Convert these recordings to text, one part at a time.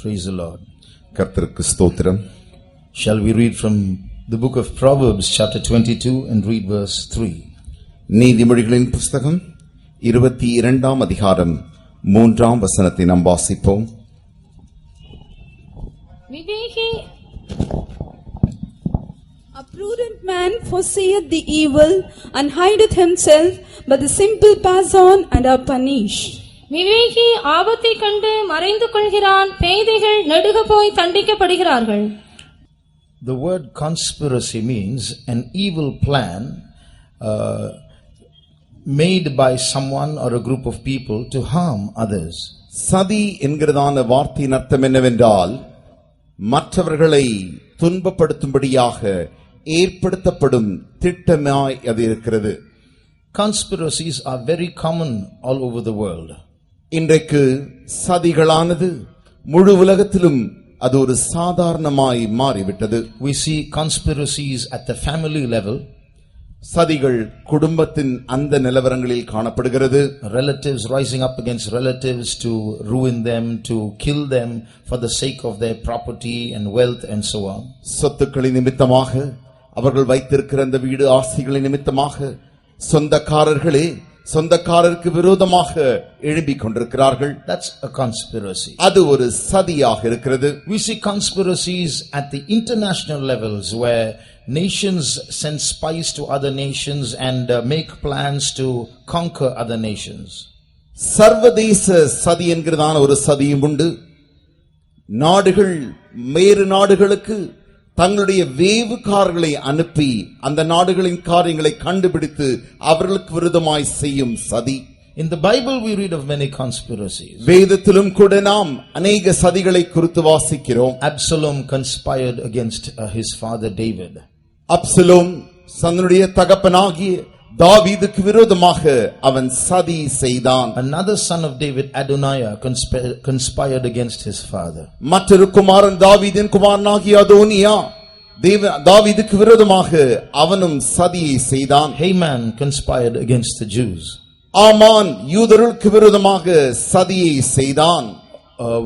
Praise the Lord. கர்த்தருக்கு ஸ்தோத்திரம். Shall we read from the book of Proverbs chapter 22 and read verse 3? நீதிமொழிகளின் புஸ்தகம் 22ஆம் அதிகாரம் 3ஆம் வசனத்தை நாம் வாசிப்போம். A prudent man foreseeth the evil and hideth himself, but the simple pass on and are punished. விவேகி ஆபத்தை கண்டு மறைந்து கொள்கிறான், பேதைகள் நடுக போய் தண்டிக்கப்படுகிறார்கள். The word conspiracy means an evil plan made by someone or a group of people to harm others. சதி என்கிறதான வார்த்தையின் அர்த்தம் என்னவென்றால், மற்றவர்களை துன்பப்படுத்தும்படியாக ஏற்படுத்தப்படும் திட்டமாய் அது இருக்கிறது. Conspiracies are very common all over the world. இன்றைக்கு சதிகளானது முழு உலகத்திலும் அது ஒரு சாதாரணமாய் மாறிவிட்டது. We see conspiracies at the family level. சதிகள் குடும்பத்தின் அந்த நிலவரங்களில் காணப்படுகிறது. Relatives rising up against relatives to ruin them, to kill them for the sake of their property and wealth and so on. சொத்துக்களின் நிமித்தமாக, அவர்கள் வைத்திருக்கிற அந்த வீடு ஆசைகளின் நிமித்தமாக சொந்தக்காரர்களே சொந்தக்காரருக்கு விரோதமாக எழும்பிக் கொண்டிருக்கிறார்கள். That's a conspiracy. அது ஒரு சதியாக இருக்கிறது. We see conspiracies at the international levels where nations send spies to other nations and make plans to conquer other nations. சர்வதேச சதி என்கிறதான ஒரு சதியும் உண்டு. நாடுகள் வேறு நாடுகளுக்கு தங்களுடைய வேவுகாரர்களை அனுப்பி அந்த நாடுகளின் காரியங்களை கண்டுபிடித்து அவர்களுக்கு விரோதமாய் செய்யும் சதி. In the Bible we read of many conspiracies. வேதத்திலும் கூட நாம் அநேக சதிகளை குறித்து வாசிக்கிறோம். Absalom conspired against his father David. Absalom தன்னுடைய தகப்பனாகிய தாவீதுக்கு விரோதமாக அவன் சதி செய்தான். Another son of David, Adoniah, conspired against his father. மற்றொரு குமாரன் தாவீதின் குமாரனாகிய அதோனியா தாவீதுக்கு விரோதமாக அவனும் சதியை செய்தான். Haman conspired against the Jews. ஆமான் யூதர்களுக்கு விரோதமாக சதியை செய்தான்.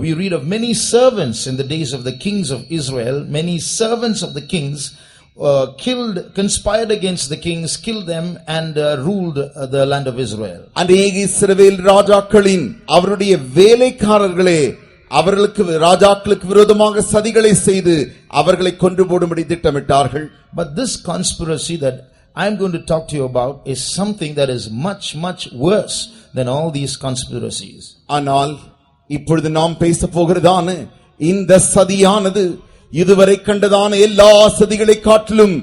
We read of many servants in the days of the kings of Israel. Many servants of the kings conspired against the kings, killed them and ruled the land of Israel. அநேக இஸ்ரவேல் ராஜாக்களின் அவருடைய வேலைக்காரர்களே அவர்களுக்கு ராஜாக்களுக்கு விரோதமாக சதிகளை செய்து அவர்களை கொன்று போடும்படி திட்டமிட்டார்கள். But this conspiracy that I am going to talk to you about is something that is much worse than all these conspiracies. ஆனால் இப்பொழுது நாம் பேச போகிறதான இந்த சதியானது இதுவரை கண்டதான எல்லா சதிகளை காட்டிலும்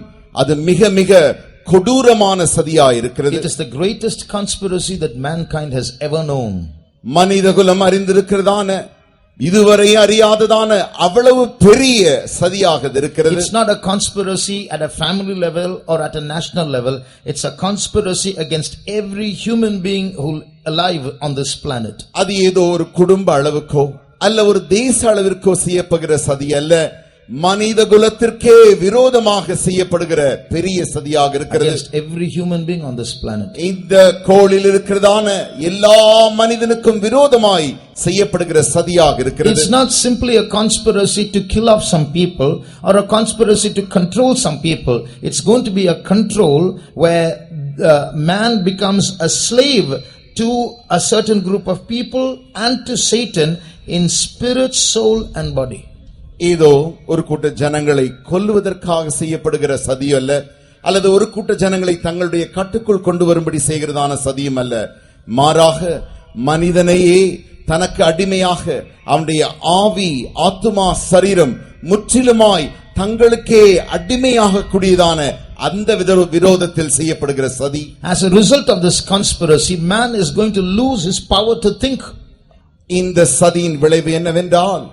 அது மிக கொடூரமான சதியாய் இருக்கிறது. It is the greatest conspiracy that mankind has ever known. மனிதகுலம் அறிந்திருக்கிறதான இதுவரை அறியாததான அவ்வளவு பெரிய சதியாக இருக்கிறது. It's not a conspiracy at a family level or at a national level. It's a conspiracy against every human being who alive on this planet. அது ஏதோ ஒரு குடும்ப அளவுக்கோ அல்ல ஒரு தேச அளவிற்கோ செய்யப்படுகிற சதி அல்ல, மனித குலத்திற்கே விரோதமாக செய்யப்படுகிற பெரிய சதியாக இருக்கிறது. Against every human being on this planet. இந்த கோளில் இருக்கிறதான எல்லா மனிதனுக்கும் விரோதமாய் செய்யப்படுகிற சதியாக இருக்கிறது. It's not simply a conspiracy to kill off some people or a conspiracy to control some people. It's going to be a control where man becomes a slave to a certain group of people and to Satan in spirit, soul and body. ஏதோ ஒரு கூட்ட ஜனங்களை கொல்லுவதற்காக செய்யப்படுகிற சதி அல்ல, அல்லது ஒரு கூட்ட ஜனங்களை தங்களுடைய கட்டுக்குள் கொண்டு வரும்படி செய்கிறதான சதியும் அல்ல. மாறாக மனிதனையே தனக்கு அடிமையாக அவனுடைய ஆவி, ஆத்துமா, சரீரம் முற்றிலுமாய் தங்களுக்கே அடிமையாக கூடியதான அந்த விரோதத்தில் செய்யப்படுகிற சதி. As a result of this conspiracy, man is going to lose his power to think. இந்த சதியின் விளைவு என்னவென்றால்,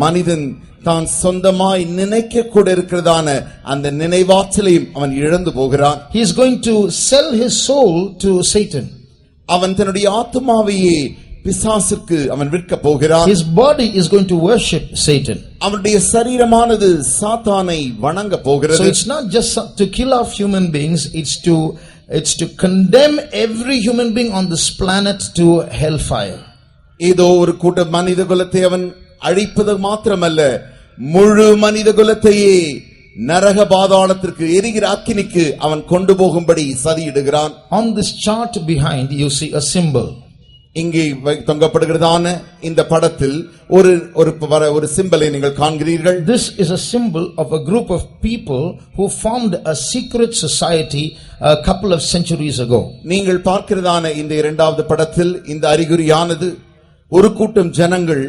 மனிதன் தான் சொந்தமாய் நினைக்க கூட இருக்கிறதான அந்த நினைவாற்றலையும் அவன் இழந்து போகிறான். He is going to sell his soul to Satan. அவன் தன்னுடைய ஆத்துமாவையே பிசாசுக்கு அவன் விற்க போகிறான். His body is going to worship Satan. அவனுடைய சரீரமானது சாத்தானை வணங்க போகிறது. So it's not just to kill off human beings, it's to condemn every human being on this planet to hellfire. ஏதோ ஒரு கூட்ட மனித குலத்தை அவன் அழிப்பது மாத்திரமல்ல, முழு மனித குலத்தையே நரக பாதாளத்திற்கு எரிகிற அக்கினிக்கு அவன் கொண்டு போகும்படி சதியிடுகிறான். On this chart behind you see a symbol. இங்கே தொங்கப்படுகிறதான இந்த படத்தில் ஒரு சிம்பலை நீங்கள் காண்கிறீர்கள். This is a symbol of a group of people who formed a secret society a couple of centuries ago. நீங்கள் பார்க்கிறதான இந்த இரண்டாவது படத்தில் இந்த அறிகுறியானது ஒரு கூட்டம் ஜனங்கள்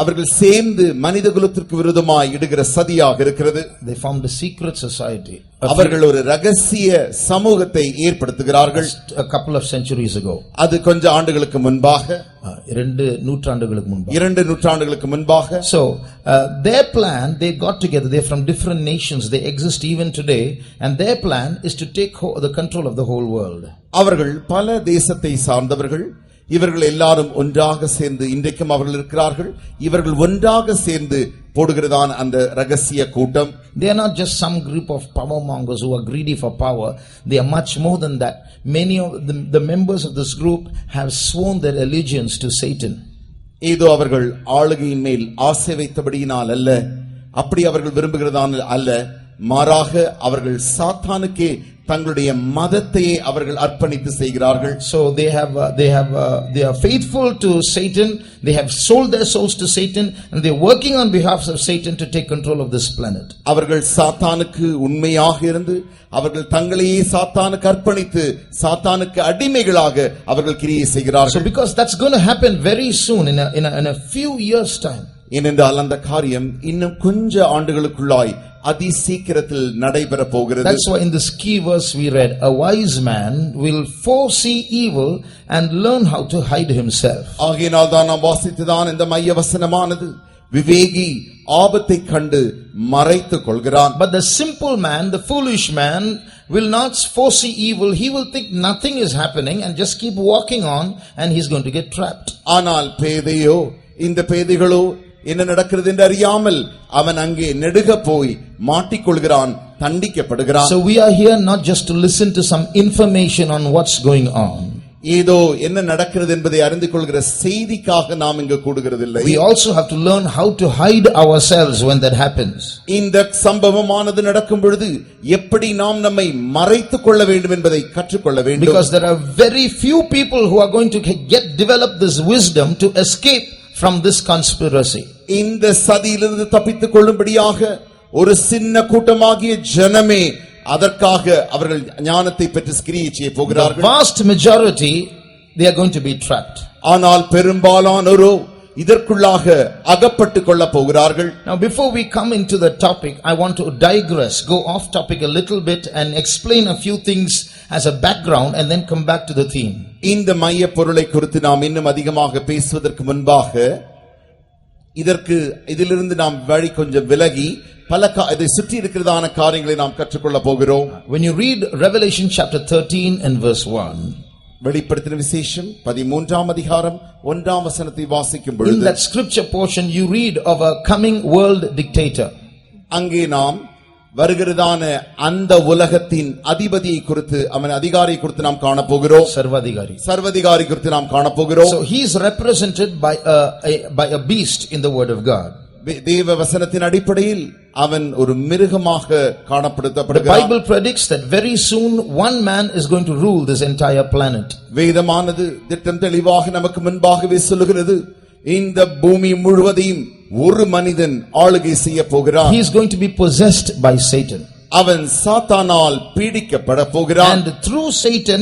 அவர்கள் சேர்ந்து மனித குலத்திற்கு விரோதமாய் இடுகிற சதியாக இருக்கிறது. They formed a secret society. அவர்கள் ஒரு ரகசிய சமூகத்தை ஏற்படுத்துகிறார்கள். A couple of centuries ago. அது கொஞ்ச ஆண்டுகளுக்கு முன்பாக, 2 நூற்றாண்டுகளுக்கு முன்பாக. 2 நூற்றாண்டுகளுக்கு முன்பாக. So their plan, they got together, they're from different nations, they exist even today, and their plan is to take the control of the whole world. அவர்கள் பல தேசத்தை சார்ந்தவர்கள். இவர்கள் எல்லாரும் ஒன்றாக சேர்ந்து இன்றைக்கும் அவர்கள் இருக்கிறார்கள். இவர்கள் ஒன்றாக சேர்ந்து போடுகிறதான அந்த ரகசிய கூட்டம். They are not just some group of power mongers who are greedy for power. They are much more than that. Many of the members of this group have sworn their allegiance to Satan. ஏதோ அவர்கள் ஆளுகையின் மேல் ஆசை வைத்தபடியினால் அல்ல, அப்படி அவர்கள் விரும்புகிறதான அல்ல, மாறாக அவர்கள் சாத்தானுக்கே தங்களுடைய மதத்தையே அவர்கள் அர்ப்பணித்து செய்கிறார்கள். So they are faithful to Satan. They have sold their souls to Satan, and they are working on behalf of Satan to take control of this planet. அவர்கள் சாத்தானுக்கு உண்மையாக இருந்து அவர்கள் தங்களையே சாத்தானுக்கு அர்ப்பணித்து சாத்தானுக்கு அடிமைகளாக அவர்கள் கிரியை செய்கிறார்கள். So because that's going to happen very soon in a few years time. ஏனென்றால் அந்த காரியம் இன்னும் கொஞ்ச ஆண்டுகளுக்குள்ளாய் அதி சீக்கிரத்தில் நடைபெற போகிறது. That's why in this key verse we read, a wise man will foresee evil and learn how to hide himself. ஆகையினால் தான் நாம் வாசித்ததான் இந்த மைய வசனமானது, விவேகி ஆபத்தை கண்டு மறைத்துக் கொள்கிறான். But the simple man, the foolish man, will not foresee evil. He will think nothing is happening and just keep walking on, and he's going to get trapped. ஆனால் பேதையோ, இந்த பேதைகளோ என்ன நடக்கிறது என்று அறியாமல் அவன் அங்கே நெடுக போய் மாட்டிக்கொள்கிறான், தண்டிக்கப்படுகிறான். So we are here not just to listen to some information on what's going on. ஏதோ என்ன நடக்கிறது என்பதை அறிந்து கொள்கிற செய்திக்காக நாம் இங்கு கூடுகிறதில்லை. We also have to learn how to hide ourselves when that happens. இந்த சம்பவமானது நடக்கும் பொழுது எப்படி நாம் நம்மை மறைத்துக் கொள்ள வேண்டும் என்பதை கற்றுக்கொள்ள வேண்டும். Because there are very few people who are going to develop this wisdom to escape from this conspiracy. இந்த சதியிலிருந்து தப்பித்துக் கொள்ளும்படியாக ஒரு சின்ன கூட்டமாகிய ஜனமே அதற்காக அவர்கள் ஞானத்தை பெற்று கிரியை செய்ய போகிறார்கள். The vast majority, they are going to be trapped. ஆனால் பெரும்பாலானோரோ இதற்குள்ளாக அகப்பட்டுக் கொள்ள போகிறார்கள். Now before we come into the topic, I want to digress, go off topic a little bit and explain a few things as a background and then come back to the theme. இந்த மைய பொருளை குறித்து நாம் இன்னும் அதிகமாக பேசுவதற்கு முன்பாக இதிலிருந்து நாம் வழி கொஞ்சம் விலகி பல இதை சுற்றி இருக்கிறதான காரியங்களை நாம் கற்றுக்கொள்ள போகிறோம். When you read Revelation chapter 13 and verse 1, வெளிப்படுத்தின விசேஷம் 13ஆம் அதிகாரம் 1ஆம் வசனத்தை வாசிக்கும் பொழுது, in that scripture portion you read of a coming world dictator. அங்கே நாம் வருகிறதான அந்த உலகத்தின் அதிபதியை குறித்து, அவன் அதிகாரியை குறித்து நாம் காணப்போகிறோம். சர்வாதிகாரி குறித்து நாம் காணப்போகிறோம். So he is represented by a beast in the word of God. தேவ வசனத்தின் அடிப்படையில் அவன் ஒரு மிருகமாக காணப்படுத்தப்படுகிறான். The Bible predicts that very soon one man is going to rule this entire planet. வேதமானது திட்டம் தெளிவாக நமக்கு முன்பாகவே சொல்லுகிறது, இந்த பூமி முழுவதையும் ஒரு மனிதன் ஆளுகை செய்ய போகிறான். He is going to be possessed by Satan. அவன் சாத்தானால் பீடிக்கப்பட போகிறான். And through Satan,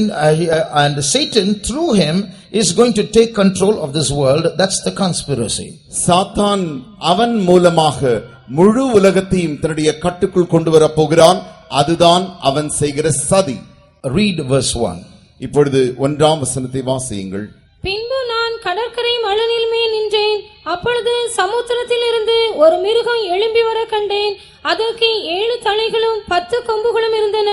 and Satan through him is going to take control of this world. That's the conspiracy. சாத்தான் அவன் மூலமாக முழு உலகத்தையும் தன்னுடைய கட்டுக்குள் கொண்டு வர போகிறான். அதுதான் அவன் செய்கிற சதி. Read verse 1. இப்பொழுது 1ஆம் வசனத்தை வாசியுங்கள். பின்பு நான் கடற்கரை மணலின் மேல் நின்றேன். அப்பொழுது சமுத்திரத்தில் இருந்து ஒரு மிருகம் எழும்பி வர கண்டேன். அதற்கு 7 தலைகளும் 10 கொம்புகளும் இருந்தன.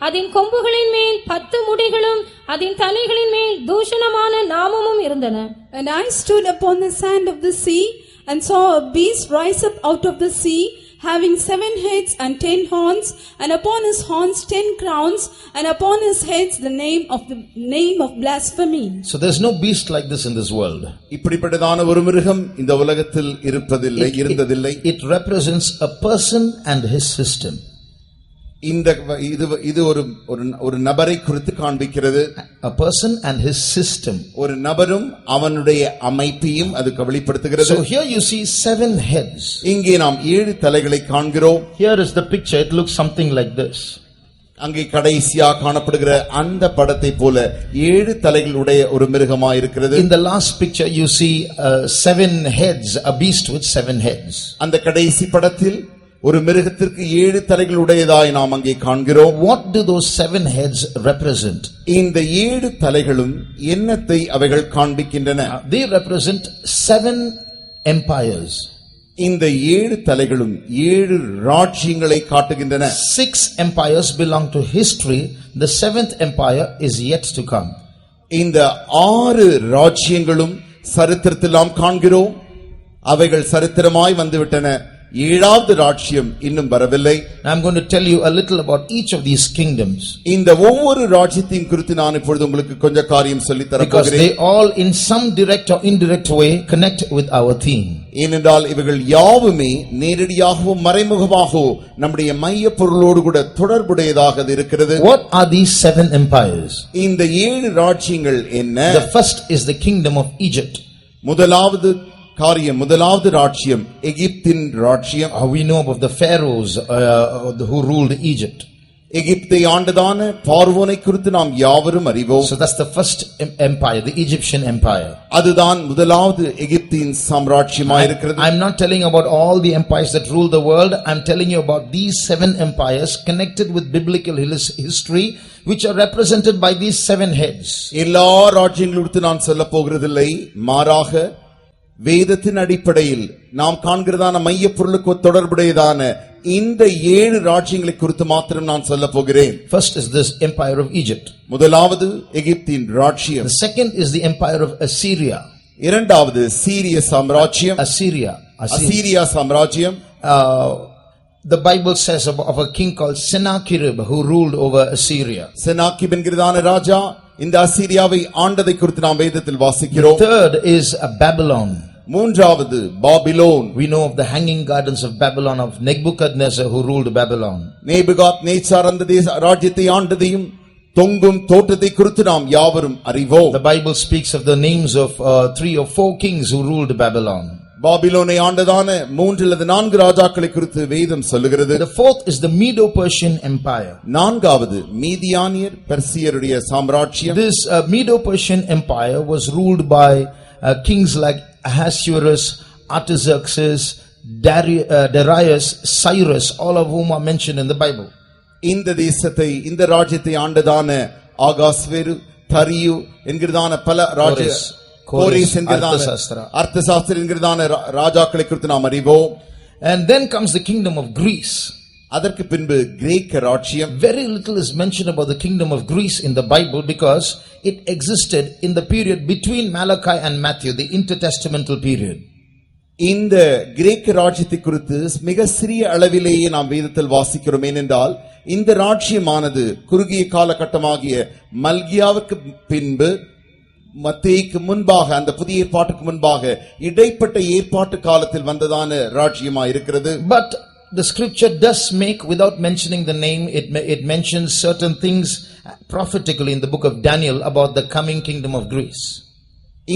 அதன் கொம்புகளின் மேல் 10 முடிகளும் அதன் தலைகளின் மேல் தூஷணமான நாமமும் இருந்தன. And I stood upon the sand of the sea and saw a beast rise up out of the sea, having 7 heads and 10 horns, and upon his horns 10 crowns, and upon his heads the name of blasphemy. So there's no beast like this in this world. இப்படிப்பட்டதான ஒரு மிருகம் இந்த உலகத்தில் இருந்ததில்லை. It represents a person and his system. இது ஒரு நபரை குறித்து காண்பிக்கிறது. A person and his system. ஒரு நபரும் அவனுடைய அமைப்பையும் அது வெளிப்படுத்துகிறது. So here you see 7 heads. இங்கே நாம் 7 தலைகளை காண்கிறோம். Here is the picture. It looks something like this. அங்கே கடைசியா காணப்படுகிற அந்த படத்தை போல 7 தலைகளுடைய ஒரு மிருகமாய் இருக்கிறது. In the last picture you see 7 heads, a beast with 7 heads. அந்த கடைசி படத்தில் ஒரு மிருகத்திற்கு 7 தலைகள் உடையதாய் நாம் அங்கே காண்கிறோம். What do those 7 heads represent? இந்த 7 தலைகளும் என்னத்தை அவைகள் காண்பிக்கின்றன? They represent 7 empires. இந்த 7 தலைகளும் 7 ராஜ்யங்களை காட்டுகின்றன. 6 empires belong to history. The 7th empire is yet to come. இந்த 6 ராஜ்யங்களும் சரித்திரத்தில் நாம் காண்கிறோம். அவைகள் சரித்திரமாய் வந்துவிட்டன. 7வது ராஜ்யம் இன்னும் வரவில்லை. I'm going to tell you a little about each of these kingdoms. இந்த ஒவ்வொரு ராஜ்யத்தின் குறித்து நான் இப்பொழுது உங்களுக்கு கொஞ்சம் காரியம் சொல்லித் தர Because போகிறேன். they all in some direct or indirect way connect with our theme. ஏனென்றால் இவைகள் யாவுமே நேரடியாகவும் மறைமுகமாகவும் நம்முடைய மைய பொருளோடு கூட தொடர்புடையதாக இருக்கிறது. What are these 7 empires? இந்த 7 ராஜ்யங்கள் என்ன? The first is the kingdom of Egypt. முதலாவது ராஜ்யம் எகிப்தின் ராஜ்யம். We know about the pharaohs who ruled Egypt. எகிப்தை ஆண்டதான பார்வோனை குறித்து நாம் யாவரும் அறிவோம். So that's the first empire, the Egyptian empire. அதுதான் முதலாவது எகிப்தின் சாம்ராஜ்யமாய் இருக்கிறது. I'm not telling about all the empires that rule the world. I'm telling you about these 7 empires connected with biblical history, which are represented by these 7 heads. எல்லா ராஜ்யங்களை குறித்து நான் சொல்ல போகிறதில்லை. மாறாக வேதத்தின் அடிப்படையில் நாம் காண்கிறதான மைய பொருளுக்கு தொடர்புடையதான இந்த 7 ராஜ்யங்களை குறித்து மாத்திரம் நான் சொல்ல போகிறேன். First is this empire of Egypt. முதலாவது எகிப்தின் ராஜ்யம். The second is the empire of Assyria. இரண்டாவது சீரிய சாம்ராஜ்யம். Assyria சாம்ராஜ்யம். The Bible says of a king called Sennacherib who ruled over Assyria. செனாக்கிப் என்கிறதான ராஜா இந்த அசீரியாவை ஆண்டதை குறித்து நாம் வேதத்தில் வாசிக்கிறோம். The third is Babylon. மூன்றாவது Babylon. We know of the hanging gardens of Babylon of Nebuchadnezzar who ruled Babylon. Nebuchadnezzar அந்த ராஜ்யத்தை ஆண்டதையும் தொங்கும் தோட்டத்தை குறித்து நாம் யாவரும் அறிவோம். The Bible speaks of the names of 3 or 4 kings who ruled Babylon. பாபிலோனை ஆண்டதான 3 அல்லது 4 ராஜாக்களை குறித்து வேதம் சொல்லுகிறது. The fourth is the Medo-Persian empire. நான்காவது மீதியானியர் பெர்சியருடைய சாம்ராஜ்யம். This Medo-Persian empire was ruled by kings like Ahasuerus, Artaxerxes, Darius, Cyrus, all of whom are mentioned in the Bible. இந்த தேசத்தை இந்த ராஜ்யத்தை ஆண்டதான ஆகாஸ்வேரு, தரியு என்கிறதான பல ராஜ்ய கோரேஸ் என்கிறதான அர்த்தசாஸ்திர என்கிறதான ராஜாக்களை குறித்து நாம் அறிவோம். And then comes the kingdom of Greece. அதற்கு பின்பு கிரேக்க ராஜ்யம். Very little is mentioned about the kingdom of Greece in the Bible because it existed in the period between Malachi and Matthew, the intertestamental period. இந்த கிரேக்க ராஜ்யத்தை குறித்து மிக சிறிய அளவிலேயே நாம் வேதத்தில் வாசிக்கிறோம். ஏனென்றால் இந்த ராஜ்யமானது குறுகிய காலகட்டமாகிய மல்கியாவுக்கு பின்பு மத்தேயுக்கு முன்பாக, அந்த புதிய ஏற்பாட்டுக்கு முன்பாக இடைப்பட்ட ஏற்பாட்டு காலத்தில் வந்ததான ராஜ்யமாய் இருக்கிறது. But the scripture does make, without mentioning the name, it mentions certain things prophetically in the book of Daniel about the coming kingdom of Greece.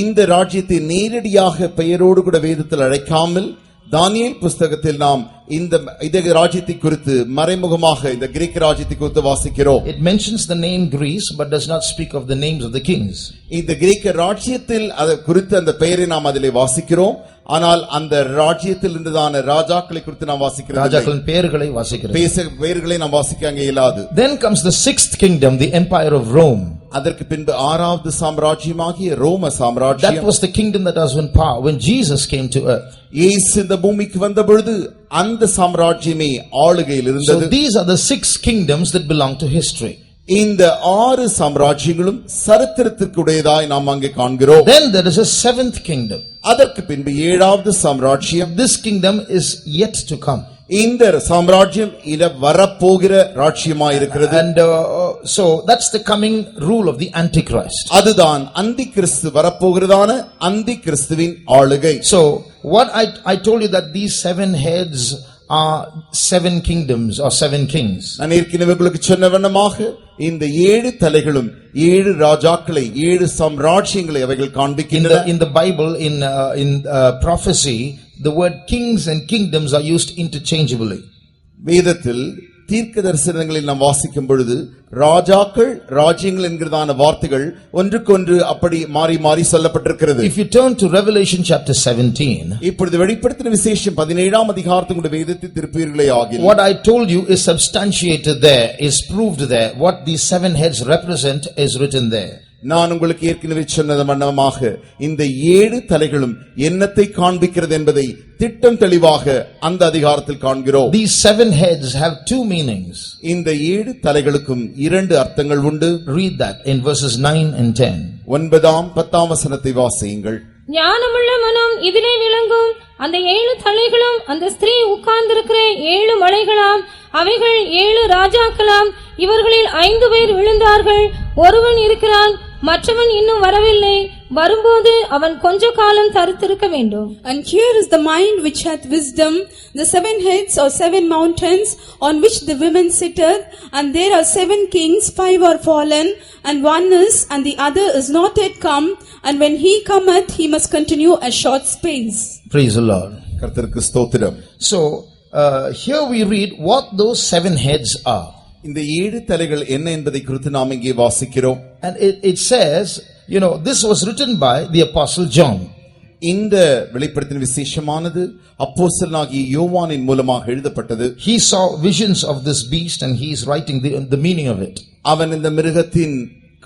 இந்த ராஜ்யத்தை நேரடியாக பெயரோடு கூட வேதத்தில் அழைக்காமல் தானியேல் புஸ்தகத்தில் நாம் இந்த ராஜ்யத்தை குறித்து மறைமுகமாக இந்த கிரேக்க ராஜ்யத்தை குறித்து வாசிக்கிறோம். It mentions the name Greece but does not speak of the names of the kings. இந்த கிரேக்க ராஜ்யத்தில் அது குறித்து அந்த பெயரை நாம் அதிலே வாசிக்கிறோம். ஆனால் அந்த ராஜ்யத்தில் இருந்ததான ராஜாக்களை குறித்து நாம் வாசிக்கிறோம். ராஜாக்களின் பெயர்களை வாசிக்கிறோம். பெயர்களை நாம் வாசிக்க அங்கே இயலாது. Then comes the 6th kingdom, the empire of Rome. அதற்கு பின்பு 6வது சாம்ராஜ்யமாகிய ரோம சாம்ராஜ்யம். That was the kingdom that was in power when Jesus came to earth. இயேசு இந்த பூமிக்கு வந்த பொழுது அந்த சாம்ராஜ்யமே ஆளுகையில் இருந்தது. So these are the 6 kingdoms that belong to history. இந்த 6 சாம்ராஜ்யங்களும் சரித்திரத்துக்குடையதாய் நாம் அங்கே காண்கிறோம். Then there is a 7th kingdom. அதற்கு பின்பு 7வது சாம்ராஜ்யம். This kingdom is yet to come. இந்த சாம்ராஜ்யம் இல வரப்போகிற ராஜ்யமாயிருக்கிறது. And so that's the coming rule of the Antichrist. அதுதான் அந்தி கிறிஸ்து வரப்போகிறதான அந்தி கிறிஸ்துவின் ஆளுகை. So what I told you that these 7 heads are 7 kingdoms or 7 kings. நான் ஏற்கனவே உங்களுக்கு சொன்ன வண்ணமாக இந்த 7 தலைகளும் 7 ராஜாக்களை 7 சாம்ராஜ்யங்களை அவைகள் காண்பிக்கின்றன. In the Bible, in prophecy, the word kings and kingdoms are used interchangeably. வேதத்தில் தீர்க்க தரிசனங்களில் நாம் வாசிக்கும் பொழுது ராஜாக்கள் ராஜ்யங்கள் என்கிறதான வார்த்தைகள் ஒன்றுக்கொன்று அப்படி மாறி மாறி சொல்லப்பட்டிருக்கிறது. If you turn to Revelation chapter 17, இப்பொழுது வெளிப்படுத்தின விசேஷம் 17ஆம் அதிகாரத்தினுடைய வேதத்தை திருப்பீர்களே ஆகில் what I told you is substantiated there, is proved there. What these 7 heads represent is written there. நான் உங்களுக்கு ஏற்கனவே சொன்னது மன்னமாக இந்த 7 தலைகளும் என்னத்தை காண்பிக்கிறது என்பதை திட்டம் தெளிவாக அந்த அதிகாரத்தில் காண்கிறோம். These 7 heads have 2 meanings. இந்த 7 தலைகளுக்கும் 2 அர்த்தங்கள் உண்டு. Read that in verses 9 and 10. 9ஆம் 10ஆம் வசனத்தை வாசியுங்கள். ஞானமுள்ள மனம் இதிலே விளங்கும். அந்த 7 தலைகளும் அந்த ஸ்திரீ உட்கார்ந்திருக்கிற 7 மலைகளாம். அவைகள் 7 ராஜாக்களாம். இவர்களில் 5 பேர் விழுந்தார்கள். ஒருவன் இருக்கிறான், மற்றவன் இன்னும் வரவில்லை. வரும்போது அவன் கொஞ்ச காலம் தரித்திருக்க வேண்டும். And here is the mind which hath wisdom, the 7 heads or 7 mountains on which the women sitteth, and there are 7 kings, 5 are fallen, and one is, and the other is not yet come, and when he cometh, he must continue a short space. Praise the Lord. கர்த்தருக்கு ஸ்தோத்திரம். So, here we read what those 7 heads are. இந்த 7 தலைகள் என்ன என்பதை குறித்து நாம் இங்கே வாசிக்கிறோம். And it says, you know, this was written by the apostle John. இந்த வெளிப்படுத்தின விசேஷமானது அப்போஸ்தலனாகிய யோவானின் மூலமாக எழுதப்பட்டது. He saw visions of this beast and he is writing the meaning of it. அவன் இந்த மிருகத்தின்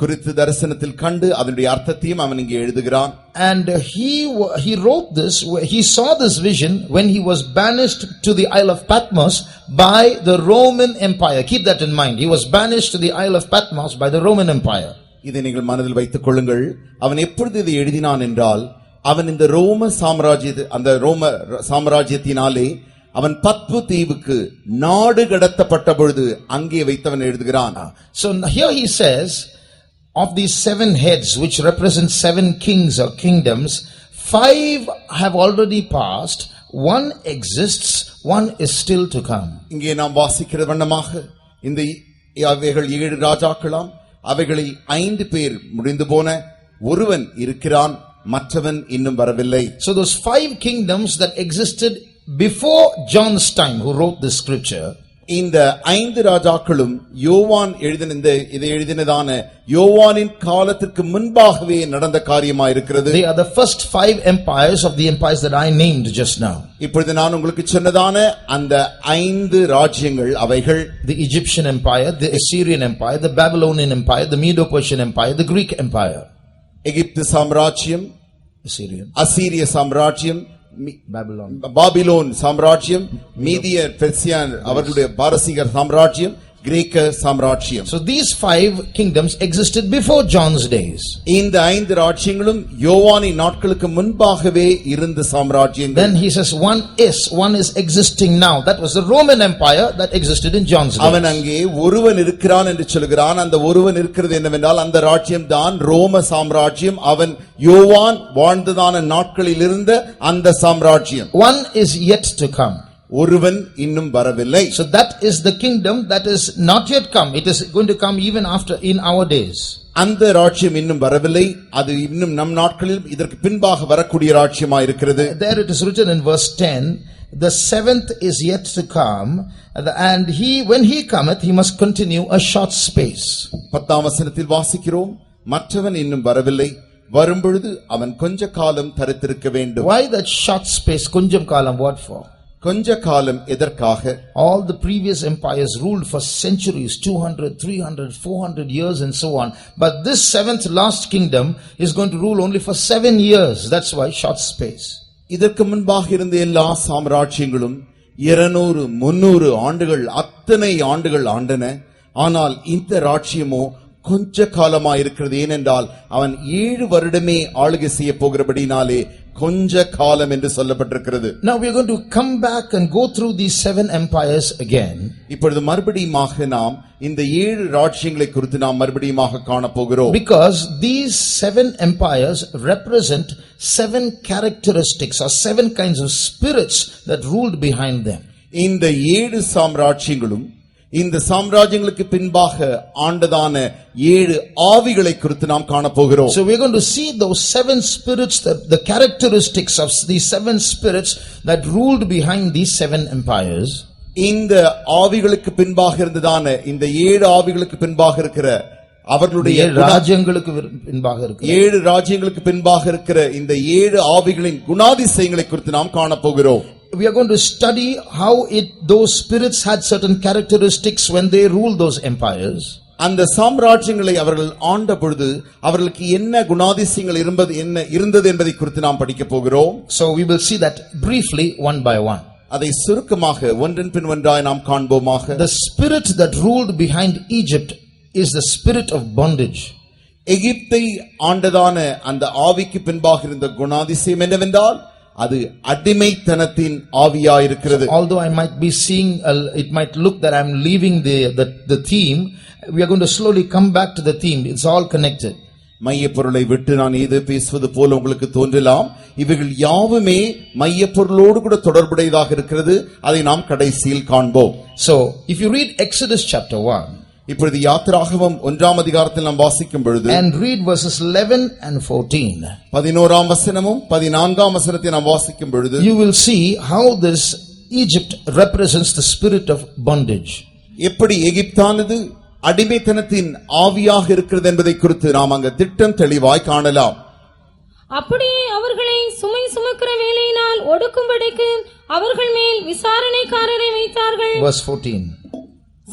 குறித்து தரிசனத்தில் கண்டு அதனுடைய அர்த்தத்தையும் அவன் இங்கே எழுதுகிறான். And he wrote this, he saw this vision when he was banished to the Isle of Patmos by the Roman Empire. Keep that in mind. He was banished to the Isle of Patmos by the Roman Empire. இதை நீங்கள் மனதில் வைத்துக் கொள்ளுங்கள். அவன் எப்பொழுது இதை எழுதினான் என்றால் அவன் இந்த ரோம சாம்ராஜ்யத்தினாலே அவன் பத்மு தீவுக்கு நாடு கடத்தப்பட்ட பொழுது அங்கே வைத்தவன் எழுதுகிறான். So here he says, of these 7 heads which represent 7 kings or kingdoms, 5 have already passed, 1 exists, 1 is still to come. இங்கே நாம் வாசிக்கிற வண்ணமாக இந்த அவைகள் 7 ராஜாக்களாம். அவைகளில் 5 பேர் முடிந்து போன, ஒருவன் இருக்கிறான், மற்றவன் இன்னும் வரவில்லை. So those 5 kingdoms that existed before John's time, who wrote this scripture, இந்த 5 ராஜாக்களும் யோவான் இதை எழுதினதான யோவானின் காலத்திற்கு முன்பாகவே நடந்த காரியமாயிருக்கிறது. they are the first 5 empires of the empires that I named just now. இப்பொழுது நான் உங்களுக்கு சொன்னதான அந்த 5 ராஜ்யங்கள் அவைகள் The Egyptian empire, the Assyrian empire, the Babylonian empire, the Medo-Persian empire, the Greek empire. எகிப்து சாம்ராஜ்யம், Assyrian, அசீரிய சாம்ராஜ்யம், Babylon, பாபிலோன் சாம்ராஜ்யம், மீதிய பெர்சியன் அவர்களுடைய பாரசீகர் சாம்ராஜ்யம், கிரேக்க சாம்ராஜ்யம். So these 5 kingdoms existed before John's days. இந்த 5 ராஜ்யங்களும் யோவானின் நாட்களுக்கு முன்பாகவே இருந்த சாம்ராஜ்யங்கள். Then he says one is existing now. That was the Roman empire that existed in John's days. அவன் அங்கே ஒருவன் இருக்கிறான் என்று சொல்கிறான். அந்த ஒருவன் இருக்கிறது என்னவென்றால் அந்த ராஜ்யம் தான் ரோம சாம்ராஜ்யம். அவன் யோவான் வாழ்ந்ததான நாட்களில் இருந்த அந்த சாம்ராஜ்யம். One is yet to come. ஒருவன் இன்னும் வரவில்லை. So that is the kingdom that is not yet come. It is going to come even after in our days. அந்த ராஜ்யம் இன்னும் வரவில்லை. அது இன்னும் நம் நாட்களில் இதற்கு பின்பாக வரக்கூடிய ராஜ்யமாக இருக்கிறது. There it is written in verse 10, the 7th is yet to come, and when he cometh he must continue a short space. 10ஆம் வசனத்தில் வாசிக்கிறோம், மற்றவன் இன்னும் வரவில்லை, வரும்பொழுது அவன் கொஞ்ச காலம் தரித்திருக்க வேண்டும். Why that short space? Kunjam kalam, what for? கொஞ்ச காலம் எதற்காக? All the previous empires ruled for centuries, 200, 300, 400 years and so on. But this 7th last kingdom is going to rule only for 7 years. That's why short space. இதற்கு முன்பாக இருந்த எல்லா சாம்ராஜ்யங்களும் 200, 300 ஆண்டுகள் அத்தனை ஆண்டுகள் ஆண்டன. ஆனால் இந்த ராஜ்யமோ கொஞ்ச காலமா இருக்கிறது. ஏனென்றால் அவன் 7 வருடமே ஆளுகை செய்ய போகிறபடினாலே கொஞ்ச காலம் என்று சொல்லப்பட்டிருக்கிறது. Now we are going to come back and go through these 7 empires again. இப்பொழுது மறுபடியுமாக நாம் இந்த 7 ராஜ்யங்களை குறித்து நாம் மறுபடியுமாக காண போகிறோம். Because these 7 empires represent 7 characteristics or 7 kinds of spirits that ruled behind them. இந்த 7 சாம்ராஜ்யங்களும் இந்த சாம்ராஜ்யங்களுக்கு பின்பாக ஆண்டதான 7 ஆவிகளை குறித்து நாம் காண போகிறோம். So we are going to see those 7 spirits, the characteristics of these 7 spirits that ruled behind these 7 empires. இந்த ஆவிகளுக்கு பின்பாக இருந்ததான இந்த 7 ஆவிகளுக்கு பின்பாக இருக்கிற அவர்களுடைய 7 ராஜ்யங்களுக்கு பின்பாக இருக்கிற 7 ராஜ்யங்களுக்கு பின்பாக இருக்கிற இந்த 7 ஆவிகளின் குணாதிசயங்களை குறித்து நாம் காண போகிறோம். We are going to study how those spirits had certain characteristics when they ruled those empires. அந்த சாம்ராஜ்யங்களை அவர்கள் ஆண்ட பொழுது அவர்களுக்கு என்ன குணாதிசயங்கள் இருந்தது என்பதை குறித்து நாம் படிக்க போகிறோம். So we will see that briefly one by one. அதை சுருக்கமாக ஒன்றன் பின் ஒன்றாய் நாம் காண்போமாக. The spirit that ruled behind Egypt is the spirit of bondage. எகிப்தை ஆண்டதான அந்த ஆவிக்கு பின்பாக இருந்த குணாதிசயம் என்னவென்றால் அது அடிமைத்தனத்தின் ஆவியாயிருக்கிறது. Although I might be seeing, it might look that I am leaving the theme, we are going to slowly come back to the theme. It's all connected. மையப்பொருளை விட்டு நான் ஏதோ பேசுவது போல உங்களுக்கு தோன்றலாம். இவைகள் யாவுமே மையப்பொருளோடு கூட தொடர்புடையதாக இருக்கிறது. அதை நாம் கடைசியில் காண்போம். So if you read Exodus chapter 1, இப்பொழுது யாத்திராகமம் 1ஆம் அதிகாரத்தில் நாம் வாசிக்கும் பொழுது and read verses 11 and 14, 11ஆம் வசனமும் 14ஆம் வசனத்தை நாம் வாசிக்கும் பொழுது you will see how this Egypt represents the spirit of bondage. எப்படி எகிப்தானது அடிமைத்தனத்தின் ஆவியாக இருக்கிறது என்பதை குறித்து நாம் அங்க திட்டம் தெளிவாய் காணலாம். அப்படியே அவர்களை சுமை சுமக்கிற வேலையினால் ஒடுக்கும்படிக்கு அவர்கள் மேல் விசாரணைக்காரரை வைத்தார்கள். Verse 14,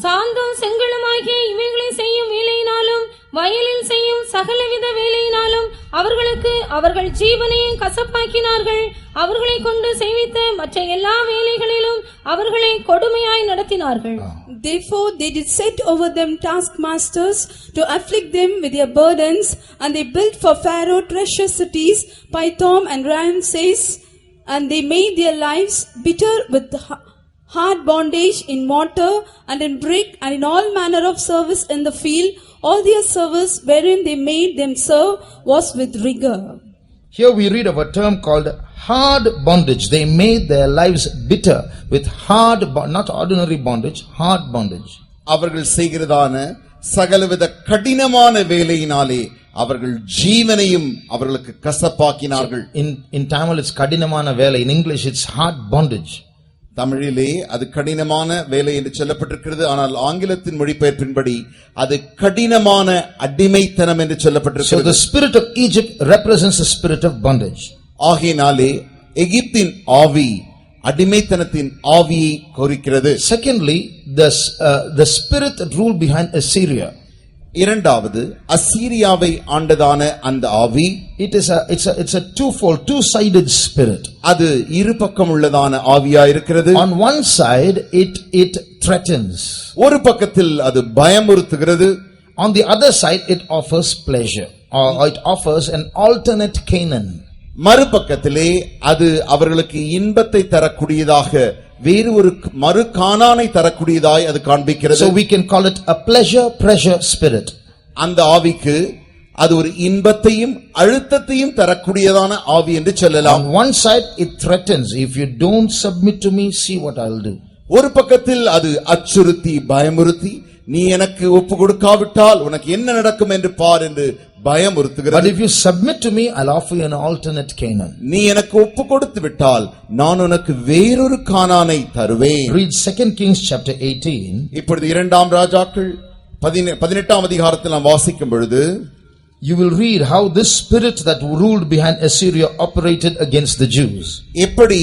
சாந்தம் செங்கலுமாகிய இவைகளை செய்யும் வேலையினாலும் வயலில் செய்யும் சகலவித வேலையினாலும் அவர்களுக்கு அவர்கள் ஜீவனையும் கசப்பாக்கினார்கள். அவர்களை கொண்டு செய்வித்த மற்ற எல்லா வேலைகளிலும் அவர்களை கொடுமையாய் நடத்தினார்கள். Therefore they did set over them taskmasters to afflict them with their burdens, and they built for Pharaoh treasure cities, Pithom and Ramses, and they made their lives bitter with hard bondage in mortar and in brick and in all manner of service in the field. All their service wherein they made them serve was with rigor. here we read of a term called hard bondage. They made their lives bitter with hard, not ordinary bondage, hard bondage. அவர்கள் செய்கிறதான சகலவித கடினமான வேலையினாலே அவர்கள் ஜீவனையும் அவர்களுக்கு கசப்பாக்கினார்கள். In Tamil it's kadinamana vela, in English it's hard bondage. தமிழிலே அது கடினமான வேலை என்று சொல்லப்பட்டிருக்கிறது. ஆனால் ஆங்கிலத்தின் மொழிபெயர்ப்பின்படி அது கடினமான அடிமைத்தனம் என்று So சொல்லப்பட்டிருக்கிறது. the spirit of Egypt represents the spirit of bondage. ஆகையினாலே எகிப்தின் ஆவி அடிமைத்தனத்தின் ஆவியை குறிக்கிறது. Secondly, the spirit that ruled behind Assyria, இரண்டாவது அசீரியாவை ஆண்டதான அந்த ஆவி, it's a twofold, two-sided spirit. அது இரு பக்கம் உள்ளதான ஆவியாயிருக்கிறது. On one side it threatens, ஒரு பக்கத்தில் அது பயமுறுத்துகிறது. on the other side it offers pleasure, or it offers an alternate Canaan. மறுபக்கத்திலே அது அவர்களுக்கு இன்பத்தை தரக்கூடியதாக வேறு ஒரு மறு கானானை தரக்கூடியதாய் அது காண்பிக்கிறது. So we can call it a pleasure spirit. அந்த ஆவிக்கு அது ஒரு இன்பத்தையும் அழுத்தத்தையும் தரக்கூடியதான ஆவி என்று சொல்லலாம். On one side it threatens, if you don't submit to me, see what I'll do. ஒரு பக்கத்தில் அது அச்சுறுத்தி பயமுறுத்தி, நீ எனக்கு ஒப்பு கொடுக்காவிட்டால் உனக்கு என்ன நடக்கும் என்று பார் என்று பயமுறுத்துகிறது. But if you submit to me, I'll offer you an alternate Canaan. நீ எனக்கு ஒப்பு கொடுத்து விட்டால் நான் உனக்கு வேறொரு கானானை தருவேன். Read 2 Kings chapter 18. இப்பொழுது 2ஆம் ராஜாக்கள் 18ஆம் அதிகாரத்தில் நாம் வாசிக்கும் பொழுது you will read how this spirit that ruled behind Assyria operated against the Jews. எப்படி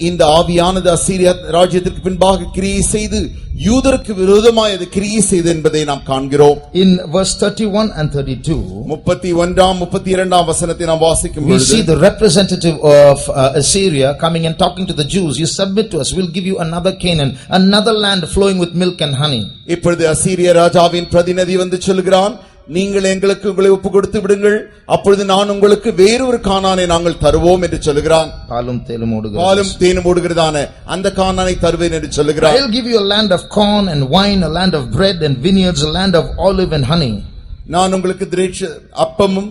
இந்த ஆவியானது அசீரியா ராஜ்யத்திற்கு பின்பாக கிரியை செய்து யூதருக்கு விரோதமாய் அது கிரியை செய்து என்பதை நாம் காண்கிறோம். In verse 31 and 32, 31ஆம் 32ஆம் வசனத்தை நாம் வாசிக்கும் we பொழுது see the representative of Assyria coming and talking to the Jews. You submit to us, we'll give you another Canaan, another land flowing with milk and honey. இப்பொழுது அசீரிய ராஜாவின் பிரதிநிதி வந்து சொல்கிறான், நீங்கள் எங்களுக்கு உங்களை ஒப்பு கொடுத்து விடுங்கள், அப்பொழுது நான் உங்களுக்கு வேறொரு கானானை நாங்கள் தருவோம் என்று சொல்லுகிறான். பாலும் தேனும் ஓடுகிறதான அந்த கானானை தருவேன் என்று சொல்லுகிறான். I'll give you a land of corn and wine, a land of bread and vineyards, a land of olive and honey. நான் உங்களுக்கு அப்பமும்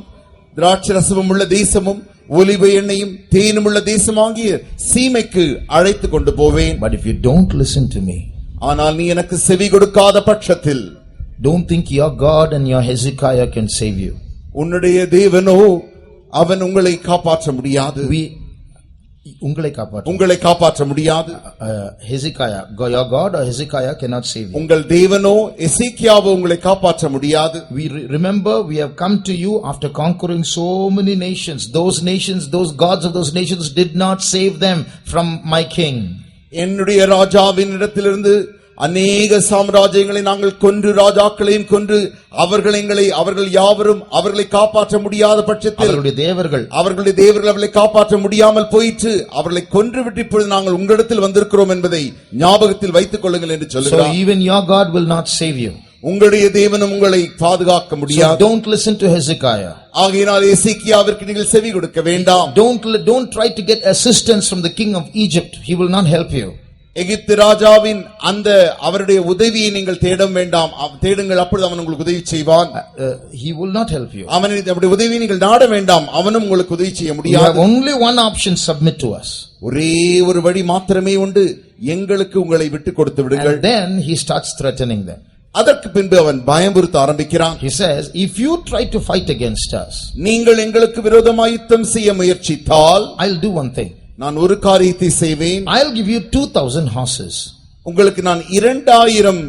திராட்சரசமும் உள்ள தேசமும் ஒலிவ எண்ணெயும் தேனும் உள்ள தேசமாகிய சீமைக்கு அழைத்து கொண்டு போவேன். But if you don't listen to me, ஆனால் நீ எனக்கு செவி கொடுக்காத பட்சத்தில், don't think your God and your Hezekiah can save you. உன்னுடைய தேவனோ அவன் உங்களை காப்பாற்ற முடியாது. உங்களை காப்பாற்ற முடியாது. Hezekiah, your God or Hezekiah cannot save you. உங்கள் தேவனோ எசேக்கியாவோ உங்களை காப்பாற்ற முடியாது. We remember we have come to you after conquering so many nations. Those gods of those nations did not save them from my king. என்னுடைய ராஜாவின் இடத்திலிருந்து அநேக சாம்ராஜ்யங்களை நாங்கள் கொன்று, ராஜாக்களையும் கொன்று, அவர்கள் யாவரும் அவர்களை காப்பாற்ற முடியாத பட்சத்தில், அவர்களுடைய தேவர்கள் அவர்களை காப்பாற்ற முடியாமல் போயிற்று, அவர்களை கொன்று விட்டு இப்பொழுது நாங்கள் உங்களிடத்தில் வந்திருக்கிறோம் என்பதை ஞாபகத்தில் வைத்துக் கொள்ளுங்கள் என்று சொல்லுகிறார். So even your God will not save you. உங்களுடைய தேவனும் உங்களை பாதுகாக்க முடியாது. So don't listen to Hezekiah. ஆகையினால் எசேக்கியாவிற்கு நீங்கள் செவி கொடுக்க வேண்டாம். Don't try to get assistance from the king of Egypt. He will not help you. எகிப்து ராஜாவின் அந்த அவருடைய உதவியை நீங்கள் தேட வேண்டாம். தேடுங்கள், அப்பொழுது அவன் உங்களுக்கு உதவி செய்வான். He will not help you. அவனுடைய உதவியை நீங்கள் நாட வேண்டாம், அவனும் உங்களுக்கு உதவி செய்ய முடியாது. You have only one option: submit to us. ஒரே ஒரு வழி மாத்திரமே உண்டு, எங்களுக்கு உங்களை விட்டு கொடுத்து விடுங்கள். And then he starts threatening them. அதற்கு பின்பு அவன் பயமுறுத்த ஆரம்பிக்கிறான். He says, if you try to fight against us, நீங்கள் எங்களுக்கு விரோதமாய் யுத்தம் செய்ய முயற்சித்தால், I'll do one thing. நான் ஒரு காரியத்தை செய்வேன். I'll give you 2,000 horses. உங்களுக்கு நான் 2000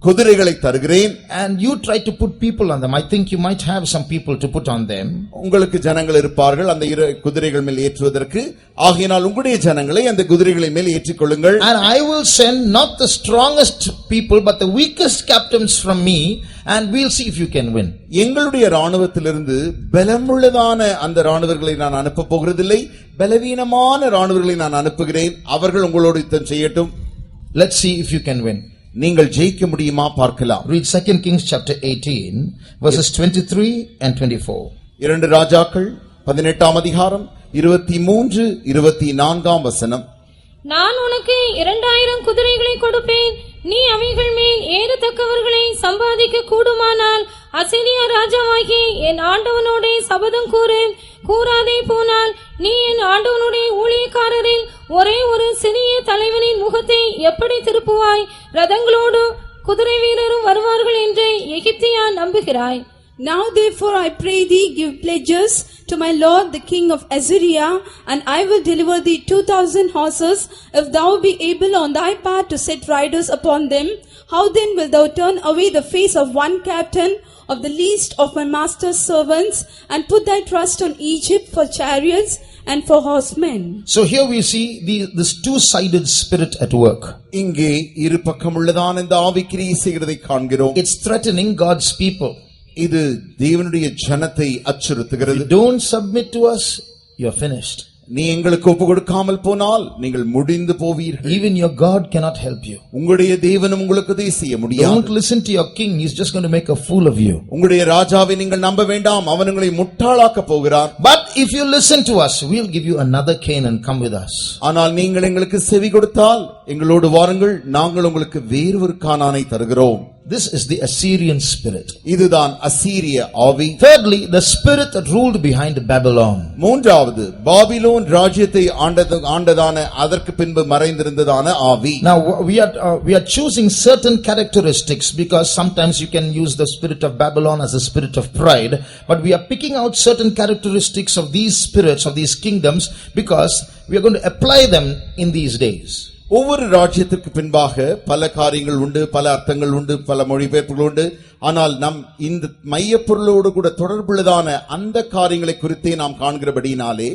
குதிரைகளை தருகிறேன். And you try to put people on them. I think you might have some people to put on them. உங்களுக்கு ஜனங்கள் இருப்பார்கள் அந்த குதிரைகள் மேல் ஏற்றுவதற்கு. ஆகையால் உங்களுடைய ஜனங்களை அந்த குதிரைகளை மேல் ஏற்றிக்கொள்ளுங்கள். And I will send not the strongest people but the weakest captains from me, and we'll see if you can win. எங்களுடைய ராணுவத்திலிருந்து பலமுள்ளதான அந்த ராணுவர்களை நான் அனுப்ப போகிறதில்லை, பலவீனமான ராணுவர்களை நான் அனுப்புகிறேன். அவர்கள் உங்களோடு யுத்தம் செய்யட்டும். Let's see if you can win. நீங்கள் ஜெயிக்க முடியுமா பார்க்கலாம். Read 2 Kings chapter 18 verses 23 and 24. 2 ராஜாக்கள் 18ஆம் அதிகாரம் 23 24ஆம் வசனம். நான் உனக்கு 2000 குதிரைகளை கொடுப்பேன், நீ அவைகள் மேல் ஏறத்தக்கவர்களை சம்பாதிக்க கூடுமானால் அசீரியா ராஜாவாகி என் ஆண்டவனோடே சபதம் கூறாதே போனால் நீ என் ஆண்டவனுடைய ஊழியக்காரரில் ஒரே ஒரு சிறிய தலைவனின் முகத்தை எப்படி திருப்புவாய்? ரதங்களோடு குதிரை வீரரும் வருவார்கள் என்று எகிப்தியா நம்புகிறாய்? Now therefore I pray thee, give pledges to my lord the king of Assyria, and I will deliver thee 2,000 horses, if thou be able on thy part to set riders upon them. How then wilt thou turn away the face of one captain of the least of my master's servants, and put thy trust on Egypt for chariots and for horsemen? So here we see this two-sided spirit at work. இங்கே இரு பக்கமுள்ளதான இந்த ஆவி கிரியை செய்கிறதை காண்கிறோம். It's threatening God's people. இது தேவனுடைய ஜனத்தை அச்சுறுத்துகிறது. Don't submit to us, you're finished. நீ எங்களுக்கு ஒப்பு கொடுக்காமல் போனால் நீங்கள் முடிந்து போவீர்கள். Even your God cannot help you. உங்களுடைய தேவனும் உங்களுக்கு உதவி செய்ய முடியாது. Don't listen to your king, he's just going to make a fool of you. உங்களுடைய ராஜாவை நீங்கள் நம்ப வேண்டாம், அவன் உங்களை முட்டாளாக்க போகிறார். But if you listen to us, we'll give you another Canaan, come with us. ஆனால் நீங்கள் எங்களுக்கு செவி கொடுத்தால் எங்களோடு வாருங்கள், நாங்கள் உங்களுக்கு வேறு ஒரு கானானை தருகிறோம். This is the Assyrian spirit. இதுதான் அசீரிய ஆவி. Thirdly, the spirit that ruled behind Babylon. மூன்றாவது பாபிலோன் ராஜ்யத்தை ஆண்டதான அதற்கு பின்பு மறைந்திருந்ததான ஆவி. Now we are choosing certain characteristics because sometimes you can use the spirit of Babylon as a spirit of pride, but we are picking out certain characteristics of these spirits of these kingdoms because we are going to apply them in these days. ஒவ்வொரு ராஜ்யத்திற்கு பின்பாக பல காரியங்கள் உண்டு, பல அர்த்தங்கள் உண்டு, பல மொழிபெயர்ப்புகள் உண்டு. ஆனால் நம் இந்த மையப்பொருளோடு கூட தொடர்புள்ளதான அந்த காரியங்களை குறித்தே நாம் காண்கிறபடினாலே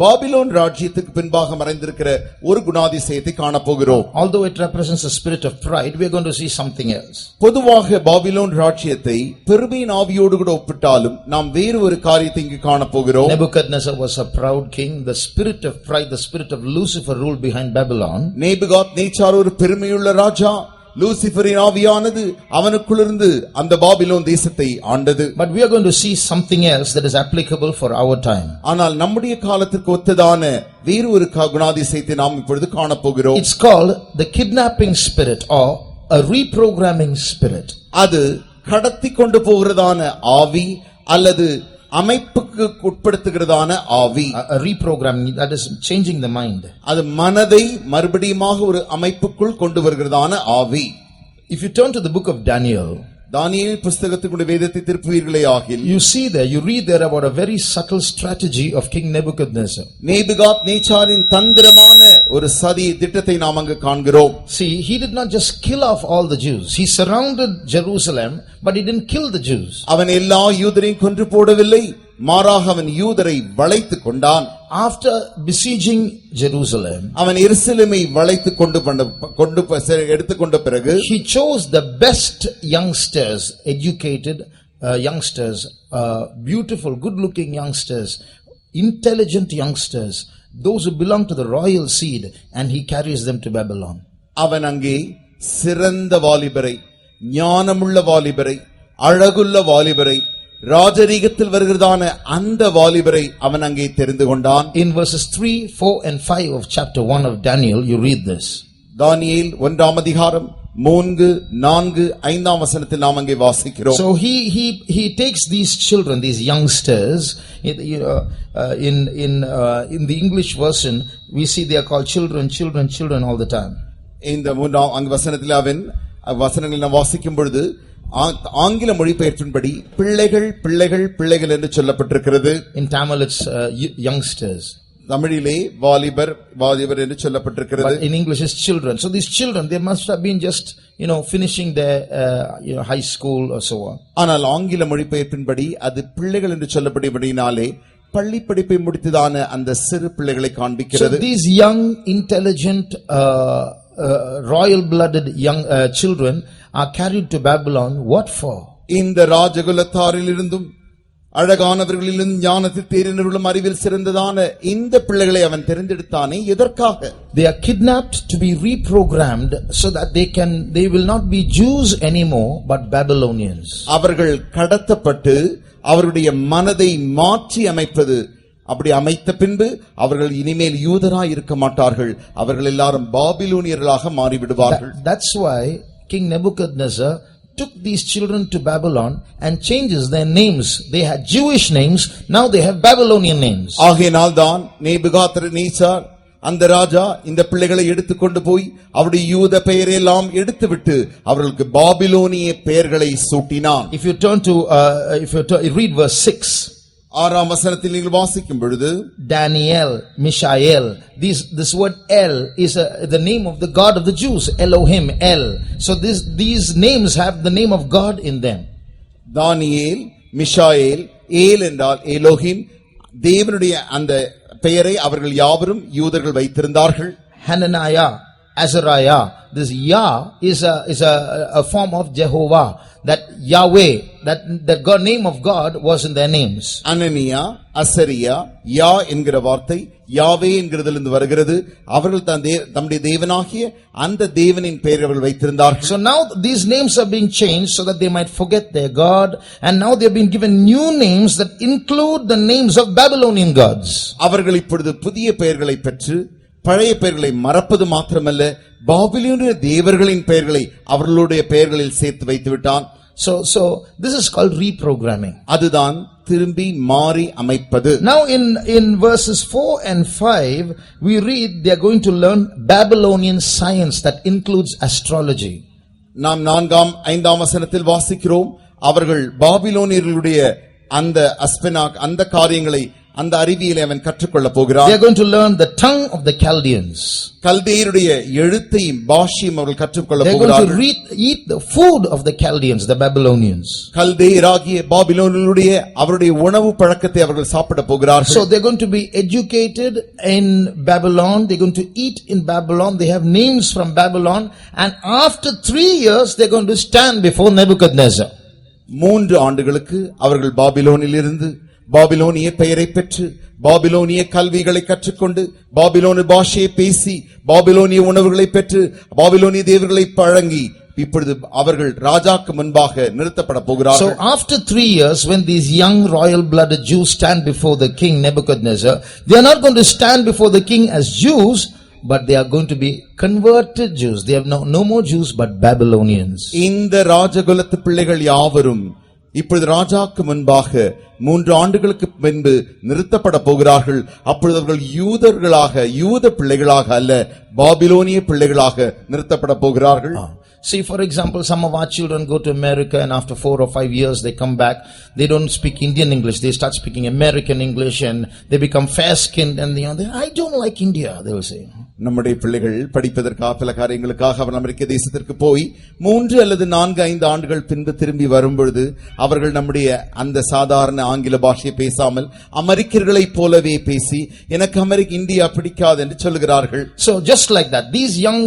பாபிலோன் ராஜ்யத்துக்கு பின்பாக மறைந்திருக்கிற ஒரு குணாதிசயத்தை காணப்போகிறோம். Although it represents a spirit of pride, we are going to see something else. பொதுவாக பாபிலோன் ராஜ்யத்தை பெருமையின் ஆவியோடு கூட ஒப்பிட்டாலும் நாம் வேறு ஒரு காரியத்தை இங்கு காணப்போகிறோம். Nebuchadnezzar was a proud king. The spirit of pride, the spirit of Lucifer ruled behind Babylon. Nebuchadnezzar ஒரு பெருமையுள்ள ராஜா, லூசிபரின் ஆவியானது அவனுக்குள்ளிருந்து அந்த பாபிலோன் தேசத்தை ஆண்டது. But we are going to see something else that is applicable for our time. ஆனால் நம்முடைய காலத்திற்கு ஒத்ததான வேறு ஒரு குணாதிசயத்தை நாம் இப்பொழுது காணப்போகிறோம். It's called the kidnapping spirit or a reprogramming spirit. அது கடத்தி கொண்டு போகிறதான ஆவி அல்லது அமைப்புக்கு உட்படுத்துகிறதான ஆவி. A reprogramming, that is changing the mind. அது மனதை மறுபடியுமாக ஒரு அமைப்புக்குள் கொண்டு வருகிறதான ஆவி. If you turn to the book of Daniel, தானியேல் புஸ்தகத்துக்குடைய வேதத்தை திருப்புவீர்களே ஆகில், you see there, you read there about a very subtle strategy of King Nebuchadnezzar. நேபுகாத் நேச்சாரின் தந்திரமான ஒரு சதி திட்டத்தை நாம் அங்கு காண்கிறோம். See, he did not just kill off all the Jews. He surrounded Jerusalem, but he didn't kill the Jews. அவன் எல்லா யூதரையும் கொன்று போடவில்லை, மாறாக அவன் யூதரை வளைத்துக் கொண்டான். After besieging Jerusalem, அவன் எருசலேமை வளைத்து எடுத்துக்கொண்ட பிறகு, he chose the best youngsters, educated youngsters, beautiful, good-looking youngsters, intelligent youngsters, those who belong to the royal seed, and he carries them to Babylon. அவன் அங்கே சிறந்த வாலிபரை, ஞானமுள்ள வாலிபரை, அழகுள்ள வாலிபரை, ராஜரீகத்தில் வருகிறதான அந்த வாலிபரை அவன் அங்கே தெரிந்து கொண்டான். In verses 3, 4 and 5 of chapter 1 of Daniel, you read this. தானியேல் 1ஆம் அதிகாரம் 3, 4, 5ஆம் வசனத்தில் நாம் அங்கே வாசிக்கிறோம். So he takes these children, these youngsters, in the English version we see they are called children all the time. இந்த 3ஆம் அங்க வசனத்தில் அவன் வசனங்களை நாம் வாசிக்கும் பொழுது ஆங்கில மொழிபெயர்ப்பின்படி பிள்ளைகள் பிள்ளைகள் பிள்ளைகள் என்று சொல்லப்பட்டிருக்கிறது. In Tamil it's youngsters. தமிழிலே வாலிபர் வாலிபர் என்று சொல்லப்பட்டிருக்கிறது. But in English it's children. So these children, they must have been just finishing their high school or so on. ஆனால் ஆங்கில மொழிபெயர்ப்பின்படி அது பிள்ளைகள் என்று சொல்லப்படும்படினாலே பள்ளி படிப்பை முடித்ததான அந்த சிறு பிள்ளைகளை காண்பிக்கிறது. So these young, intelligent, royal blooded young children are carried to Babylon. What for? இந்த ராஜகுலத்தாரிலிருந்தும் அழகானவர்களிலும் ஞானத்தில் தேறினவர்களும் அறிவில் சிறந்ததான இந்த பிள்ளைகளை அவன் தெரிந்தெடுத்தானே எதற்காக? They are kidnapped to be reprogrammed so that they will not be Jews anymore but Babylonians. அவர்கள் கடத்தப்பட்டு அவருடைய மனதை மாற்றி அமைப்பது. அப்படி அமைத்த பின்பு அவர்கள் இனிமேல் யூதராய் இருக்க மாட்டார்கள், அவர்கள் எல்லாரும் பாபிலோனியர்களாக மாறிவிடுவார்கள். That's why King Nebuchadnezzar took these children to Babylon and changes their names. They had Jewish names, now they have Babylonian names. ஆகையினால் தான் நேபுகாத்நேச்சார் அந்த ராஜா இந்த பிள்ளைகளை எடுத்துக்கொண்டு போய் அவருடைய யூத பெயரெல்லாம் எடுத்துவிட்டு அவர்களுக்கு பாபிலோனிய பெயர்களை சூட்டினான். If you turn to read verse 6, 6ஆம் வசனத்தில் நீங்கள் வாசிக்கும் பொழுது, Daniel, Mishael, this word El is the name of the God of the Jews, Elohim, El. So these names have the name of God in them. தானியேல், மிஷாயேல், ஏல் என்றால் Elohim, தேவனுடைய அந்த பெயரை அவர்கள் யாவரும் யூதர்கள் வைத்திருந்தார்கள். Hananiah, Azariah, this Yah is a form of Jehovah. That Yahweh, that God, name of God was in their names. அனனியா, அசரியா, யா என்கிற வார்த்தை யாவே என்கிறதிலிருந்து வருகிறது. அவர்கள் தம்முடைய தேவனாகிய அந்த தேவனின் பெயரை அவர்கள் வைத்திருந்தார்கள். So now these names are being changed so that they might forget their God, and now they have been given new names that include the names of Babylonian gods. அவர்கள் இப்பொழுது புதிய பெயர்களை பெற்று பழைய பெயர்களை மறப்பது மாத்திரமல்ல, பாபிலோனிய தேவர்களின் பெயர்களை அவர்களுடைய பெயர்களில் சேர்த்து வைத்து விட்டான். So this is called reprogramming. அதுதான் திரும்பி மாறி அமைப்பது. Now in verses 4 and 5 we read they are going to learn Babylonian science that includes astrology. நாம் 4ஆம் 5ஆம் வசனத்தில் வாசிக்கிறோம், அவர்கள் பாபிலோனியர்களுடைய அந்த காரியங்களை அந்த அறிவியலை அவன் கற்றுக்கொள்ள போகிறான். They are going to learn the tongue of the Chaldeans. கல்தேயருடைய எழுத்தையும் பாஷையும் அவர்கள் கற்றுக்கொள்ள போகிறார்கள். They are going to eat the food of the Chaldeans, the Babylonians. கல்தேயராகிய பாபிலோனியருடைய அவருடைய உணவு பழக்கத்தை அவர்கள் சாப்பிட போகிறார்கள். So they are going to be educated in Babylon, they are going to eat in Babylon, they have names from Babylon, and after 3 years they are going to stand before Nebuchadnezzar. 3 ஆண்டுகளுக்கு அவர்கள் பாபிலோனில் இருந்து பாபிலோனிய பெயரை பெற்று பாபிலோனிய கல்விகளை கற்றுக்கொண்டு பாபிலோனிய பாஷையை பேசி பாபிலோனிய உணவுகளை பெற்று பாபிலோனிய தேவர்களை பழங்கி இப்பொழுது அவர்கள் ராஜாக்கு முன்பாக நிறுத்தப்பட So போகிறார்கள். after 3 years, when these young royal blooded Jews stand before the king Nebuchadnezzar, they are not going to stand before the king as Jews, but they are going to be converted Jews. They have no more Jews but Babylonians. இந்த ராஜகுலத்து பிள்ளைகள் யாவரும் இப்பொழுது ராஜாக்கு முன்பாக 3 ஆண்டுகளுக்கு பின்பு நிறுத்தப்பட போகிறார்கள். அப்பொழுது அவர்கள் யூத பிள்ளைகளாக அல்ல, பாபிலோனிய பிள்ளைகளாக நிறுத்தப்பட போகிறார்கள். See, for example, some of our children go to America and after 4 or 5 years they come back. They don't speak Indian English. They start speaking American English and they become fair-skinned and I don't like India, they will say. நம்முடைய பிள்ளைகள் படிப்பதற்காக பல காரியங்களுக்காக அவர் அமெரிக்க தேசத்திற்கு போய் 3 அல்லது 4, 5 ஆண்டுகள் பின்பு திரும்பி வரும்பொழுது அவர்கள் நம்முடைய அந்த சாதாரண ஆங்கில பாஷையை பேசாமல் அமெரிக்கர்களைப் போலவே பேசி எனக்கு இந்தியா பிடிக்காது என்று சொல்லுகிறார்கள். So just like that, these young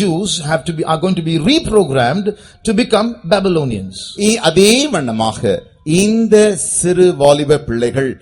Jews are going to be reprogrammed to become Babylonians. அதே வண்ணமாக இந்த சிறு வாலிப பிள்ளைகள்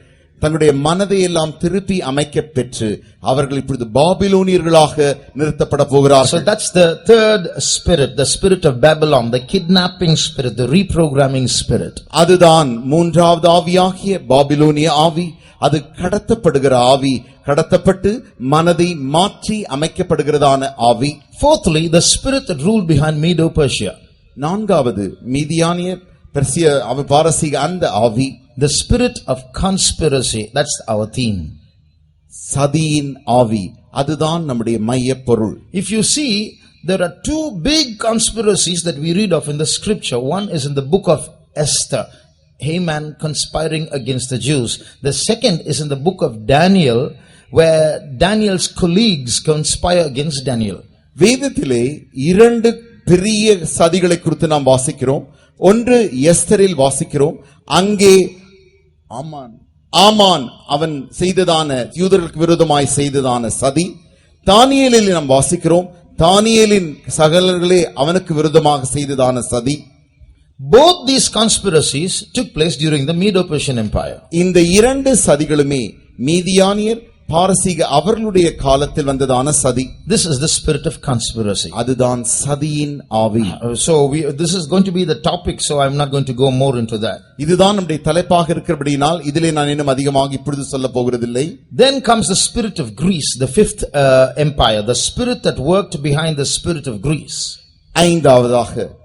தங்களுடைய மனதை எல்லாம் திருப்பி அமைக்க பெற்று அவர்கள் இப்பொழுது பாபிலோனியர்களாக நிறுத்தப்பட போகிறார்கள். So that's the third spirit, the spirit of Babylon, the kidnapping spirit, the reprogramming spirit. அதுதான் மூன்றாவது ஆவியாகிய பாபிலோனிய ஆவி. அது கடத்தப்படுகிற ஆவி, கடத்தப்பட்டு மனதை மாற்றி அமைக்கப்படுகிறதான ஆவி. Fourthly, the spirit that ruled behind Medo-Persia. நான்காவது மீதியானிய பெர்சிய பாரசீக அந்த ஆவி. The spirit of conspiracy, that's our theme. சதியின் ஆவி, அதுதான் நம்முடைய மைய பொருள். If you see, there are 2 big conspiracies that we read of in the scripture. One is in the book of Esther, Haman conspiring against the Jews. The second is in the book of Daniel, where Daniel's colleagues conspire against Daniel. வேதத்திலே 2 பெரிய சதிகளை குறித்து நாம் வாசிக்கிறோம். ஒன்று எஸ்தரில் வாசிக்கிறோம். அங்கே ஆமான் அவன் செய்ததான யூதர்களுக்கு விரோதமாய் செய்ததான சதி. தானியேலில் நாம் வாசிக்கிறோம், தானியேலின் சகலர்களே அவனுக்கு விரோதமாக செய்ததான சதி. Both these conspiracies took place during the Medo-Persian Empire. இந்த 2 சதிகளுமே மீதியானியர் பாரசீக அவர்களுடைய காலத்தில் வந்ததான சதி. This is the spirit of conspiracy. அதுதான் சதியின் ஆவி. So this is going to be the topic, so I'm not going to go more into that. இதுதான் நம்முடைய தலைப்பாக இருக்கிறபடியால் இதிலே நான் இன்னும் அதிகமாக இப்பொழுது சொல்ல போகிறதில்லை. Then comes the spirit of Greece, the 5th empire, the spirit that worked behind the spirit of Greece. ஐந்தாவதாக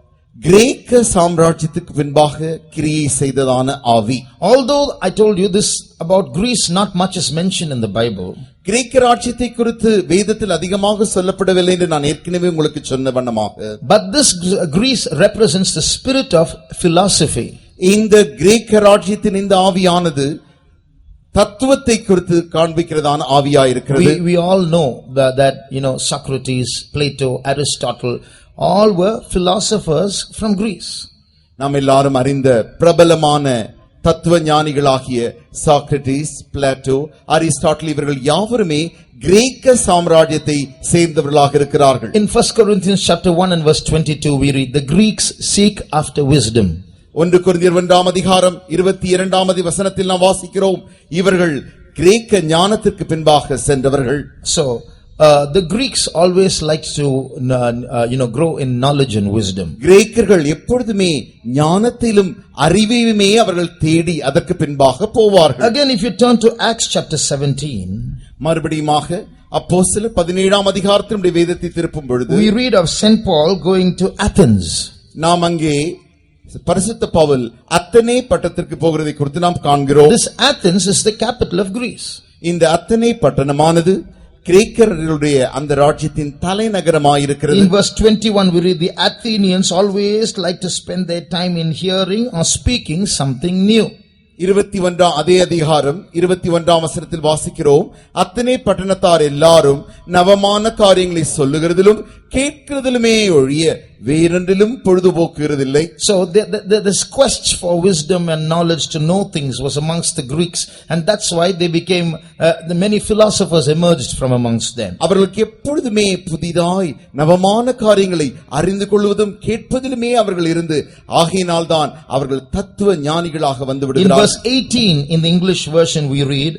கிரேக்க சாம்ராஜ்யத்துக்கு பின்பாக கிரியை செய்ததான ஆவி. Although I told you this about Greece, not much is mentioned in the Bible. கிரேக்க ராஜ்யத்தை குறித்து வேதத்தில் அதிகமாக சொல்லப்படவில்லை என்று நான் ஏற்கனவே உங்களுக்கு சொன்ன வண்ணமாக. But this Greece represents the spirit of philosophy. இந்த கிரேக்க ராஜ்யத்தின் இந்த ஆவியானது தத்துவத்தை குறித்து காண்பிக்கிறதான ஆவியாயிருக்கிறது. We all know that Socrates, Plato, Aristotle, all were philosophers from Greece. நாம் எல்லாரும் அறிந்த பிரபலமான தத்துவ ஞானிகளாகிய சாக்ரட்டிஸ், பிளாட்டோ, அரிஸ்டாட்டில் இவர்கள் யாவருமே கிரேக்க சாம்ராஜ்யத்தை சேர்ந்தவர்களாக இருக்கிறார்கள். In 1 Corinthians chapter 1 and verse 22 we read, the Greeks seek after wisdom. 1 கொரிந்தியர் 1ஆம் அதிகாரம் 22ஆம் வசனத்தில் நாம் வாசிக்கிறோம், இவர்கள் கிரேக்க ஞானத்திற்கு பின்பாக சென்றவர்கள். So the Greeks always liked to grow in knowledge and wisdom. கிரேக்கர்கள் எப்பொழுதுமே ஞானத்திலும் அறிவையுமே அவர்கள் தேடி அதற்கு பின்பாக போவார்கள். Again, if you turn to Acts chapter 17, மறுபடியுமாக அப்போஸ்தலர் 17ஆம் அதிகாரத்தினுடைய வேதத்தை திருப்பும் பொழுது we read of Saint Paul going to Athens. நாம் அங்கே பரிசுத்த பவுல் அத்தனே பட்டணத்திற்கு போகிறதை குறித்து நாம் காண்கிறோம். This Athens is the capital of Greece. இந்த அத்தனே பட்டணமானது கிரேக்கர்களுடைய அந்த ராஜ்யத்தின் தலைநகரமாயிருக்கிறது. In verse 21 we read, the Athenians always like to spend their time in hearing or speaking something new. 21 அதே அதிகாரம் 21ஆம் வசனத்தில் வாசிக்கிறோம், அத்தனை பட்டணத்தார் எல்லாரும் நவமான காரியங்களை சொல்லுகிறதிலும் கேட்கிறதிலுமே ஒழிய வேறொன்றிலும் பொழுதுபோக்குகிறதில்லை. So this quest for wisdom and knowledge to know things was amongst the Greeks, and that's why they became the many philosophers emerged from amongst them. அவர்களுக்கு எப்பொழுதுமே புதிதாய் நவமான காரியங்களை அறிந்து கொள்வதும் கேட்பதிலுமே அவர்கள் இருந்து ஆகையினால்தான் அவர்கள் தத்துவ ஞானிகளாக வந்து விடுகிறார்கள். In verse 18 in the English version we read,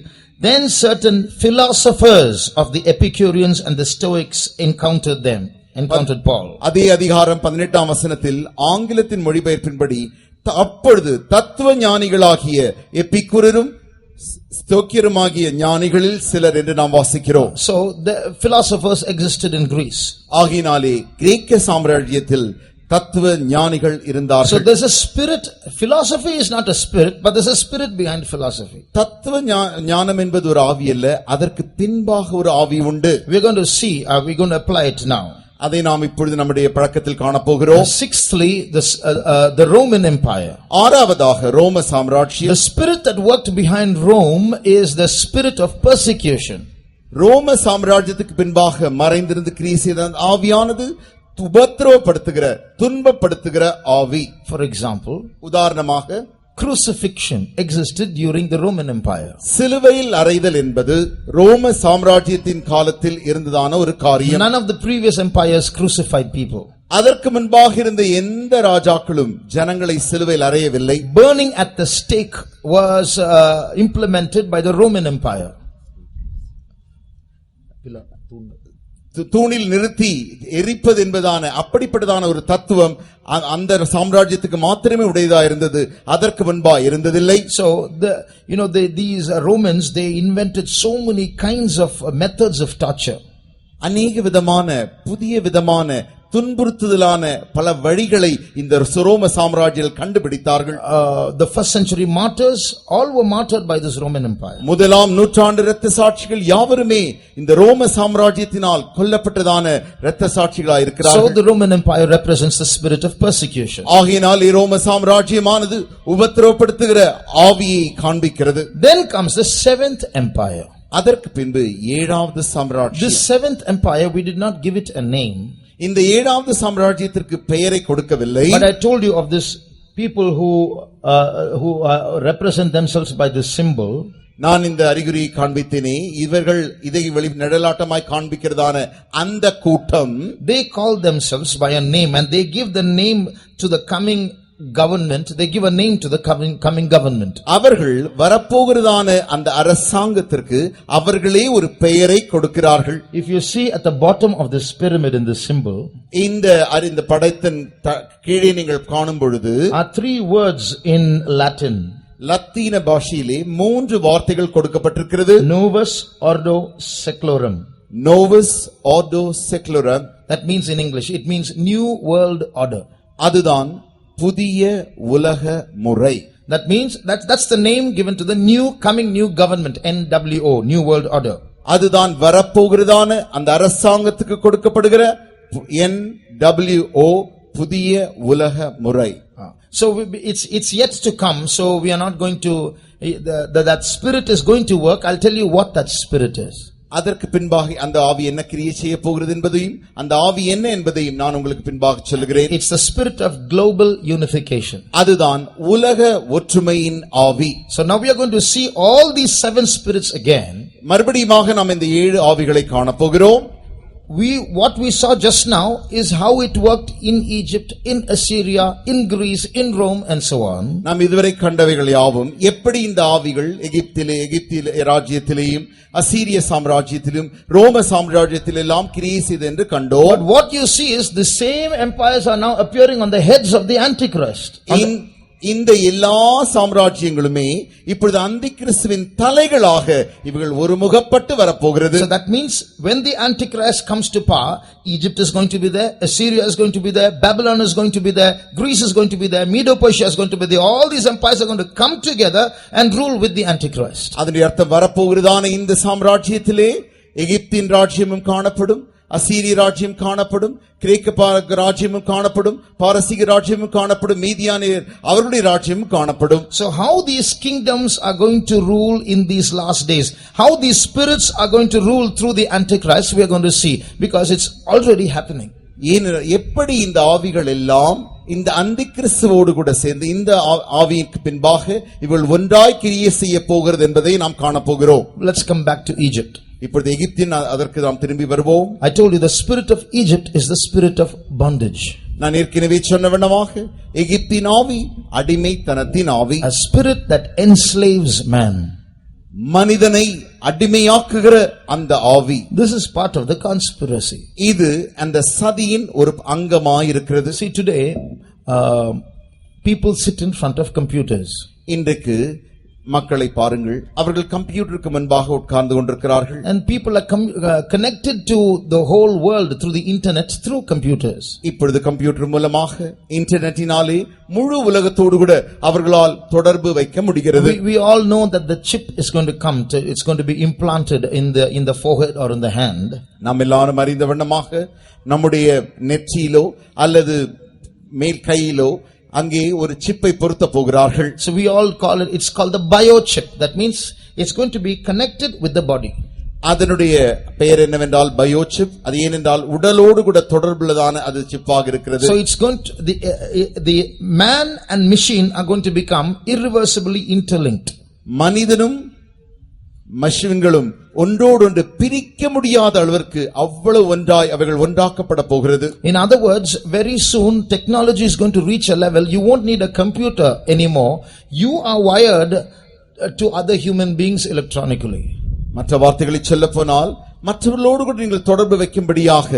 then certain philosophers of the Epicureans and the Stoics encountered them encountered Paul. அதே அதிகாரம் 18ஆம் வசனத்தில் ஆங்கிலத்தின் மொழிபெயர்ப்பின்படி அப்பொழுது தத்துவ ஞானிகளாகிய எபிக்குரரும் ஸ்தோக்கியருமாகிய ஞானிகளில் சிலர் என்று நாம் வாசிக்கிறோம். So the philosophers existed in Greece. ஆகினாலே கிரேக்க சாம்ராஜ்யத்தில் தத்துவ ஞானிகள் So இருந்தார்கள். there's a spirit. Philosophy is not a spirit, but there's a spirit behind philosophy. தத்துவ ஞானம் என்பது ஒரு ஆவி அல்ல, அதற்கு பின்பாக ஒரு ஆவி உண்டு. We're going to see, we're going to apply it now. அதை நாம் இப்பொழுது நம்முடைய பழக்கத்தில் காணப்போகிறோம். Sixthly, the Roman Empire. ஆறாவதாக ரோம சாம்ராஜ்யம். The spirit that worked behind Rome is the spirit of persecution. ரோம சாம்ராஜ்யத்துக்கு பின்பாக மறைந்திருந்து கிரியை செய்த ஆவியானது உபத்திரவப்படுத்துகிற துன்பப்படுத்துகிற ஆவி. For example, உதாரணமாக crucifixion existed during the Roman Empire. சிலுவையில் அறைதல் என்பது ரோம சாம்ராஜ்யத்தின் காலத்தில் இருந்ததான ஒரு காரியம். None of the previous empires crucified people. அதற்கு முன்பாக இருந்த எந்த ராஜாக்களும் ஜனங்களை சிலுவையில் அறையவில்லை. Burning at the stake was implemented by the Roman Empire. தூணில் நிறுத்தி எரிப்பது என்பதான அப்படிப்பட்டதான ஒரு தத்துவம் அந்த சாம்ராஜ்யத்துக்கு மாத்திரமே உடையதா இருந்தது, அதற்கு முன்பா இருந்ததில்லை. So these Romans, they invented so many kinds of methods of torture. அநேக விதமான புதிய விதமான துன்புறுத்துதலான பல வழிகளை இந்த ரோம சாம்ராஜ்யம் கண்டுபிடித்தார்கள். The first century martyrs all were martyred by this Roman Empire. முதலாம் நூற்றாண்டு இரத்த சாட்சிகள் யாவருமே இந்த ரோம சாம்ராஜ்யத்தினால் கொல்லப்பட்டதான இரத்த சாட்சிகளாய் So இருக்கிறார்கள். the Roman Empire represents the spirit of persecution. ஆகையினால் ரோம சாம்ராஜ்யமானது உபத்திரவப்படுத்துகிற ஆவியை காண்பிக்கிறது. Then comes the seventh empire. அதற்கு பின்பு ஏழாவது சாம்ராஜ்யம். This seventh empire, we did not give it a name. இந்த ஏழாவது சாம்ராஜ்யத்திற்கு பெயரை கொடுக்கவில்லை. But I told you of this people who represent themselves by this symbol. நான் இந்த அறிகுறியை காண்பித்தேனே, இவர்கள் இதை நிழலாட்டமாய் காண்பிக்கிறதான அந்த கூட்டம், They call themselves by a name and they give the name to the coming government. They give a name to the coming government. அவர்கள் வரப்போகிறதான அந்த அரசாங்கத்திற்கு அவர்களே ஒரு பெயரை கொடுக்கிறார்கள். If you see at the bottom of this pyramid in this symbol, இந்த படைத்தின் கீழே நீங்கள் காணும் பொழுது are three words in Latin. லத்தீன பாஷையிலே மூன்று வார்த்தைகள் கொடுக்கப்பட்டிருக்கிறது. Novus Ordo Seclorum. Novus Ordo Seclorum. That means in English, it means New World Order. அதுதான் புதிய உலக முறை. That means that's the name given to the coming new government, NWO, New World Order. அதுதான் வரப்போகிறதான அந்த அரசாங்கத்துக்கு கொடுக்கப்படுகிற NWO, புதிய உலக முறை. So it's yet to come. So we are not going to that spirit is going to work. I'll tell you what that spirit is. அதற்கு பின்பாக அந்த ஆவி என்ன கிரியை செய்ய போகிறது என்பதையும் அந்த ஆவி என்ன என்பதையும் நான் உங்களுக்கு பின்பாக சொல்லுகிறேன். It's the spirit of global unification. அதுதான் உலக ஒற்றுமையின் ஆவி. So now we are going to see all these seven spirits again. மறுபடியுமாக நாம் இந்த ஏழு ஆவிகளை காணப்போகிறோம். What we saw just now is how it worked in Egypt, in Assyria, in Greece, in Rome and so on. நாம் இதுவரை கண்டவைகள் யாவும் எப்படி இந்த ஆவிகள் எகிப்திலே ராஜ்யத்திலேயும் அசீரிய சாம்ராஜ்யத்திலும் ரோம சாம்ராஜ்யத்திலெல்லாம் கிரியை செய்து என்று கண்டோம். But what you see is the same empires are now appearing on the heads of the Antichrist. இந்த எல்லா சாம்ராஜ்யங்களுமே இப்பொழுது அந்திகிறிஸ்துவின் தலைகளாக இவர்கள் ஒருமுகப்பட்டு வரப்போகிறது. So that means when the Antichrist comes to power, Egypt is going to be there, Assyria is going to be there, Babylon is going to be there, Greece is going to be there, Medo-Persia is going to be there. All these empires are going to come together and rule with the Antichrist. அதனுடைய அர்த்தம் வரப்போகிறதான இந்த சாம்ராஜ்யத்திலே எகிப்தின் ராஜ்யமும் காணப்படும், அசீரிய ராஜ்யம் காணப்படும், கிரேக்க ராஜ்யமும் காணப்படும், பாரசீக ராஜ்யமும் காணப்படும், மீதியானியர் அவருடைய ராஜ்யமும் காணப்படும். So how these kingdoms are going to rule in these last days, how these spirits are going to rule through the Antichrist, we are going to see, because it's already happening. எப்படி இந்த ஆவிகள் எல்லாம் இந்த அந்திகிறிஸ்துவோடு கூட சேர்ந்து இந்த ஆவிக்கு பின்பாக இவள் ஒன்றாய் கிரியை செய்ய போகிறது என்பதை நாம் காணப்போகிறோம். Let's come back to Egypt. இப்பொழுது எகிப்தின் அதற்கு நாம் திரும்பி வருவோம். I told you the spirit of Egypt is the spirit of bondage. நான் ஏற்கனவே சொன்னவண்ணமாக எகிப்தின் ஆவி அடிமைத்தனத்தின் ஆவி. A spirit that enslaves man. மனிதனை அடிமையாக்குகிற அந்த ஆவி. This is part of the conspiracy. இது அந்த சதியின் ஒரு அங்கமாயிருக்கிறது. See, today people sit in front of computers. இன்றைக்கு மக்களை பாருங்கள், அவர்கள் கம்ப்யூட்டருக்கு முன்பாக உட்கார்ந்து கொண்டிருக்கிறார்கள். And people are connected to the whole world through the internet, through computers. இப்பொழுது கம்ப்யூட்டர் மூலமாக இன்டர்நெட்டினாலே முழு உலகத்தோடு கூட அவர்களால் தொடர்பு வைக்க முடிகிறது. We all know that the chip is going to come, it's going to be implanted in the forehead or in the hand. நாம் எல்லாரும் அறிந்த வண்ணமாக நம்முடைய நெற்றியிலோ அல்லது மேல் கையிலோ அங்கே ஒரு சிப்பை பொருத்த போகிறார்கள். So we all call it, it's called the biochip. That means it's going to be connected with the body. அதனுடைய பெயர் என்னவென்றால் பயோசிப். அது ஏனென்றால் உடலோடு கூட தொடர்புள்ளதான அது சிப்பாக இருக்கிறது. So it's going to, the man and machine are going to become irreversibly interlinked. மனிதனும் மஷின்களும் ஒன்றோடொன்று பிரிக்க முடியாத அளவிற்கு அவ்வளவு ஒன்றாய் அவைகள் ஒன்றாக்கப்பட போகிறது. In other words, very soon technology is going to reach a level you won't need a computer anymore. You are wired to other human beings electronically. மற்ற வார்த்தைகளில் சொல்ல போனால் மற்றவர்களோடு கூட நீங்கள் தொடர்பு வைக்கும்படியாக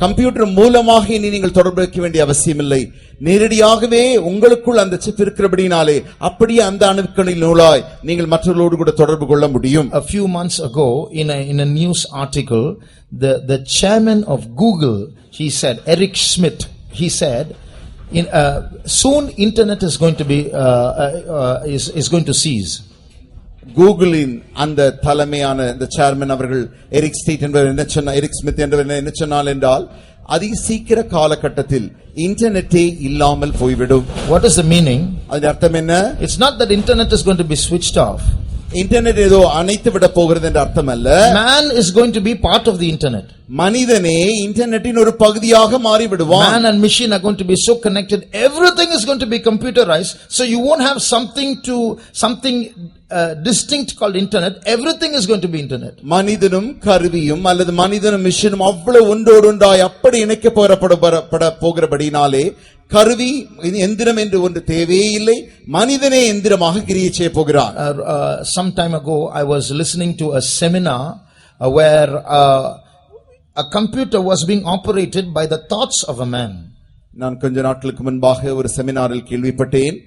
கம்ப்யூட்டர் மூலமாக இனி நீங்கள் தொடர்பு வைக்க வேண்டிய அவசியமில்லை. நேரடியாகவே உங்களுக்குள் அந்த சிப் இருக்கிறபடினாலே அப்படியே அந்த அணுக்களின் நூலாய் நீங்கள் மற்றவர்களோடு கூட தொடர்பு கொள்ள முடியும். A few months ago in a news article, the chairman of Google, he said, Eric Schmidt, he said, soon internet is going to be is going to cease. கூகுளின் அந்த தலைமையான இந்த சேர்மன் அவர்கள் எரிக் ஸ்மித் என்பவர் என்ன சொன்னார் என்றால் அதி சீக்கிர காலகட்டத்தில் இன்டர்நெட்டே இல்லாமல் போய்விடும். What is the meaning? அதன் அர்த்தம் என்ன? It's not that internet is going to be switched off. Internet ஏதோ அணைத்து விட போகிறது என்ற அர்த்தம் அல்ல. Man is going to be part of the internet. மனிதனே இன்டர்நெட்டின் ஒரு பகுதியாக மாறி விடுவான். Man and machine are going to be so connected, everything is going to be computerized, so you won't have something distinct called internet. Everything is going to be internet. மனிதனும் கருவியும் அல்லது மனிதனும் மிஷினும் அவ்வளவு ஒன்றோடொன்றாய் அப்படி இணைக்கப்பட போகிறபடினாலே கருவி எந்திரம் என்று ஒன்று தேவையே இல்லை. மனிதனே எந்திரமாக கிரியை செய்ய போகிறான். Some time ago I was listening to a seminar where a computer was being operated by the thoughts of a man. நான் கொஞ்ச நாட்களுக்கு முன்பாக ஒரு செமினாரில் கேள்விப்பட்டேன்.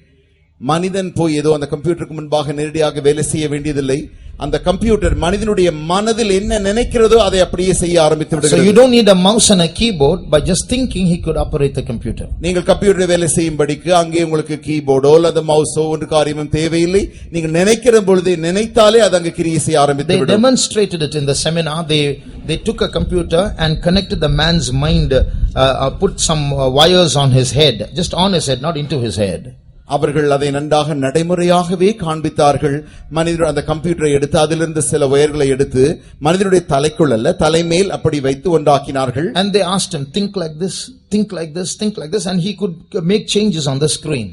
மனிதன் போய் ஏதோ அந்த கம்ப்யூட்டருக்கு முன்பாக நேரடியாக வேலை செய்ய வேண்டியதில்லை. அந்த கம்ப்யூட்டர் மனிதனுடைய மனதில் என்ன நினைக்கிறதோ அதை அப்படியே செய்ய ஆரம்பித்து விடுகிறது. So you don't need a mouse and a keyboard. By just thinking he could operate the computer. நீங்கள் கம்ப்யூட்டரை வேலை செய்யும்படிக்கு அங்கே உங்களுக்கு கீபோர்டோ அல்லது மவுஸோ ஒன்று காரியமும் தேவையில்லை. நீங்கள் நினைக்கிற பொழுது நினைத்தாலே அது அங்கே கிரியை செய்ய ஆரம்பித்து விடும். They demonstrated it in the seminar. They took a computer and connected the man's mind, put some wires on his head, just on his head, not into his head. அவர்கள் அதை நன்றாக நடைமுறையாகவே காண்பித்தார்கள். மனிதர் அந்த கம்ப்யூட்டரை எடுத்து அதிலிருந்து சில வயர்களை எடுத்து மனிதனுடைய தலைக்குள் அல்ல தலைமேல் அப்படி வைத்து ஒன்றாக்கினார்கள். And they asked him, think like this, think like this, think like this, and he could make changes on the screen.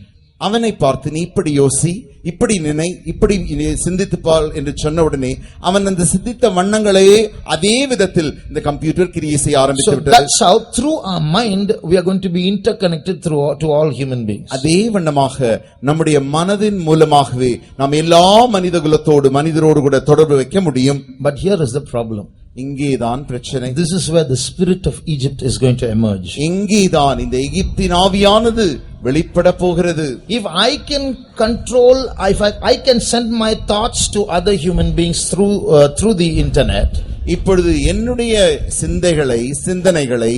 அவனை பார்த்து நீ இப்படி யோசி, இப்படி நினை, இப்படி சிந்தித்துப்பார் என்று சொன்ன உடனே அவன் அந்த சிந்தித்த வண்ணங்களையே அதே விதத்தில் இந்த கம்ப்யூட்டர் கிரியை செய்ய ஆரம்பித்து விட்டது. So that's how through our mind we are going to be interconnected to all human beings. அதே வண்ணமாக நம்முடைய மனதின் மூலமாகவே நாம் எல்லா மனிதரோடு கூட தொடர்பு வைக்க முடியும். But here is the problem. இங்கேதான் பிரச்சனை. This is where the spirit of Egypt is going to emerge. இங்கேதான் இந்த எகிப்தின் ஆவியானது வெளிப்பட போகிறது. If I can control, if I can send my thoughts to other human beings through the internet. இப்பொழுது என்னுடைய சிந்தனைகளை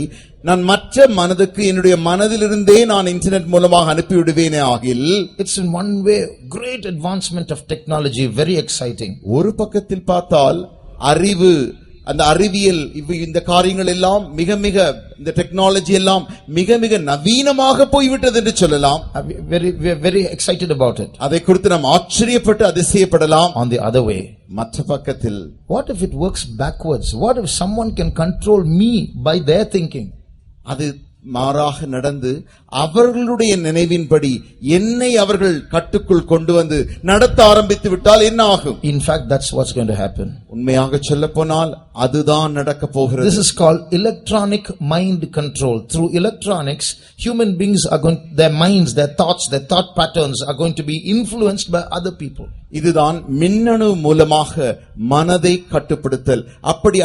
நான் மற்ற மனதுக்கு என்னுடைய மனதிலிருந்தே நான் இன்டர்நெட் மூலமாக அனுப்பிவிடுவேனே ஆகில், it's in one way great advancement of technology, very exciting. ஒரு பக்கத்தில் பார்த்தால் அறிவு, அந்த அறிவியல் இந்த காரியங்கள் எல்லாம் மிக இந்த டெக்னாலஜி எல்லாம் மிக நவீனமாக போய்விட்டது என்று சொல்லலாம். We are very excited about it. அதை குறித்து நாம் ஆச்சரியப்பட்டு அதிசயப்படலாம். On the other way, மற்ற பக்கத்தில் what if it works backwards? What if someone can control me by their thinking? அது மாறாக நடந்து அவர்களுடைய நினைவின்படி என்னை அவர்கள் கட்டுக்குள் கொண்டு வந்து நடத்த ஆரம்பித்து விட்டால் என்ன ஆகும்? In fact, that's what's going to happen. உண்மையாக சொல்ல போனால் அதுதான் நடக்க போகிறது. This is called electronic mind control. Through electronics, human beings are going, their minds, their thoughts, their thought patterns are going to be influenced by other people. இதுதான் மின்னணு மூலமாக மனதை கட்டுப்படுத்தல். அப்படி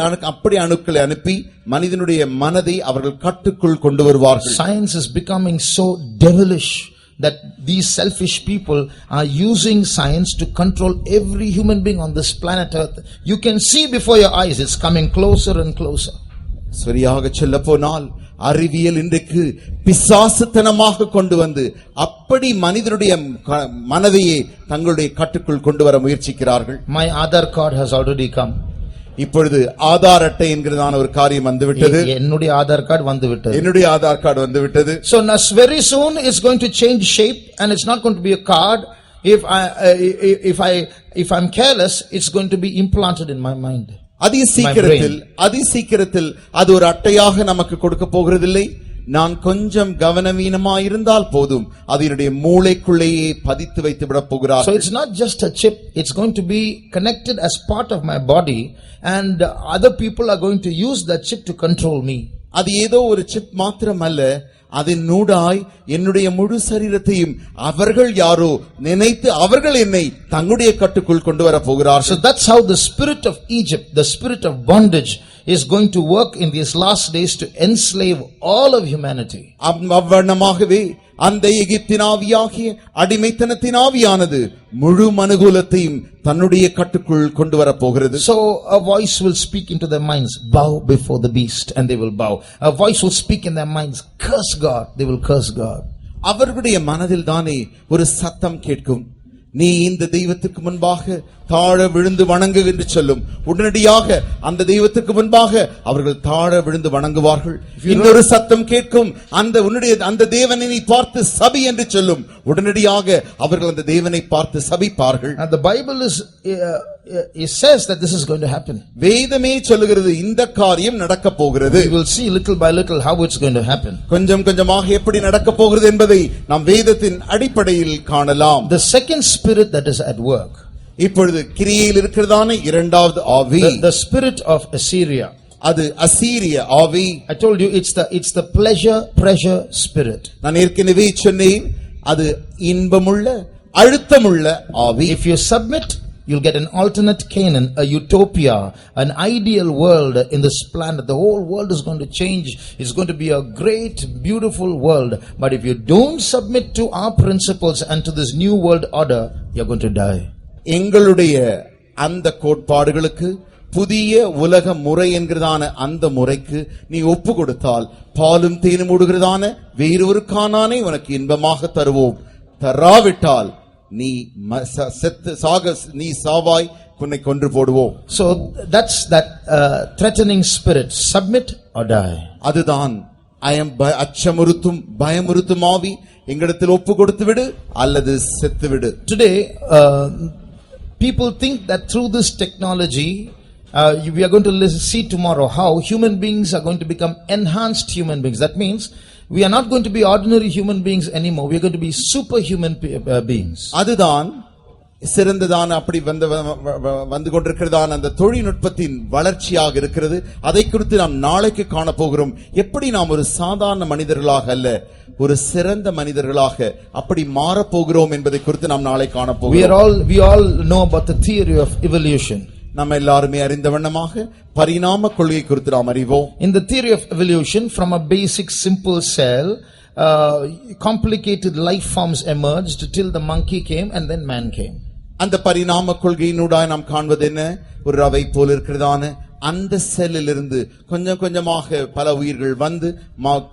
அணுக்களை அனுப்பி மனிதனுடைய மனதை அவர்கள் கட்டுக்குள் கொண்டு வருவார்கள். Science is becoming so devilish that these selfish people are using science to control every human being on this planet earth. You can see before your eyes, it's coming closer and closer. சரியாக சொல்ல போனால் அறிவியல் இன்றைக்கு பிசாசுத்தனமாக கொண்டு வந்து அப்படி மனிதனுடைய மனதையே தங்களுடைய கட்டுக்குள் கொண்டு வர முயற்சிக்கிறார்கள். My Aadhaar card has already come. இப்பொழுது ஆதார் அட்டை என்கிறதான ஒரு காரியம் வந்துவிட்டது. என்னுடைய ஆதார் கார்டு வந்துவிட்டது. என்னுடைய ஆதார் கார்டு வந்துவிட்டது. So very soon it's going to change shape and it's not going to be a card. If I'm careless, it's going to be implanted in my mind. அதிசீக்கிரத்தில் அது ஒரு அட்டையாக நமக்கு கொடுக்க போகிறதில்லை. நான் கொஞ்சம் கவனமீனமாயிருந்தால் போதும் அது என்னுடைய மூளைக்குள்ளேயே பதித்து வைத்து விட போகிறார். So it's not just a chip, it's going to be connected as part of my body and other people are going to use that chip to control me. அது ஏதோ ஒரு சிப் மாத்திரமல்ல, அதனூடாய் என்னுடைய முழு சரீரத்தையும் அவர்கள் யாரோ நினைத்து அவர்கள் என்னை தங்களுடைய கட்டுக்குள் கொண்டு வர போகிறார்கள். So that's how the spirit of Egypt, the spirit of bondage is going to work in these last days to enslave all of humanity. அவ்வண்ணமாகவே அந்த எகிப்தின் ஆவியாகிய அடிமைத்தனத்தின் ஆவியானது முழு மனுகுலத்தையும் தன்னுடைய கட்டுக்குள் கொண்டு வர போகிறது. So a voice will speak into their minds, bow before the beast, and they will bow. A voice will speak in their minds, curse God, they will curse God. அவர்களுடைய மனதில் தானே ஒரு சத்தம் கேட்கும், நீ இந்த தெய்வத்துக்கு முன்பாக தாழ விழுந்து வணங்கு என்று சொல்லும். உடனடியாக அந்த தெய்வத்துக்கு முன்பாக அவர்கள் தாழ விழுந்து வணங்குவார்கள். இன்னொரு சத்தம் கேட்கும், அந்த தேவனை நீ பார்த்து சபி என்று சொல்லும். உடனடியாக அவர்கள் அந்த தேவனை பார்த்து சபிப்பார்கள். And the Bible it says that this is going to happen. வேதமே சொல்லுகிறது இந்த காரியம் நடக்க போகிறது. We will see little by little how it's going to happen. கொஞ்சம் கொஞ்சமாக எப்படி நடக்க போகிறது என்பதை நாம் வேதத்தின் அடிப்படையில் காணலாம். The second spirit that is at work, இப்பொழுது கிரியையில் இருக்கிறதான இரண்டாவது ஆவி, the spirit of Assyria. அது அசீரிய ஆவி. I told you it's the pressure spirit. நான் ஏற்கனவே சொன்னேன், அது இன்பமுள்ள அழுத்தமுள்ள ஆவி. If you submit, you'll get an alternate Canaan, a utopia, an ideal world in this planet. The whole world is going to change. It's going to be a great, beautiful world. But if you don't submit to our principles and to this new world order, you're going to die. எங்களுடைய அந்த கோட்பாடுகளுக்கு, புதிய உலக முறை என்கிறதான அந்த முறைக்கு நீ ஒப்பு கொடுத்தால் பாலும் தேனும் ஓடுகிறதான வேறொரு கானானை உனக்கு இன்பமாக தருவோம். தராவிட்டால் நீ சாவாய், உன்னை கொன்று போடுவோம். So that's that threatening spirit, submit or die. அதுதான் அச்சமுறுத்தும் பயமுறுத்தும் ஆவி. எங்களிடத்தில் ஒப்பு கொடுத்து விடு அல்லது செத்து விடு. Today people think that through this technology we are going to see tomorrow how human beings are going to become enhanced human beings. That means we are not going to be ordinary human beings anymore. We are going to be superhuman beings. அதுதான் சிறந்ததான அப்படி வந்து கொண்டிருக்கிறதான அந்த தொழில்நுட்பத்தின் வளர்ச்சியாக இருக்கிறது. அதை குறித்து நாம் நாளைக்கு காணப்போகிறோம். எப்படி நாம் ஒரு சாதாரண மனிதர்களாக அல்ல, ஒரு சிறந்த மனிதர்களாக அப்படி மாறப்போகிறோம் என்பதை குறித்து நாம் நாளை காணப்போகிறோம். We all know about the theory of evolution. நம்ம எல்லாருமே அறிந்த வண்ணமாக பரிணாம கொள்கை குறித்து நாம் அறிவோம். In the theory of evolution, from a basic simple cell, complicated life forms emerged till the monkey came and then man came. அந்த பரிணாம கொள்கையினூடாய் நாம் காண்பது என்ன? ஒரு ரவை போல் இருக்கிறதான அந்த செல்லிலிருந்து கொஞ்சம் கொஞ்சமாக பல உயிர்கள் வந்து,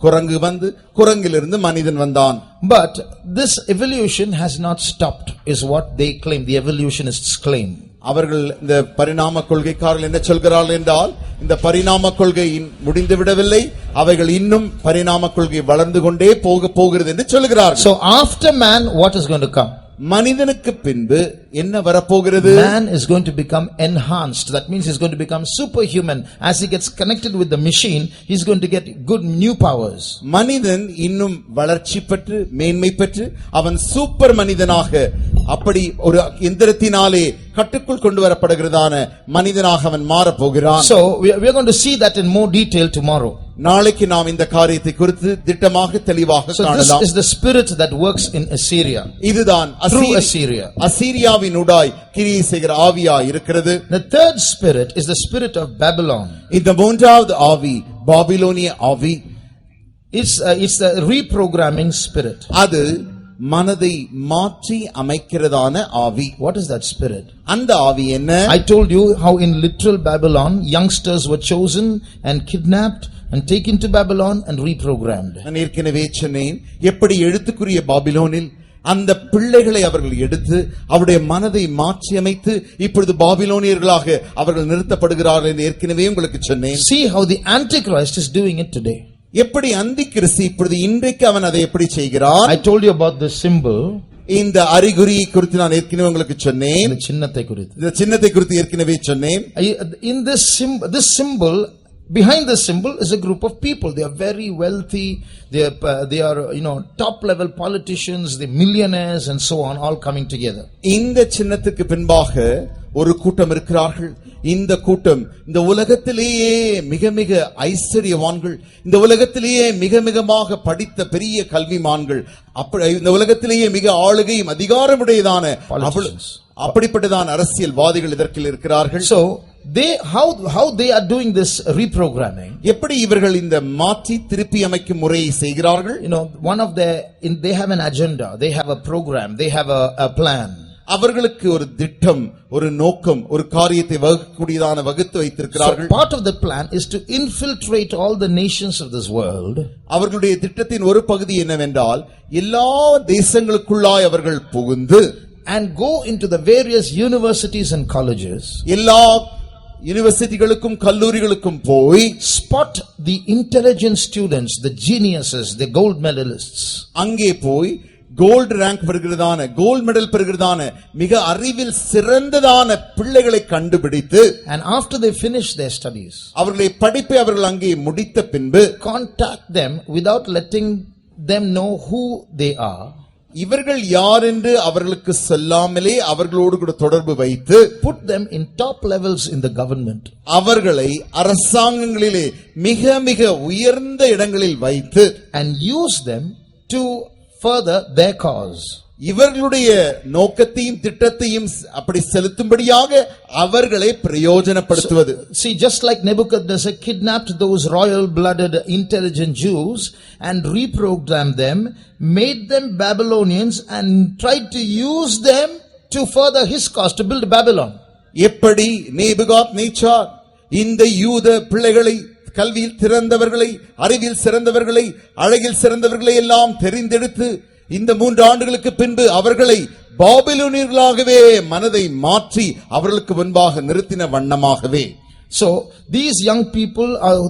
குரங்கு வந்து, குரங்கிலிருந்து மனிதன் வந்தான். But this evolution has not stopped, is what they claim, the evolutionists claim. அவர்கள் இந்த பரிணாம கொள்கைக்காரர்கள் என்ன சொல்கிறார்கள் என்றால், இந்த பரிணாம கொள்கை முடிந்து விடவில்லை, அவைகள் இன்னும் பரிணாம கொள்கை வளர்ந்து கொண்டே போகிறது என்று சொல்கிறார்கள். So after man, what is going to come? மனிதனுக்கு பின்பு என்ன வரப்போகிறது? Man is going to become enhanced. That means he's going to become superhuman. As he gets connected with the machine, he's going to get good new powers. மனிதன் இன்னும் வளர்ச்சி பெற்று மேன்மை பெற்று அவன் சூப்பர் மனிதனாக அப்படி ஒரு எந்திரத்தினாலே கட்டுக்குள் கொண்டு வரப்படுகிறதான மனிதனாக அவன் மாறப் போகிறான். So we are going to see that in more detail tomorrow. நாளைக்கு நாம் இந்த காரியத்தை குறித்து திட்டமாக தெளிவாக So this காணலாம். is the spirit that works in Assyria. இதுதான் Through Assyria. அசீரியாவினூடாய் கிரியை செய்கிற ஆவியா இருக்கிறது. The third spirit is the spirit of Babylon. இந்த மூன்றாவது ஆவி பாபிலோனிய ஆவி. It's the reprogramming spirit. அது மனதை மாற்றி அமைக்கிறதான ஆவி. What is that spirit? அந்த ஆவி என்ன? I told you how in literal Babylon youngsters were chosen and kidnapped and taken to Babylon and reprogrammed. நான் ஏற்கனவே சொன்னேன் எப்படி எழுத்துக்குரிய பாபிலோனில் அந்த பிள்ளைகளை அவர்கள் எடுத்து அவருடைய மனதை மாற்றி அமைத்து இப்பொழுது பாபிலோனியர்களாக அவர்கள் நிறுத்தப்படுகிறார்கள் என்று ஏற்கனவே உங்களுக்கு சொன்னேன். See how the Antichrist is doing it today. எப்படி அந்திக்கிறிஸ்து இப்பொழுது இன்றைக்கு அவன் அதை எப்படி செய்கிறான்? I told you about the symbol. இந்த அறிகுறியை குறித்து நான் ஏற்கனவே உங்களுக்கு சொன்னேன். இந்த சின்னத்தை குறித்து. இந்த சின்னத்தை குறித்து ஏற்கனவே சொன்னேன். In this symbol, behind the symbol is a group of people. They are very wealthy. They are top level politicians, the millionaires and so on, all coming together. இந்த சின்னத்துக்கு பின்பாக ஒரு கூட்டம் இருக்கிறார்கள். இந்த கூட்டம் இந்த உலகத்திலேயே மிக மிக ஐஸ்வர்யவான்கள், இந்த உலகத்திலேயே மிக மிகமாக படித்த பெரிய கல்விமான்கள், இந்த உலகத்திலேயே மிக ஆளுகையும் அதிகாரமுடையதான அப்படிப்பட்டதான அரசியல்வாதிகள் இதற்கில் இருக்கிறார்கள். So how they are doing this reprogramming? எப்படி இவர்கள் இந்த மாற்றி திருப்பி அமைக்கும் முறையை செய்கிறார்கள்? One of they have an agenda, they have a program, they have a plan. அவர்களுக்கு ஒரு திட்டம், ஒரு நோக்கம், ஒரு காரியத்தை வகுக்கக்கூடியதான வகுத்து வைத்திருக்கிறார்கள். So part of the plan is to infiltrate all the nations of this world. அவர்களுடைய திட்டத்தின் ஒரு பகுதி என்னவென்றால் எல்லா தேசங்களுக்குள்ளாய் அவர்கள் புகுந்து and go into the various universities and colleges. எல்லா யூனிவர்சிட்டிகளுக்கும் கல்லூரிகளுக்கும் போய் spot the intelligent students, the geniuses, the gold medalists. அங்கே போய் கோல்டு ரேங்க் பெறுகிறதான, கோல்ட் மெடல் பெறுகிறதான மிக அறிவில் சிறந்ததான பிள்ளைகளை கண்டுபிடித்து and after they finish their studies, அவர்களை படிப்பை அவர்கள் அங்கே முடித்த பின்பு contact them without letting them know who they are. இவர்கள் யார் என்று அவர்களுக்கு சொல்லாமலே அவர்களோடு கூட தொடர்பு வைத்து put them in top levels in the government. அவர்களை அரசாங்கங்களிலே மிக மிக உயர்ந்த இடங்களில் வைத்து and use them to further their cause. இவர்களுடைய நோக்கத்தையும் திட்டத்தையும் அப்படி செலுத்தும்படியாக அவர்களை பிரயோஜனப்படுத்துவது. See, just like Nebuchadnezzar kidnapped those royal blooded intelligent Jews and reprogrammed them, made them Babylonians and tried to use them to further his cause to build Babylon. எப்படி Nebuchadnezzar இந்த யூத பிள்ளைகளை, கல்வியில் சிறந்தவர்களை, அறிவில் சிறந்தவர்களை, அழகில் சிறந்தவர்களை எல்லாம் தெரிந்தெடுத்து இந்த 3 ஆண்டுகளுக்கு பின்பு அவர்களை பாபிலோனியர்களாகவே மனதை மாற்றி அவர்களுக்கு முன்பாக நிறுத்தின வண்ணமாகவே. So these young people,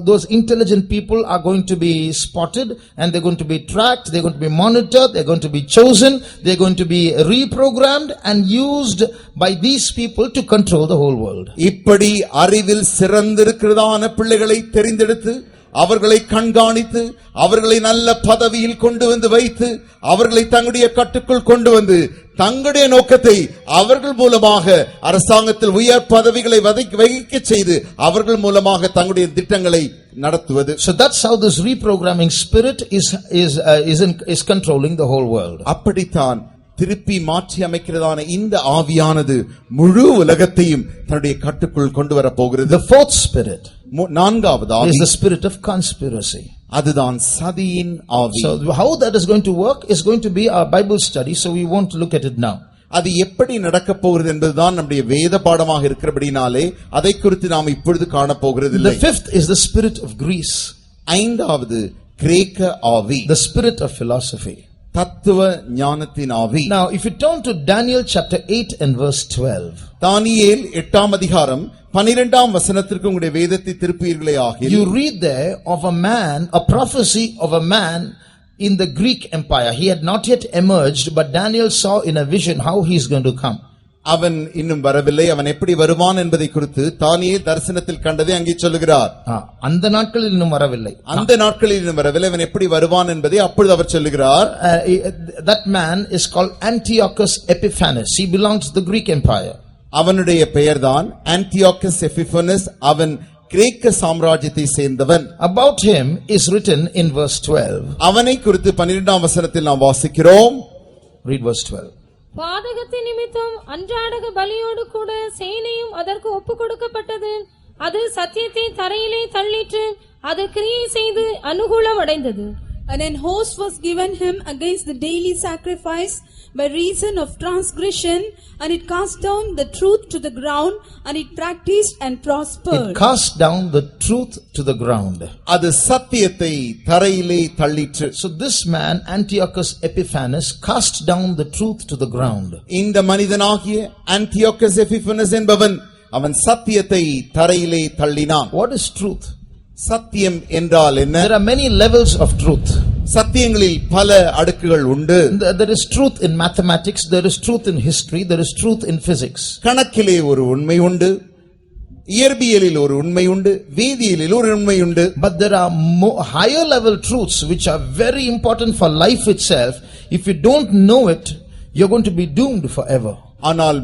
those intelligent people are going to be spotted and they're going to be tracked, they're going to be monitored, they're going to be chosen, they're going to be reprogrammed and used by these people to control the whole world. இப்படி அறிவில் சிறந்திருக்கிறதான பிள்ளைகளை தெரிந்தெடுத்து அவர்களை கண்காணித்து அவர்களை நல்ல பதவியில் கொண்டு வந்து வைத்து அவர்களை தங்களுடைய கட்டுக்குள் கொண்டு வந்து தங்களுடைய நோக்கத்தை அவர்கள் மூலமாக அரசாங்கத்தில் உயர் பதவிகளை வகிக்க செய்து அவர்கள் மூலமாக தங்களுடைய திட்டங்களை நடத்துவது. So that's how this reprogramming spirit is controlling the whole world. அப்படித்தான் திருப்பி மாற்றி அமைக்கிறதான இந்த ஆவியானது முழு உலகத்தையும் தன்னுடைய கட்டுக்குள் கொண்டு வர போகிறது. The fourth spirit, நான்காவது ஆவி, is the spirit of conspiracy. அதுதான் சதியின் ஆவி. So how that is going to work is going to be our Bible study, so we won't look at it now. அது எப்படி நடக்க போகிறது என்பதுதான் நம்முடைய வேத பாடமாக இருக்கிறபடினாலே அதை குறித்து நாம் இப்பொழுது காண போகிறது இல்லை. The fifth is the spirit of Greece. ஐந்தாவது கிரேக்க ஆவி, the spirit of philosophy. தத்துவ ஞானத்தின் ஆவி. Now if you turn to Daniel chapter 8 and verse 12. தானியேல் 8ஆம் அதிகாரம் 12ஆம் வசனத்திற்கு உங்களுடைய வேதத்தை திருப்பீர்களே ஆகில், you read there of a man, a prophecy of a man in the Greek empire. He had not yet emerged, but Daniel saw in a vision how he is going to come. அவன் இன்னும் வரவில்லை, அவன் எப்படி வருவான் என்பதை குறித்து தானியேல் தரிசனத்தில் கண்டதை அங்கே சொல்லுகிறார். அந்த நாட்களில் இன்னும் வரவில்லை, அந்த நாட்களில் இன்னும் வரவில்லை, அவன் எப்படி வருவான் என்பதை அப்பொழுது அவர் சொல்லுகிறார். That man is called Antiochus Epiphanes. He belongs to the Greek Empire. அவனுடைய பெயர்தான் ஆன்டியோகஸ் எபிபனஸ். அவன் கிரேக்க சாம்ராஜ்யத்தை சேர்ந்தவன். About him is written in verse 12. அவனை குறித்து 12ஆம் வசனத்தில் நாம் வாசிக்கிறோம். Read verse 12. பாதகத்தின் நிமித்தம் அன்றாடக பலியோடு கூட சேனையும் அதற்கு ஒப்பு கொடுக்கப்பட்டது. அது சத்தியத்தை தரையிலே தள்ளிற்று. அது கிரியை செய்து அனுகூலம் அடைந்தது. And an host was given him against the daily sacrifice by reason of transgression, and it cast down the truth to the ground, and it practiced and prospered. It cast down the truth to the ground. அது சத்தியத்தை தரையிலே தள்ளிற்று. So this man Antiochus Epiphanes cast down the truth to the ground. இந்த மனிதனாகிய Antiochus எபிபனஸ் என்பவன் அவன் சத்தியத்தை தரையிலே தள்ளினான். What is truth? சத்தியம் என்றால் என்ன? There are many levels of truth. சத்தியங்களில் பல அடுக்குகள் உண்டு. There is truth in mathematics, there is truth in history, there is truth in physics. கணக்கிலே ஒரு உண்மை உண்டு, இயற்பியலில் ஒரு உண்மை உண்டு, வேதியியலில் ஒரு உண்மை உண்டு. But there are higher level truths which are very important for life itself. If you don't know it, you're going to be doomed forever. ஆனால்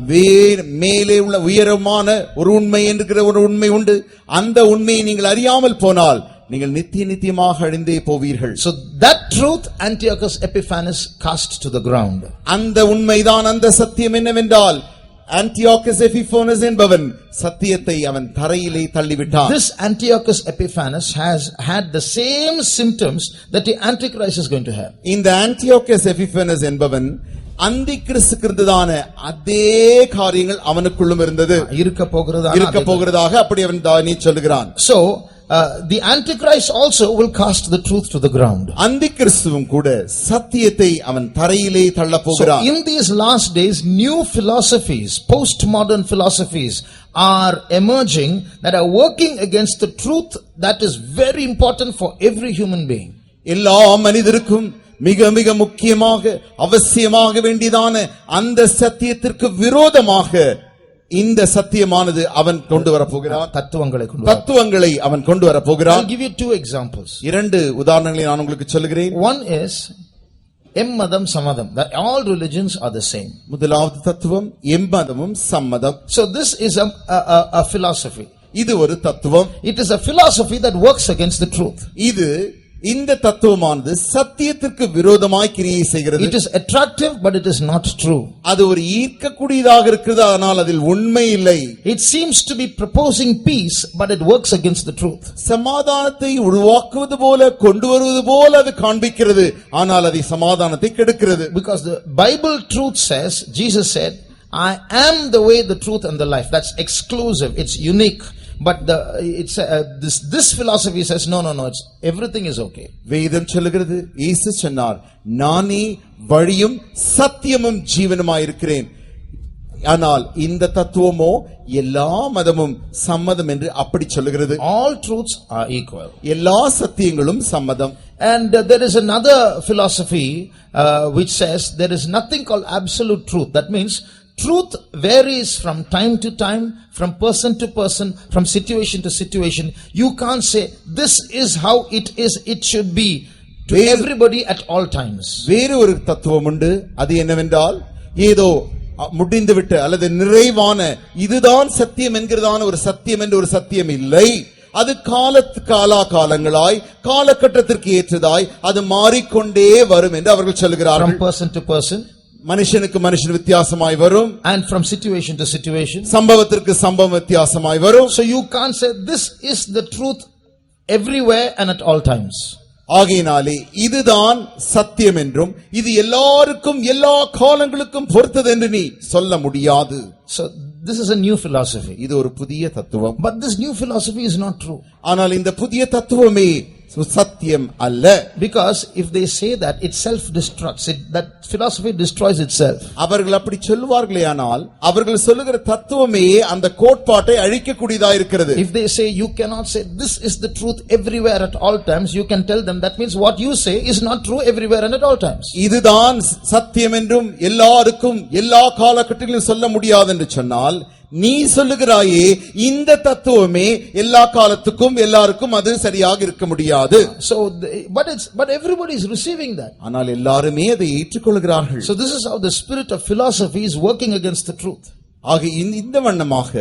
மேலே உள்ள உயரமான ஒரு உண்மை என்கிற ஒரு உண்மை உண்டு. அந்த உண்மையை நீங்கள் அறியாமல் போனால் நீங்கள் நித்தியமாக அழிந்தே போவீர்கள். So that truth Antiochus Epiphanes cast to the ground. அந்த உண்மைதான், அந்த சத்தியம் என்னவென்றால் ஆன்டியோகஸ் எபிபனஸ் என்பவன் சத்தியத்தை அவன் தரையிலே தள்ளிவிட்டான். This Antiochus Epiphanes has had the same symptoms that the Antichrist is going to have. இந்த ஆன்டியோகஸ் எபிபனஸ் என்பவன் அந்தி கிறிஸ்துதான அதே காரியங்கள் அவனுக்குள்ளும் இருந்தது, இருக்க போகிறதாக அப்படி அவன் தானியேல் சொல்லுகிறான். So the Antichrist also will cast the truth to the ground. அந்தி கிறிஸ்துவும் கூட சத்தியத்தை அவன் தரையிலே தள்ளப் போகிறான். So in these last days new philosophies, postmodern philosophies are emerging that are working against the truth that is very important for every human being. எல்லா மனிதருக்கும் மிக மிக முக்கியமாக அவசியமாக வேண்டியதான அந்த சத்தியத்திற்கு விரோதமாக இந்த சத்தியமானது அவன் கொண்டு வரப்போகிறான். தத்துவங்களை அவன் கொண்டு வரப்போகிறான். I'll give you two examples. இரண்டு உதாரணங்களை நான் உங்களுக்கு சொல்லுகிறேன். One is எம்மதம் சம்மதம், that all religions are the same. முதலாவது தத்துவம் எம்மதமும் சம்மதம். So this is a philosophy. இது ஒரு தத்துவம். It is a philosophy that works against the truth. இது இந்த தத்துவமானது சத்தியத்திற்கு விரோதமாய் கிரியை செய்கிறது. It is attractive but it is not true. அது ஒரு ஈர்க்கக்கூடியதாக இருக்கிறது, ஆனால் அதில் உண்மை இல்லை. It seems to be proposing peace but it works against the truth. சமாதானத்தை உருவாக்குவது போல கொண்டு வருவது போல அது காண்பிக்கிறது, ஆனால் அது சமாதானத்தை கெடுக்கிறது. Because the Bible truth says, Jesus said, I am the way, the truth and the life. That's exclusive, it's unique. But this philosophy says no, it's everything is okay. வேதம் சொல்லுகிறது, இயேசு சொன்னார், நானே வழியும் சத்தியமும் ஜீவனுமாய் இருக்கிறேன். ஆனால் இந்த தத்துவமோ எல்லா மதமும் சம்மதம் என்று அப்படி சொல்லுகிறது. All truths are equal. எல்லா சத்தியங்களும் சம்மதம். And there is another philosophy which says there is nothing called absolute truth. That means truth varies from time to time, from person to person, from situation to situation. You can't say this is how it is, it should be to everybody at all times. வேறு ஒரு தத்துவம் உண்டு. அது என்னவென்றால் ஏதோ முடிந்துவிட்டு அல்லது நிறைவான இதுதான் சத்தியம் என்கிறதான ஒரு சத்தியம் என்று ஒரு சத்தியம் இல்லை. அது காலங்களாய் காலகட்டத்திற்கு ஏற்றதாய் அது மாறிக்கொண்டே வரும் என்று அவர்கள் சொல்கிறார்கள். From person to person, மனுஷனுக்கு மனுஷன் வித்தியாசமாய் வரும். And from situation to situation, சம்பவத்திற்கு சம்பவம் வித்தியாசமாய் வரும். So you can't say this is the truth everywhere and at all times. ஆகையினாலே இதுதான் சத்தியம் என்றும் இது எல்லாருக்கும் எல்லா காலங்களுக்கும் பொறுத்தது என்று நீ சொல்ல முடியாது. So this is a new philosophy. இது ஒரு புதிய தத்துவம். But this new philosophy is not true. ஆனால் இந்த புதிய தத்துவமே சத்தியம் அல்ல. Because if they say that, it self-destructs. That philosophy destroys itself. அவர்கள் அப்படி சொல்வார்களேயானால் அவர்கள் சொல்லுகிற தத்துவமே அந்த கோட்பாட்டை அழிக்கக்கூடியதா இருக்கிறது. If they say you cannot say this is the truth everywhere at all times, you can tell them that means what you say is not true everywhere and at all times. இதுதான் சத்தியம் என்றும் எல்லாருக்கும் எல்லா காலகட்டங்களிலும் சொல்ல முடியாது என்று சொன்னால், நீ சொல்லுகிறாயே இந்த தத்துவமே எல்லா காலத்துக்கும் எல்லாருக்கும் அது சரியாக இருக்க முடியாது. So but everybody is receiving that. ஆனால் எல்லாருமே அதை ஏற்றுக்கொள்கிறார்கள். So this is how the spirit of philosophy is working against the truth. ஆக இந்த வண்ணமாக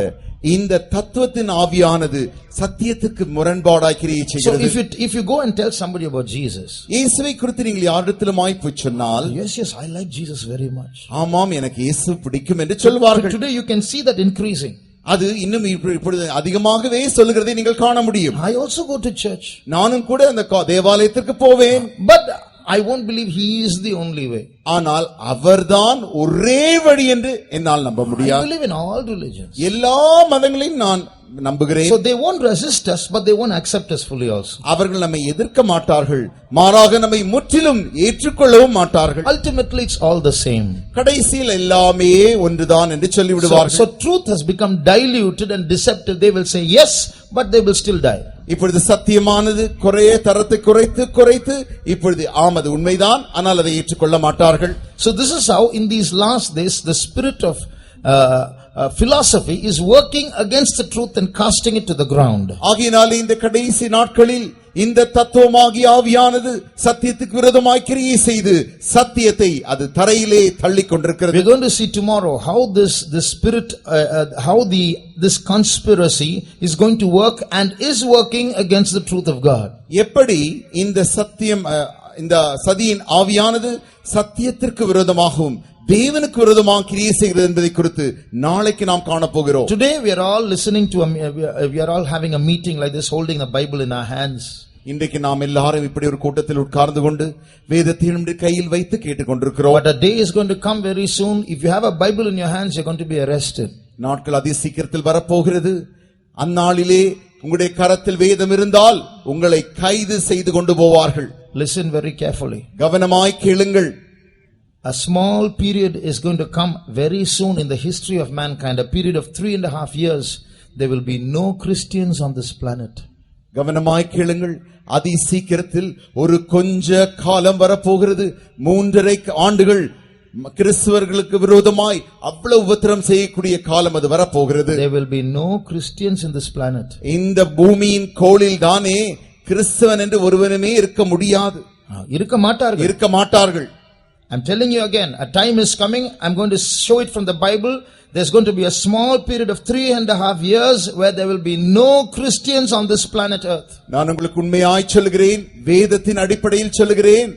இந்த தத்துவத்தின் ஆவியானது சத்தியத்துக்கு முரண்பாடாய் கிரியை So செய்கிறது. if you go and tell somebody about Jesus, இயேசுவை குறித்து நீங்கள் யாரிடத்திலுமாய் போய் சொன்னால், yes I like Jesus very much. ஆமாம் எனக்கு இயேசு பிடிக்கும் என்று சொல்வார்கள். Today you can see that increasing. அது இன்னும் இப்பொழுது அதிகமாகவே சொல்லுகிறதை நீங்கள் காண முடியும். I also go to church. நானும் கூட அந்த தேவாலயத்திற்கு போவேன். But I won't believe he is the only way. ஆனால் அவர்தான் ஒரே வழி என்று என்னால் நம்ப I முடியாது. believe in all religions. எல்லா மதங்களையும் நான் நம்புகிறேன். So they won't resist us, but they won't accept us fully also. அவர்கள் நம்மை எதிர்க்க மாட்டார்கள், மாறாக நம்மை முற்றிலும் ஏற்றுக்கொள்ளவும் மாட்டார்கள். Ultimately it's all the same. கடைசியில் எல்லாமே ஒன்றுதான் என்று சொல்லிவிடுவார்கள். So truth has become diluted and deceptive. They will say yes, but they will still die. இப்பொழுது சத்தியமானது தரத்தை குறைத்து இப்பொழுது ஆமது உண்மைதான், ஆனால் அதை ஏற்றுக்கொள்ள மாட்டார்கள். So this is how in these last days the spirit of philosophy is working against the truth and casting it to the ground. ஆகையினாலே இந்த கடைசி நாட்களில் இந்த தத்துவமாகிய ஆவியானது சத்தியத்துக்கு விரோதமாய் கிரியை செய்து சத்தியத்தை அது தரையிலே தள்ளிக் கொண்டிருக்கிறது. We are going to see tomorrow how this spirit how this conspiracy is going to work and is working against the truth of God. எப்படி இந்த சத்தியம் இந்த சதியின் ஆவியானது சத்தியத்திற்கு விரோதமாகவும் தேவனுக்கு விரோதமாக கிரியை செய்கிறது என்பதை குறித்து நாளைக்கு நாம் காண போகிறோம். Today we are all listening to we are all having a meeting like this, holding the Bible in our hands. இன்றைக்கு நாம் எல்லாரும் இப்படி ஒரு கூட்டத்தில் உட்கார்ந்து கொண்டு வேதத்தை நம்முடைய கையில் வைத்து கேட்டுக்கொண்டிருக்கிறோம். But a day is going to come very soon. If you have a Bible in your hands, you are going to be arrested. நாட்கள் அதி சீக்கிரத்தில் வரப்போகிறது. அந்நாளிலே உங்களுடைய கரத்தில் வேதம் இருந்தால் உங்களை கைது செய்து கொண்டு போவார்கள். Listen very carefully. கவனமாய் கேளுங்கள். A small period is going to come very soon in the history of mankind, a period of 3.5 years. There will be no Christians on this planet. கவனமாய் கேளுங்கள். அதி சீக்கிரத்தில் ஒரு கொஞ்ச காலம் வரப்போகிறது. 3.5 ஆண்டுகள் கிறிஸ்தவர்களுக்கு விரோதமாய் அவ்வளவு உபத்திரம் செய்யக்கூடிய காலம் அது வரப்போகிறது. There will be no Christians in this planet. இந்த பூமியின் கோளில் தானே கிறிஸ்தவன் என்று ஒருவனுமே இருக்க முடியாது. இருக்க மாட்டார்கள். I'm telling you again, a time is coming. I'm going to show it from the Bible. There's going to be a small period of 3.5 years where there will be no Christians on this planet earth. நான் உங்களுக்கு உண்மையாய் சொல்கிறேன், வேதத்தின் அடிப்படையில் சொல்கிறேன்.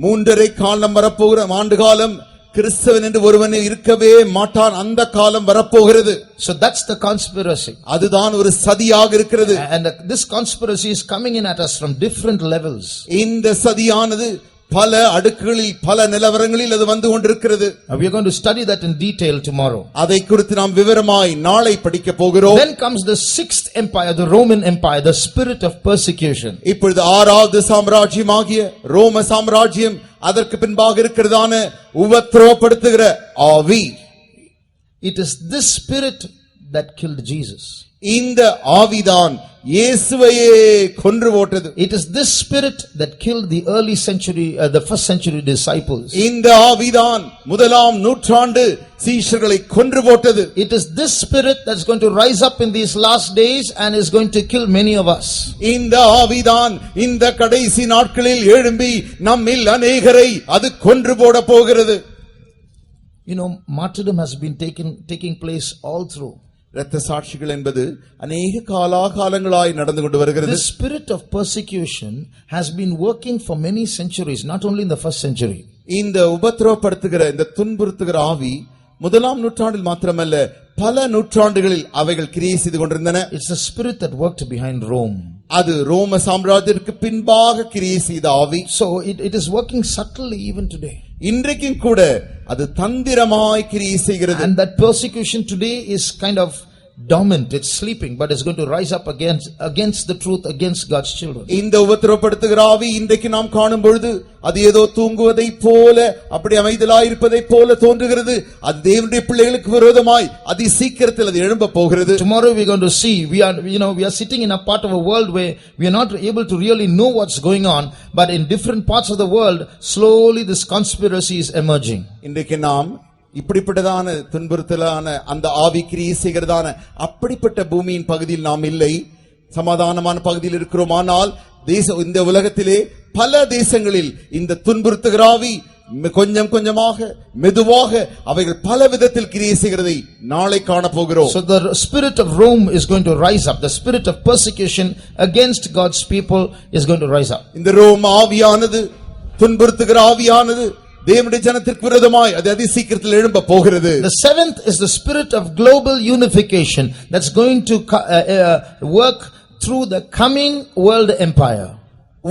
3.5 காலம் வரப்போகிற ஆண்டு காலம் கிறிஸ்தவன் என்று ஒருவனே இருக்கவே மாட்டான். அந்த காலம் வரப்போகிறது. So that's the conspiracy. அதுதான் ஒரு சதியாக இருக்கிறது. And this conspiracy is coming in at us from different levels. இந்த சதியானது பல அடுக்குகளில் பல நிலவரங்களில் அது வந்து கொண்டிருக்கிறது. We are going to study that in detail tomorrow. அதை குறித்து நாம் விவரமாய் நாளை படிக்க போகிறோம். Then comes the 6th empire, the Roman Empire, the spirit of persecution. இப்பொழுது 6வது சாம்ராஜ்யமாகிய ரோம சாம்ராஜ்யம், அதற்கு பின்பாக இருக்கிறதான உபத்திரவப்படுத்துகிற ஆவி. It is this spirit that killed Jesus. இந்த ஆவிதான் இயேசுவையே கொன்று போட்டது. It is this spirit that killed the early century, the first century disciples. இந்த ஆவிதான் முதலாம் நூற்றாண்டு சீஷர்களை கொன்று போட்டது. It is this spirit that's going to rise up in these last days and is going to kill many of us. இந்த ஆவிதான் இந்த கடைசி நாட்களில் எழும்பி நம்மில் அநேகரை அது கொன்று போட போகிறது. You know, martyrdom has been taking place all through. இரத்த சாட்சிகள் என்பது அநேக காலாகாலங்களாய் நடந்து கொண்டு வருகிறது. This spirit of persecution has been working for many centuries, not only in the first century. இந்த உபத்திரவப்படுத்துகிற இந்த துன்புறுத்துகிற ஆவி முதலாம் நூற்றாண்டில் மாத்திரமல்ல பல நூற்றாண்டுகளில் அவைகள் கிரியை செய்து கொண்டிருந்தன. It's the spirit that worked behind Rome. அது ரோம சாம்ராஜ்யத்திற்கு பின்பாக கிரியை செய்த ஆவி. So it is working subtly even today. இன்றைக்கும் கூட அது தந்திரமாய் கிரியை செய்கிறது. And that persecution today is kind of dormant, it's sleeping, but it's going to rise up against the truth, against God's children. இந்த உபத்திரவப்படுத்துகிற ஆவி இன்றைக்கு நாம் காணும் பொழுது அது ஏதோ தூங்குவதை போல, அப்படி அமைதலாயிருப்பதை போல தோன்றுகிறது. அது தேவனுடைய பிள்ளைகளுக்கு விரோதமாய் அதி சீக்கிரத்தில் அது எழும்ப போகிறது. Tomorrow we are going to see, we are sitting in a part of a world where we are not able to really know what's going on, but in different parts of the world slowly this conspiracy is emerging. இன்றைக்கு நாம் இப்படிப்பட்டதான துன்புறுத்தலான அந்த ஆவி கிரியை செய்கிறதான அப்படிப்பட்ட பூமியின் பகுதியில் நாம் இல்லை, சமாதானமான பகுதியில் இருக்கிறோம். ஆனால் இந்த உலகத்திலே பல தேசங்களில் இந்த துன்புறுத்துகிற ஆவி கொஞ்சம் கொஞ்சமாக மெதுவாக அவைகள் பல விதத்தில் கிரியை செய்கிறதை நாளை காண போகிறோம். So the spirit of Rome is going to rise up. The spirit of persecution against God's people is going to rise up. இந்த ரோம் ஆவியானது, துன்புறுத்துகிற ஆவியானது தேவனுடைய ஜனத்திற்கு விரோதமாய் அது அதி சீக்கிரத்தில் எழும்ப போகிறது. The seventh is the spirit of global unification that's going to work through the coming world empire.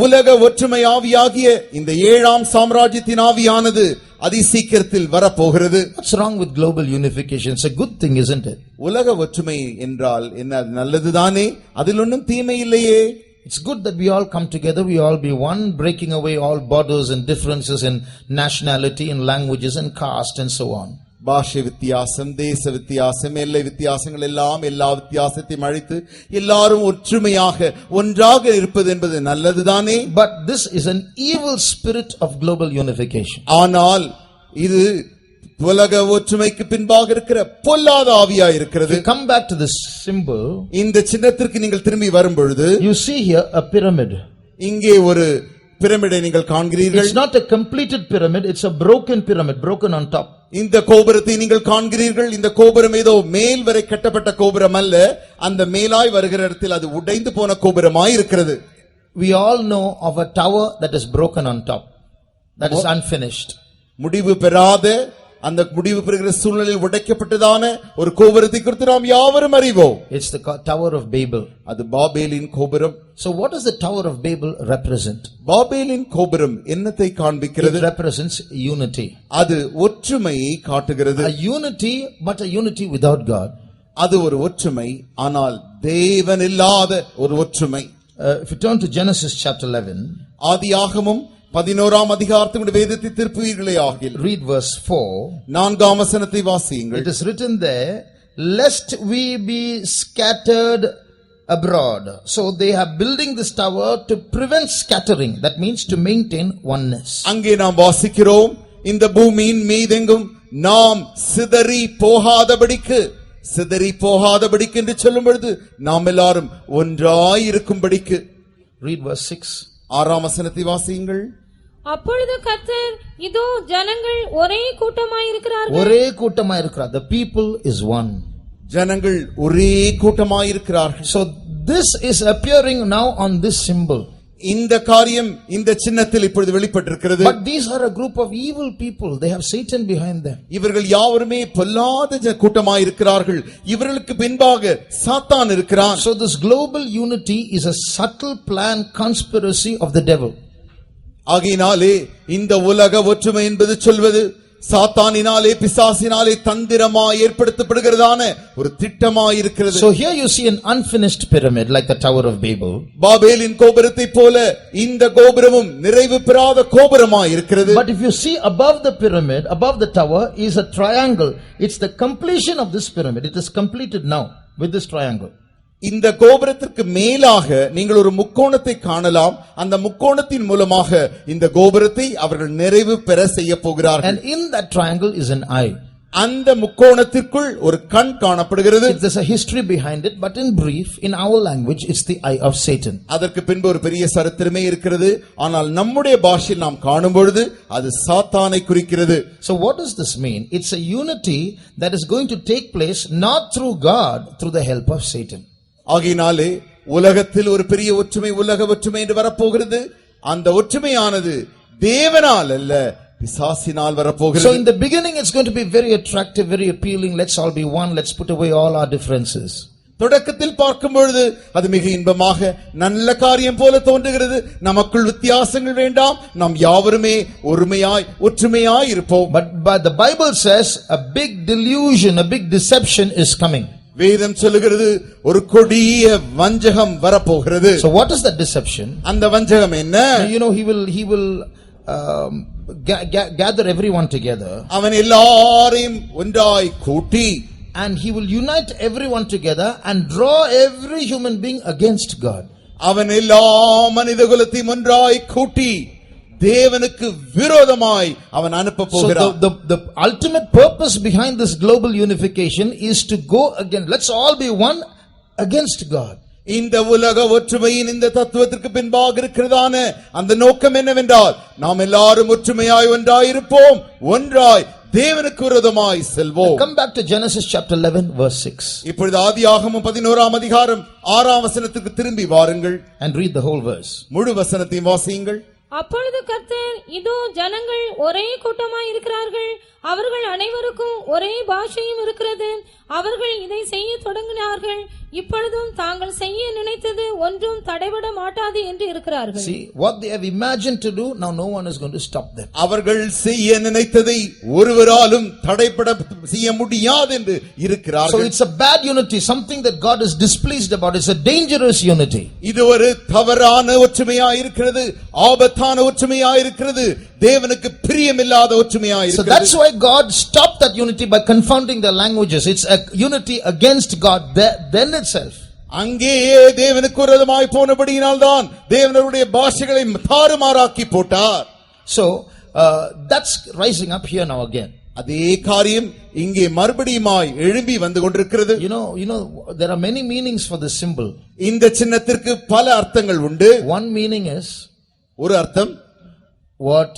உலக ஒற்றுமை ஆவியாகிய இந்த ஏழாம் சாம்ராஜ்யத்தின் ஆவியானது அதி சீக்கிரத்தில் வரப்போகிறது. What's wrong with global unification? It's a good thing, isn't it? உலக ஒற்றுமை என்றால் என்ன? நல்லதுதானே, அதில் ஒன்றும் தீமை இல்லையே. It's good that we all come together, we all be one, breaking away all borders and differences in nationality and languages and caste and so on. பாஷை வித்தியாசம், தேச வித்தியாசம், எல்லை வித்தியாசங்கள் எல்லாம் எல்லா வித்தியாசத்தையும் அழித்து எல்லாரும் ஒற்றுமையாக ஒன்றாக இருப்பது என்பது நல்லதுதானே. But this is an evil spirit of global unification. ஆனால் இது உலக ஒற்றுமைக்கு பின்பாக இருக்கிற பொல்லாத ஆவியா இருக்கிறது. Come back to this symbol. இந்த சின்னத்திற்கு நீங்கள் திரும்பி வரும் பொழுது you see here a pyramid. இங்கே ஒரு பிரமிடை நீங்கள் காண்கிறீர்கள். It's not a completed pyramid, it's a broken pyramid, broken on top. இந்த கோபுரத்தை நீங்கள் காண்கிறீர்கள். இந்த கோபுரம் ஏதோ மேல் வரை கட்டப்பட்ட கோபுரம் அல்ல, அந்த மேலாய் வருகிற இடத்தில் அது உடைந்து போன கோபுரமாய் இருக்கிறது. We all know of a tower that is broken on top, that is unfinished. முடிவு பெறாத, அந்த முடிவு பெறுகிற சூழ்நிலையில் உடைக்கப்பட்டதான ஒரு கோபுரத்தை குறித்து நாம் யாவரும் அறிவோம். It's the Tower of Babel. அது பாபேலின் கோபுரம். So what does the Tower of Babel represent? பாபேலின் கோபுரம் என்னத்தை காண்பிக்கிறது? It represents unity. அது ஒற்றுமையை காட்டுகிறது. A unity, but a unity without God. அது ஒரு ஒற்றுமை, ஆனால் தேவன் இல்லாத ஒரு ஒற்றுமை. If you turn to Genesis chapter 11, ஆதியாகமம் 11ஆம் அதிகாரத்தினுடைய வேதத்தை திருப்புவீர்களே ஆகில், read verse 4. 4ஆம் வசனத்தை வாசியுங்கள். It is written there, lest we be scattered abroad. So they are building this tower to prevent scattering. That means to maintain oneness. அங்கே நாம் வாசிக்கிறோம், இந்த பூமியின் மீதெங்கும் நாம் சிதறி போகாதபடிக்கு என்று சொல்லும் பொழுது நாம் எல்லாரும் ஒன்றாய் இருக்கும்படிக்கு. Read verse 6. 6ஆம் வசனத்தை வாசியுங்கள். அப்பொழுது கர்த்தர், இதோ ஜனங்கள் ஒரே கூட்டமாயிருக்கிறார்கள். ஒரே கூட்டமாயிருக்கிறார். The people is one. ஜனங்கள் ஒரே கூட்டமாயிருக்கிறார்கள். So this is appearing now on this symbol. இந்த காரியம் இந்த சின்னத்தில் இப்பொழுது வெளிப்பட்டிருக்கிறது. But these are a group of evil people. They have Satan behind them. இவர்கள் யாவருமே பொல்லாத கூட்டமாயிருக்கிறார்கள். இவர்களுக்கு பின்பாக சாத்தான் இருக்கிறான். So this global unity is a subtle plan, conspiracy of the devil. ஆகையினாலே இந்த உலக ஒற்றுமை என்பது சொல்வது சாத்தானினாலே பிசாசினாலே தந்திரமாய் ஏற்படுத்தப்படுகிறதான ஒரு திட்டமாய் இருக்கிறது. So here you see an unfinished pyramid like the Tower of Babel. பாபேலின் கோபுரத்தை போல இந்த கோபுரமும் நிறைவு பெறாத கோபுரமாய் இருக்கிறது. But if you see above the pyramid, above the tower is a triangle. It's the completion of this pyramid. It is completed now with this triangle. இந்த கோபுரத்திற்கு மேலாக நீங்கள் ஒரு முக்கோணத்தை காணலாம். அந்த முக்கோணத்தின் மூலமாக இந்த கோபுரத்தை அவர்கள் நிறைவு பெற செய்ய போகிறார்கள். And in that triangle is an eye. அந்த முக்கோணத்திற்குள் ஒரு கண் காணப்படுகிறது. There's a history behind it, but in brief, in our language, it's the eye of Satan. அதற்கு பின்பு ஒரு பெரிய சரித்திரமே இருக்கிறது. ஆனால் நம்முடைய பாஷையில் நாம் காணும் பொழுது அது சாத்தானை குறிக்கிறது. So what does this mean? It's a unity that is going to take place not through God, through the help of Satan. ஆகையினாலே உலகத்தில் ஒரு பெரிய ஒற்றுமை, உலக ஒற்றுமை என்று வரப்போகிறது. அந்த ஒற்றுமையானது தேவனால் அல்ல, பிசாசினால் வரப்போகிறது. So in the beginning it's going to be very attractive, very appealing. Let's all be one. Let's put away all our differences. தொடக்கத்தில் பார்க்கும் பொழுது அது மிக இன்பமாக நல்ல காரியம் போல தோன்றுகிறது. நமக்குள் வித்தியாசங்கள் வேண்டாம், நாம் யாவருமே ஒருமையாய் ஒற்றுமையாய் இருப்போம். But the Bible says a big delusion, a big deception is coming. வேதம் சொல்லுகிறது ஒரு கொடிய வஞ்சகம் வரப்போகிறது. So what is that deception? அந்த வஞ்சகம் என்ன? You know, he will gather everyone together. அவன் எல்லாரையும் ஒன்றாய் கூட்டி, and he will unite everyone together and draw every human being against God. அவன் எல்லா மனிதகுலத்தையும் ஒன்றாய் கூட்டி தேவனுக்கு விரோதமாய் அவன் அனுப்ப போகிறான். So the ultimate purpose behind this global unification is to go again. Let's all be one against God. இந்த உலக ஒற்றுமையின் இந்த தத்துவத்திற்கு பின்பாக இருக்கிறதான அந்த நோக்கம் என்னவென்றால் நாம் எல்லாரும் ஒற்றுமையாய் ஒன்றாய் இருப்போம், ஒன்றாய் தேவனுக்கு விரோதமாய் செல்வோம். Come back to Genesis chapter 11 verse 6. இப்பொழுது ஆதியாகமம் 11ஆம் அதிகாரம் 6ஆம் வசனத்துக்கு திரும்பி வாருங்கள். And read the whole verse. முழு வசனத்தையும் வாசியுங்கள். அப்பொழுது கர்த்தர், இதோ ஜனங்கள் ஒரே கூட்டமாய் இருக்கிறார்கள், அவர்கள் அனைவருக்கும் ஒரே பாஷையும் இருக்கிறது, அவர்கள் இதை செய்ய தொடங்கினார்கள், இப்பொழுதும் தாங்கள் செய்ய நினைத்தது ஒன்றும் தடைபட மாட்டாது என்று இருக்கிறார்கள். See what they have imagined to do, now no one is going to stop them. அவர்கள் செய்ய நினைத்ததை ஒருவராலும் தடைபட செய்ய முடியாது என்று இருக்கிறார்கள். So it's a bad unity, something that God is displeased about. It's a dangerous unity. இது ஒரு தவறான ஒற்றுமையாய் இருக்கிறது, ஆபத்தான ஒற்றுமையாய் இருக்கிறது, தேவனுக்கு பிரியமில்லாத ஒற்றுமையாய் இருக்கிறது. So that's why God stopped that unity by confounding the languages. It's a unity against God then itself. அங்கேயே தேவனுக்கு விரோதமாய் போனபடியினால் தான் தேவனுடைய பாஷைகளை தாறுமாறாக்கி போட்டார். So that's rising up here now again. அதே காரியம் இங்கே மறுபடியுமாய் எழும்பி வந்து கொண்டிருக்கிறது. You know there are many meanings for this symbol. இந்த சின்னத்திற்கு பல அர்த்தங்கள் உண்டு. One meaning is, ஒரு அர்த்தம், what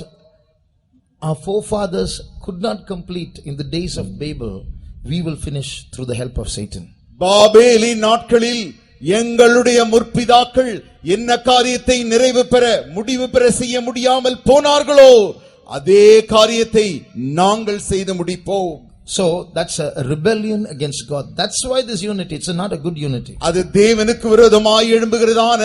our forefathers could not complete in the days of Babel, we will finish through the help of Satan. பாபேலின் நாட்களில் எங்களுடைய முற்பிதாக்கள் என்ன காரியத்தை நிறைவு பெற முடிவு பெற செய்ய முடியாமல் போனார்களோ அதே காரியத்தை நாங்கள் செய்து முடிப்போம். So that's a rebellion against God. That's why this unity, it's not a good unity. அது தேவனுக்கு விரோதமாய் எழும்புகிறதான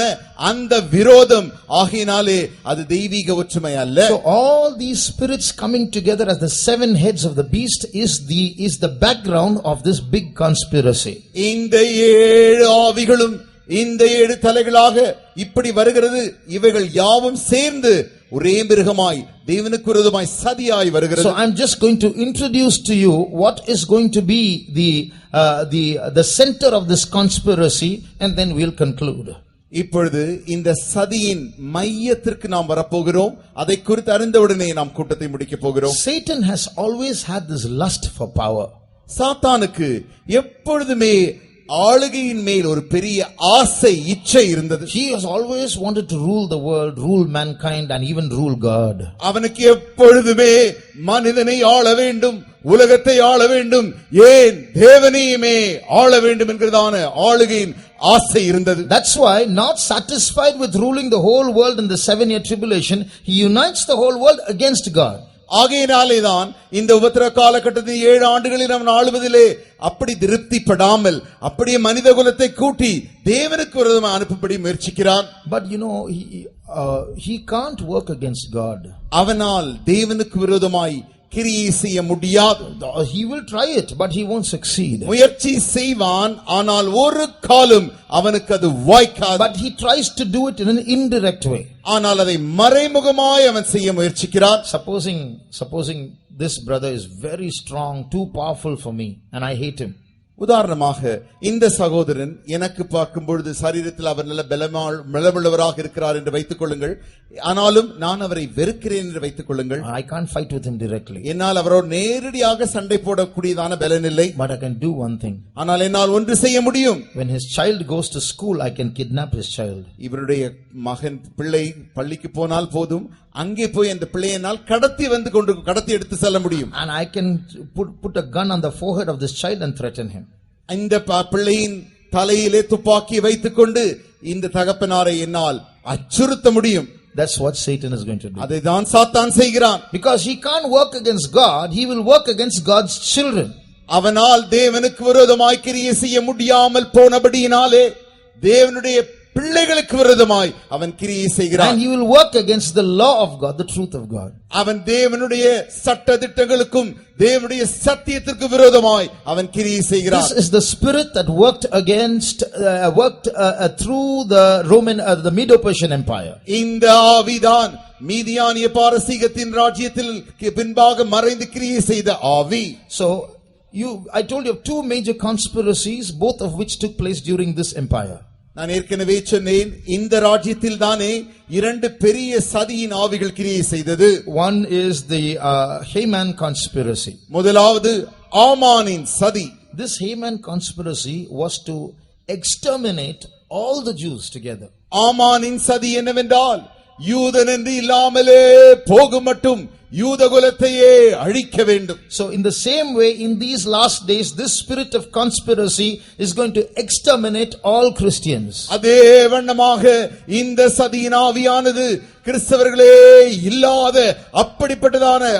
அந்த விரோதம் ஆகினாலே அது தெய்வீக ஒற்றுமை அல்ல. So all these spirits coming together as the seven heads of the beast is the background of this big conspiracy. இந்த ஏழு ஆவிகளும் இந்த ஏழு தலைகளாக இப்படி வருகிறது. இவைகள் யாவும் சேர்ந்து ஒரே மிருகமாய் தேவனுக்கு விரோதமாய் சதியாய் வருகிறது. So I'm just going to introduce to you what is going to be the center of this conspiracy, and then we'll conclude. இப்பொழுது இந்த சதியின் மையத்திற்கு நாம் வரப்போகிறோம். அதை குறித்து அறிந்தவுடனே நாம் கூட்டத்தை முடிக்க போகிறோம். Satan has always had this lust for power. சாத்தானுக்கு எப்பொழுதுமே ஆளுகையின் மேல் ஒரு பெரிய ஆசை, இச்சை இருந்தது. He has always wanted to rule the world, rule mankind, and even rule God. அவனுக்கு எப்பொழுதுமே மனிதனை ஆள வேண்டும், உலகத்தை ஆள வேண்டும், ஏன் தேவனையுமே ஆள வேண்டும் என்கிறதான ஆளுகையின் ஆசை இருந்தது. That's why, not satisfied with ruling the whole world in the 7-year tribulation, he unites the whole world against God. ஆகையினாலேதான் இந்த உபத்திர காலகட்டத்தில் 7 ஆண்டுகளில் அவன் ஆளுவதிலே அப்படி திருப்திப்படாமல் அப்படியே மனித குலத்தை கூட்டி தேவனுக்கு விரோதமாக அனுப்பும்படி முயற்சிக்கிறான். But he can't work against God. அவனால் தேவனுக்கு விரோதமாய் கிரியை செய்ய முடியாது. He will try it, but he won't succeed. முயற்சி செய்வான், ஆனால் ஒரு காலம் அவனுக்கு அது வாய்க்காது. But he tries to do it in an indirect way. ஆனால் அதை மறைமுகமாய் அவன் செய்ய முயற்சிக்கிறான். Supposing this brother is very strong, too powerful for me, and I hate him. உதாரணமாக இந்த சகோதரன் எனக்கு பார்க்கும் பொழுது சரீரத்தில் அவர் நல்ல பலமுள்ளவராக இருக்கிறார் என்று வைத்துக் கொள்ளுங்கள். ஆனாலும் நான் அவரை வெறுக்கிறேன் என்று வைத்துக் கொள்ளுங்கள். I can't fight with him directly. என்னால் அவரோடு நேரடியாக சண்டை போடக்கூடியதான பலன் இல்லை. But I can do one thing. ஆனால் என்னால் ஒன்று செய்ய முடியும். When his child goes to school, I can kidnap his child. இவருடைய மகன் பிள்ளை பள்ளிக்கு போனால் போதும், அங்கே போய் அந்த பிள்ளையினால் கடத்தி எடுத்து செல்ல முடியும். And I can put a gun on the forehead of this child and threaten him. இந்த பிள்ளையின் தலையிலே துப்பாக்கி வைத்துக் கொண்டு இந்த தகப்பனாரை என்னால் அச்சுறுத்த முடியும். That's what Satan is going to do. அதைதான் சாத்தான் செய்கிறான். Because he can't work against God, he will work against God's children. அவனால் தேவனுக்கு விரோதமாய் கிரியை செய்ய முடியாமல் போனபடியினாலே தேவனுடைய பிள்ளைகளுக்கு விரோதமாய் அவன் கிரியை செய்கிறான். And he will work against the law of God, the truth of God. அவன் தேவனுடைய சட்ட திட்டங்களுக்கும் தேவனுடைய சத்தியத்திற்கு விரோதமாய் அவன் கிரியை செய்கிறான். This is the spirit that worked through the Medo-Persian Empire. இந்த ஆவிதான் மீதியானிய பாரசீகத்தின் ராஜ்யத்தில் பின்பாக மறைந்து கிரியை செய்த ஆவி. So I told you of two major conspiracies, both of which took place during this empire. நான் ஏற்கனவே சொன்னேன், இந்த ராஜ்யத்தில் தானே இரண்டு பெரிய சதியின் ஆவிகள் கிரியை செய்தது. One is the Haman conspiracy. முதலாவது ஆமானின் சதி. This Haman conspiracy was to exterminate all the Jews together. ஆமானின் சதி என்னவென்றால், யூதன் என்று இல்லாமலே போகும் மட்டும் யூதகுலத்தையே அழிக்க வேண்டும். So in the same way, in these last days, this spirit of conspiracy is going to exterminate all Christians. அதே வண்ணமாக இந்த சதியின் ஆவியானது கிறிஸ்தவர்களே இல்லாத அப்படிப்பட்டதான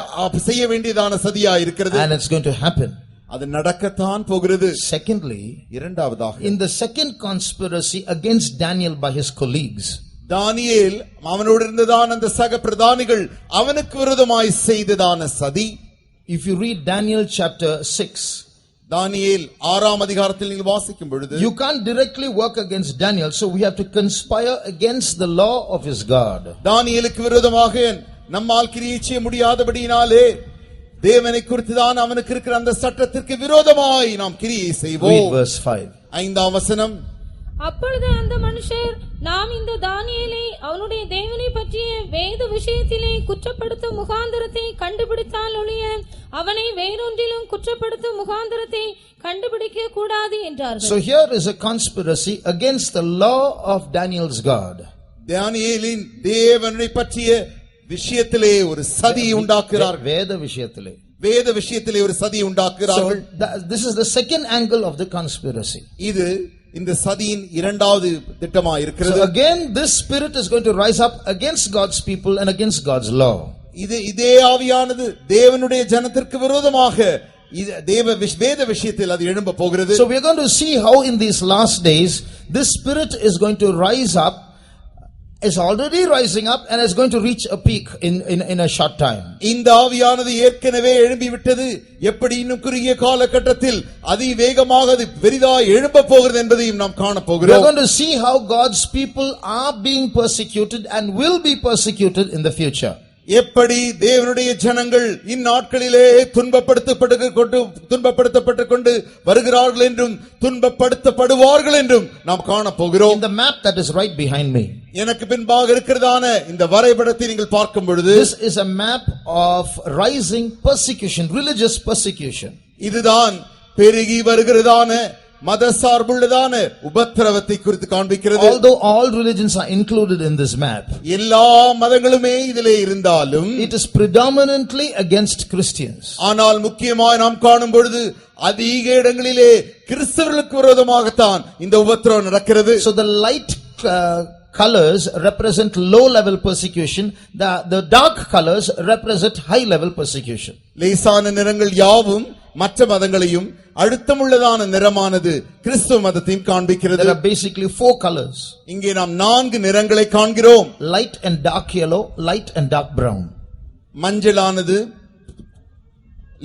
செய்ய வேண்டியதான சதியா இருக்கிறது. And it's going to happen. அது நடக்கத்தான் போகிறது. Secondly, இரண்டாவதாக, in the second conspiracy against Daniel by his colleagues, தானியேல் அவனோடு இருந்ததான அந்த சக பிரதானிகள் அவனுக்கு விரோதமாய் செய்ததான சதி. If you read Daniel chapter 6, தானியேல் 6ஆம் அதிகாரத்தில் நீங்கள் வாசிக்கும் பொழுது, you can't directly work against Daniel, so we have to conspire against the law of his God. தானியேலுக்கு விரோதமாக நம்மால் கிரியை செய்ய முடியாதபடியினாலே தேவனை குறித்துதான் அவனுக்கு இருக்கிற அந்த சட்டத்திற்கு விரோதமாய் நாம் கிரியை செய்வோம். Read verse 5. 5ஆம் வசனம். அப்பொழுது அந்த மனுஷர், நாம் இந்த தானியேலை அவனுடைய தேவனை பற்றிய வேத விஷயத்திலே குற்றப்படுத்தும் முகாந்தரத்தை கண்டுபிடித்தால் ஒழிய அவனை வேறொன்றிலும் குற்றப்படுத்தும் முகாந்தரத்தை கண்டுபிடிக்க கூடாது என்றார்கள். So here is a conspiracy against the law of Daniel's God. தானியேலின் தேவனை பற்றிய விஷயத்திலே ஒரு சதி உண்டாக்குகிறார்கள். வேத விஷயத்திலே ஒரு சதி உண்டாக்குகிறார்கள். So this is the second angle of the conspiracy. இது இந்த சதியின் இரண்டாவது திட்டமாக இருக்கிறது. So again this spirit is going to rise up against God's people and against God's law. இதே ஆவியானது தேவனுடைய ஜனத்திற்கு விரோதமாக வேத விஷயத்தில் அது எழும்ப போகிறது. So we are going to see how in these last days this spirit is going to rise up, is already rising up and is going to reach a peak in a short time. இந்த ஆவியானது ஏற்கனவே எழும்பி விட்டது. எப்படி இன்னும் குறுகிய காலகட்டத்தில் அதிவேகமாக அது பெரிதாய் எழும்ப போகிறது என்பதையும் நாம் காண போகிறோம். We are going to see how God's people are being persecuted and will be persecuted in the future. எப்படி தேவனுடைய ஜனங்கள் இந்நாட்களிலே துன்பப்படுத்தப்பட்டுக் கொண்டு வருகிறார்கள் என்றும் துன்பப்படுத்தப்படுவார்கள் என்றும் நாம் காண போகிறோம். In the map that is right behind me, எனக்கு பின்பாக இருக்கிறதான இந்த வரைபடத்தை நீங்கள் பார்க்கும் பொழுது, this is a map of rising persecution, religious persecution. இதுதான் பெருகி வருகிறதான மத சார்புள்ளதான உபத்திரவத்தை குறித்து காண்பிக்கிறது. Although all religions are included in this map, எல்லா மதங்களுமே இதிலே இருந்தாலும் it is predominantly against Christians. ஆனால் முக்கியமாக நாம் காணும் பொழுது அதிக இடங்களிலே கிறிஸ்தவர்களுக்கு விரோதமாகத்தான் இந்த உபத்திரவம் நடக்கிறது. So the light colors represent low level persecution, the dark colors represent high level persecution. லேசான நிறங்கள் யாவும் மற்ற மதங்களையும், அழுத்தமுள்ளதான நிறமானது கிறிஸ்துவ மதத்தையும் காண்பிக்கிறது. There are basically 4 colors. இங்கே நாம் 4 நிறங்களை காண்கிறோம். Light and dark yellow, light and dark brown. மஞ்சளானது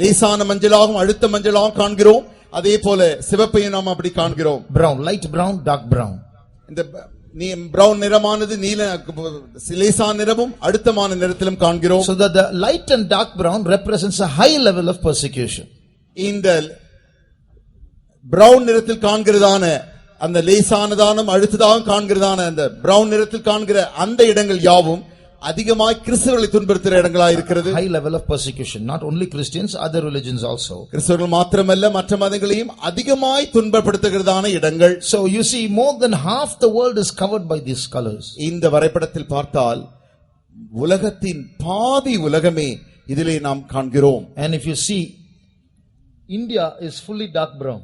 லேசான மஞ்சளாகவும் அழுத்த மஞ்சளாகவும் காண்கிறோம். அதே போல சிவப்பையும் நாம் அப்படி காண்கிறோம். Brown, light brown, dark brown. இந்த பிரவுன் நிறமானது நீல லேசான நிறமும் அழுத்தமான நிறத்திலும் காண்கிறோம். So that the light and dark brown represents a high level of persecution. இந்த பிரவுன் நிறத்தில் காண்கிறதான அந்த லேசானதானும் அழுத்ததாகவும் காண்கிறதான அந்த பிரவுன் நிறத்தில் காண்கிற அந்த இடங்கள் யாவும் அதிகமாய் கிறிஸ்தவர்களை துன்புறுத்துகிற இடங்களாய் இருக்கிறது. High level of persecution, not only Christians, other religions also. கிறிஸ்தவர்கள் மாத்திரமல்ல மற்ற மதங்களையும் அதிகமாய் துன்பப்படுத்துகிறதான இடங்கள். So you see, more than half the world is covered by these colors. இந்த வரைபடத்தில் பார்த்தால் உலகத்தின் பாதி உலகமே இதிலே நாம் காண்கிறோம். And if you see, India is fully dark brown.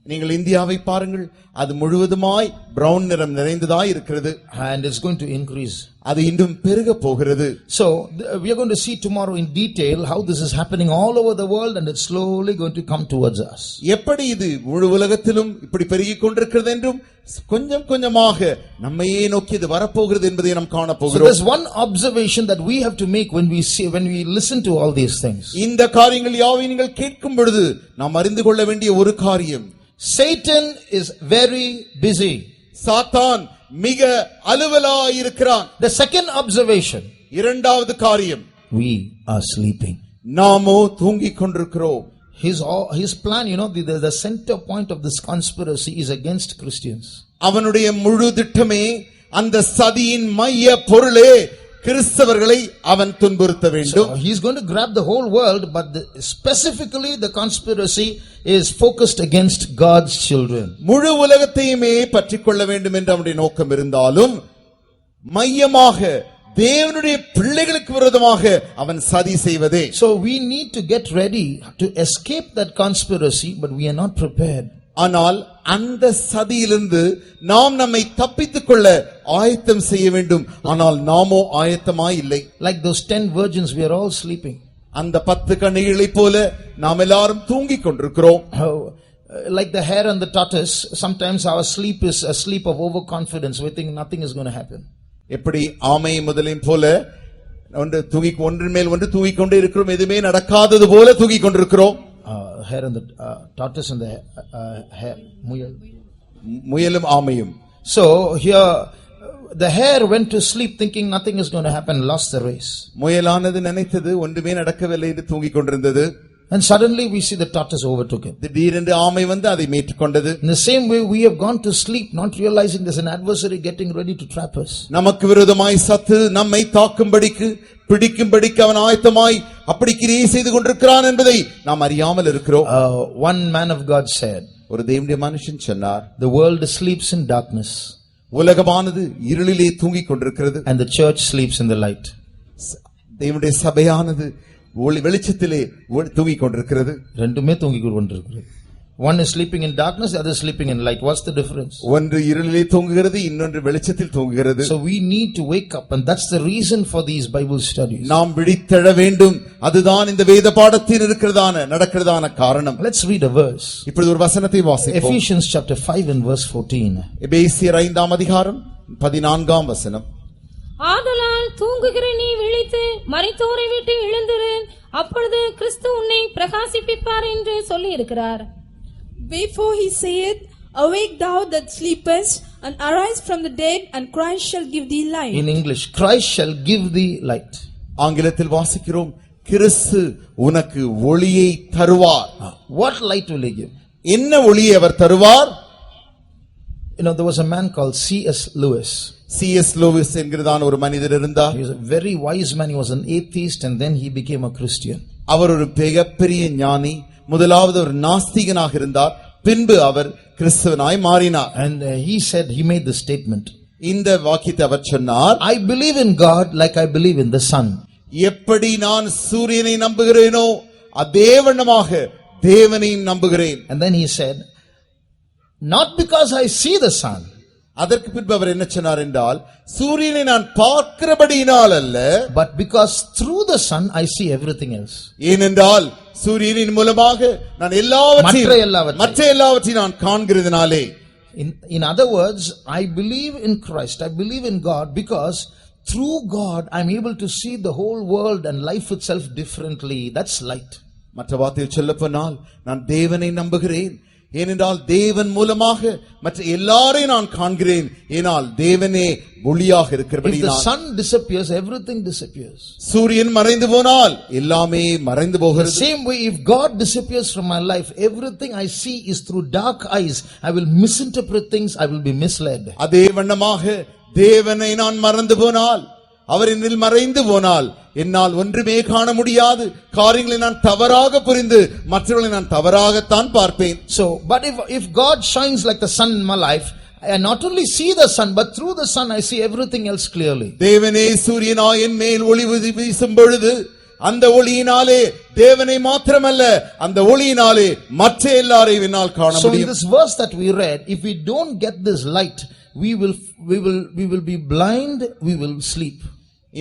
நீங்கள் இந்தியாவை பாருங்கள், அது முழுவதுமாய் பிரவுன் நிறம் நிறைந்ததாய் இருக்கிறது. And it's going to increase. அது இன்னும் பெருக போகிறது. So we are going to see tomorrow in detail how this is happening all over the world, and it's slowly going to come towards us. எப்படி இது முழு உலகத்திலும் இப்படி பெருகிக் கொண்டிருக்கிறது என்றும் கொஞ்சம் கொஞ்சமாக நம்மையே நோக்கி இது வரப்போகிறது என்பதை நாம் காண So போகிறோம். there's one observation that we have to make when we listen to all these things. இந்த காரியங்கள் யாவை நீங்கள் கேட்கும் பொழுது நாம் அறிந்து கொள்ள வேண்டிய ஒரு காரியம், Satan is very busy. சாத்தான் மிக அலுவலாய் இருக்கிறான். The second observation, இரண்டாவது காரியம், we are sleeping. நாமோ தூங்கிக் கொண்டிருக்கிறோம். His plan, the center point of this conspiracy is against Christians. அவனுடைய முழு திட்டமே, அந்த சதியின் மைய பொருளே கிறிஸ்தவர்களை அவன் துன்புறுத்த வேண்டும். So he's going to grab the whole world, but specifically the conspiracy is focused against God's children. முழு உலகத்தையுமே பற்றிக்கொள்ள வேண்டும் என்று அவனுடைய நோக்கம் இருந்தாலும் மையமாக தேவனுடைய பிள்ளைகளுக்கு விரோதமாக அவன் சதி செய்வதே. So we need to get ready to escape that conspiracy, but we are not prepared. ஆனால் அந்த சதியிலிருந்து நாம் நம்மை தப்பித்துக் கொள்ள ஆயத்தம் செய்ய வேண்டும். ஆனால் நாமோ ஆயத்தமாய் இல்லை. Like those 10 virgins, we are all sleeping. அந்த 10 கன்னிகைகளைப் போல நாம் எல்லாரும் தூங்கிக் கொண்டிருக்கிறோம். Like the hare and the tortoise, sometimes our sleep is a sleep of overconfidence. We think nothing is going to happen. எப்படி ஆமை முதலையும் போல ஒன்றின் மேல் ஒன்று தூங்கிக் கொண்டே இருக்கிறோம், எதுவுமே நடக்காதது போல தூங்கிக் கொண்டிருக்கிறோம். Hare and the tortoise and the முயலும் ஆமையும். So here the hare went to sleep thinking nothing is going to happen, lost the race. முயலானது நினைத்தது ஒன்றுமே நடக்கவில்லை என்று தூங்கிக் கொண்டிருந்தது. And suddenly we see the tortoise overtook it. திடீரென்று ஆமை வந்து அதை மீட்டுக் கொண்டது. In the same way we have gone to sleep not realizing there's an adversary getting ready to trap us. நமக்கு விரோதமாய் சத்து நம்மை தாக்கும்படிக்கு பிடிக்கும்படிக்கு அவன் ஆயத்தமாய் அப்படி கிரியை செய்து கொண்டிருக்கிறான் என்பதை நாம் அறியாமல் இருக்கிறோம். One man of God said, ஒரு தேவனுடைய மனுஷன் சொன்னார், the world sleeps in darkness, உலகமானது இருளிலே தூங்கிக் கொண்டிருக்கிறது, and the church sleeps in the light. தேவனுடைய சபையானது வெளிச்சத்திலே தூங்கிக் கொண்டிருக்கிறது. ரெண்டுமே தூங்கிக் கொண்டிருக்கிறது. One is sleeping in darkness, the other is sleeping in light. What's the difference? ஒன்று இருளிலே தூங்குகிறது, இன்னொன்று வெளிச்சத்தில் தூங்குகிறது. So we need to wake up, and that's the reason for these Bible studies. நாம் விழித்தெழ வேண்டும். அதுதான் இந்த வேத பாடத்தில் நடக்கிறதான காரணம். Let's read a verse. இப்பொழுது ஒரு வசனத்தை வாசிப்போம். Ephesians chapter 5 and verse 14. எபேசியர் 5ஆம் அதிகாரம் 14ஆம் வசனம். ஆதலால் தூங்குகிற நீ விழித்து மரித்தோரை விட்டு எழுந்திரு, அப்பொழுது கிறிஸ்து உன்னை பிரகாசிப்பிப்பார் என்று சொல்லி இருக்கிறார். Wherefore he saith, awake thou that sleepest, and arise from the dead, and Christ shall give thee light. In English, Christ shall give thee light. ஆங்கிலத்தில் வாசிக்கிறோம், கிறிஸ்து உனக்கு ஒளியை தருவார். What light will he give? என்ன ஒளியை அவர் தருவார்? There was a man called C.S. Lewis. C.S. Lewis என்கிறதான ஒரு மனிதர் இருந்தார். He was a very wise man. He was an atheist, and then he became a Christian. அவர் ஒரு மிகப்பெரிய ஞானி. முதலாவது ஒரு நாஸ்திகனாக இருந்தார், பின்பு அவர் கிறிஸ்தவனாய் மாறினார். And he made the statement. இந்த வாக்கியத்தை அவர் சொன்னார், I believe in God like I believe in the sun. எப்படி நான் சூரியனை நம்புகிறேனோ அதே வண்ணமாக தேவனையும் நம்புகிறேன். And then he said, not because I see the sun. அதற்கு பின்பு அவர் என்ன சொன்னார் என்றால், சூரியனை நான் பார்க்கிறபடியினால் அல்ல, but because through the sun I see everything else. ஏனென்றால் சூரியனின் மூலமாக நான் மற்ற எல்லாவற்றையும் நான் காண்கிறதுனாலே. In other words, I believe in Christ, I believe in God, because through God I'm able to see the whole world and life itself differently. That's light. மற்ற வார்த்தையில் சொல்லப்போனால், நான் தேவனை நம்புகிறேன், ஏனென்றால் தேவன் மூலமாக மற்ற எல்லாரையும் நான் காண்கிறேன், ஏனால் தேவனே ஒளியாக இருக்கிறபடியால். If the sun disappears, everything disappears. சூரியன் மறைந்து போனால் எல்லாமே மறைந்து போகிறது. The same way, if God disappears from my life, everything I see is through dark eyes. I will misinterpret things, I will be misled. அதே வண்ணமாக தேவனை நான் மறந்து போனால், அவர் என்னில் மறைந்து போனால், என்னால் ஒன்றுமே காண முடியாது. காரியங்களை நான் தவறாக புரிந்து மற்றவர்களை நான் தவறாகத்தான் பார்ப்பேன். So, but if God shines like the sun in my life, I not only see the sun, but through the sun I see everything else clearly. தேவனே சூரியனாய் என் மேல் ஒளி வீசும் பொழுது அந்த ஒளியினாலே தேவனை மாத்திரமல்ல அந்த ஒளியினாலே மற்ற எல்லாரையும் என்னால் காண So in முடியும். this verse that we read, if we don't get this light, we will be blind, we will sleep.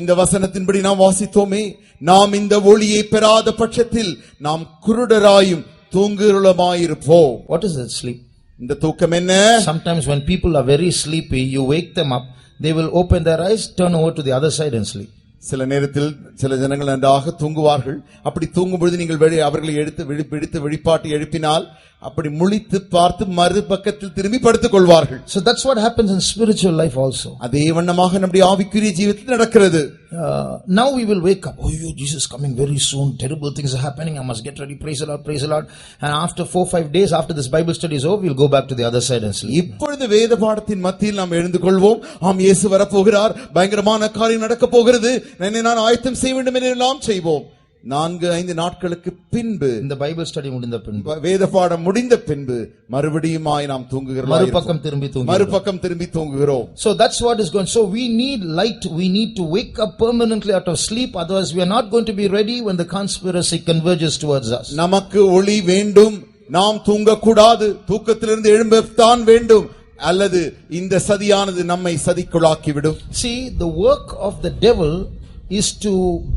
இந்த வசனத்தின்படி நாம் வாசித்தோமே, நாம் இந்த ஒளியை பெறாத பட்சத்தில் நாம் குருடராயும் தூங்குகிறோமாயிருப்போம். What is that sleep? இந்த தூக்கம் என்ன? Sometimes when people are very sleepy, you wake them up, they will open their eyes, turn over to the other side and sleep. சில நேரத்தில் சில ஜனங்கள் நன்றாக தூங்குவார்கள். அப்படி தூங்கும் பொழுது நீங்கள் அவர்களை எடுத்து வெளிப்பாட்டி எழுப்பினால் அப்படி முழித்து பார்த்து மறுபக்கத்தில் திரும்பி படுத்துக் கொள்வார்கள். So that's what happens in spiritual life also. அதே வண்ணமாக நம்முடைய ஆவிக்குரிய ஜீவிதத்தில் நடக்கிறது. Now we will wake up. Oh, Jesus is coming very soon. Terrible things are happening. I must get ready. Praise the Lord, praise the Lord. And after 4-5 days, after this Bible study is over, we'll go back to the other side and sleep. இப்பொழுது வேத பாடத்தின் மத்தியில் நாம் எழுந்து கொள்வோம். ஆம், இயேசு வரப்போகிறார், பயங்கரமான காரியம் நடக்க போகிறது, நான் ஆயத்தம் செய்ய வேண்டும் என்று எல்லாம் செய்வோம். 4-5 நாட்களுக்கு பின்பு இந்த பைபிள் ஸ்டடி முடிந்த பின்பு, வேத பாடம் முடிந்த பின்பு மறுபடியுமாய் நாம் தூங்குகிறோம், மறுபக்கம் திரும்பி தூங்குகிறோம். So that's what is going. So we need light. We need to wake up permanently out of sleep. Otherwise we are not going to be ready when the conspiracy converges towards us. நமக்கு ஒளி வேண்டும், நாம் தூங்கக்கூடாது, தூக்கத்திலிருந்து எழும்பத்தான் வேண்டும், அல்லது இந்த சதியானது நம்மை சதிக்குள்ளாக்கிவிடும். See, the work of the devil is to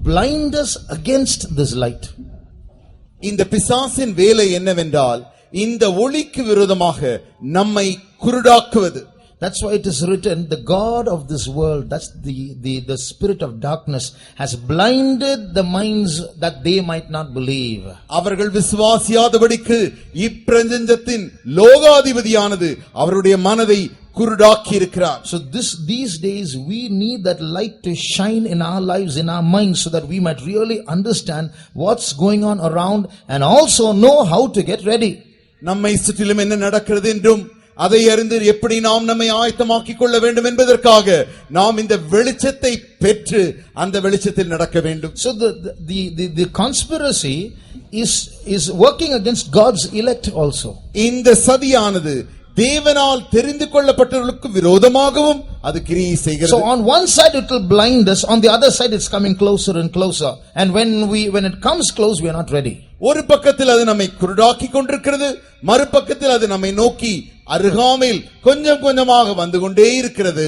blind us against this light. இந்த பிசாசின் வேலை என்னவென்றால் இந்த ஒளிக்கு விரோதமாக நம்மை குருடாக்குவது. That's why it is written, the God of this world, that's the spirit of darkness, has blinded the minds that they might not believe. அவர்கள் விசுவாசியாதபடிக்கு இப்பிரபஞ்சத்தின் லோகாதிபதியானது அவருடைய மனதை குருடாக்கி இருக்கிறார். So these days we need that light to shine in our lives, in our minds, so that we might really understand what's going on around and also know how to get ready. நம்மை சுற்றிலும் என்ன நடக்கிறது என்றும் அதை அறிந்து எப்படி நாம் நம்மை ஆயத்தமாக்கிக் கொள்ள வேண்டும் என்பதற்காக நாம் இந்த வெளிச்சத்தை பெற்று அந்த வெளிச்சத்தில் நடக்க வேண்டும். So the conspiracy is working against God's elect also. இந்த சதியானது தேவனால் தெரிந்து கொள்ளப்பட்டவர்களுக்கு விரோதமாகவும் அது கிரியை செய்கிறது. So on one side it will blind us, on the other side it's coming closer and closer, and when it comes close we are not ready. ஒரு பக்கத்தில் அது நம்மை குருடாக்கி கொண்டிருக்கிறது, மறுபக்கத்தில் அது நம்மை நோக்கி அருகாமையில் கொஞ்சம் கொஞ்சமாக வந்து கொண்டே இருக்கிறது.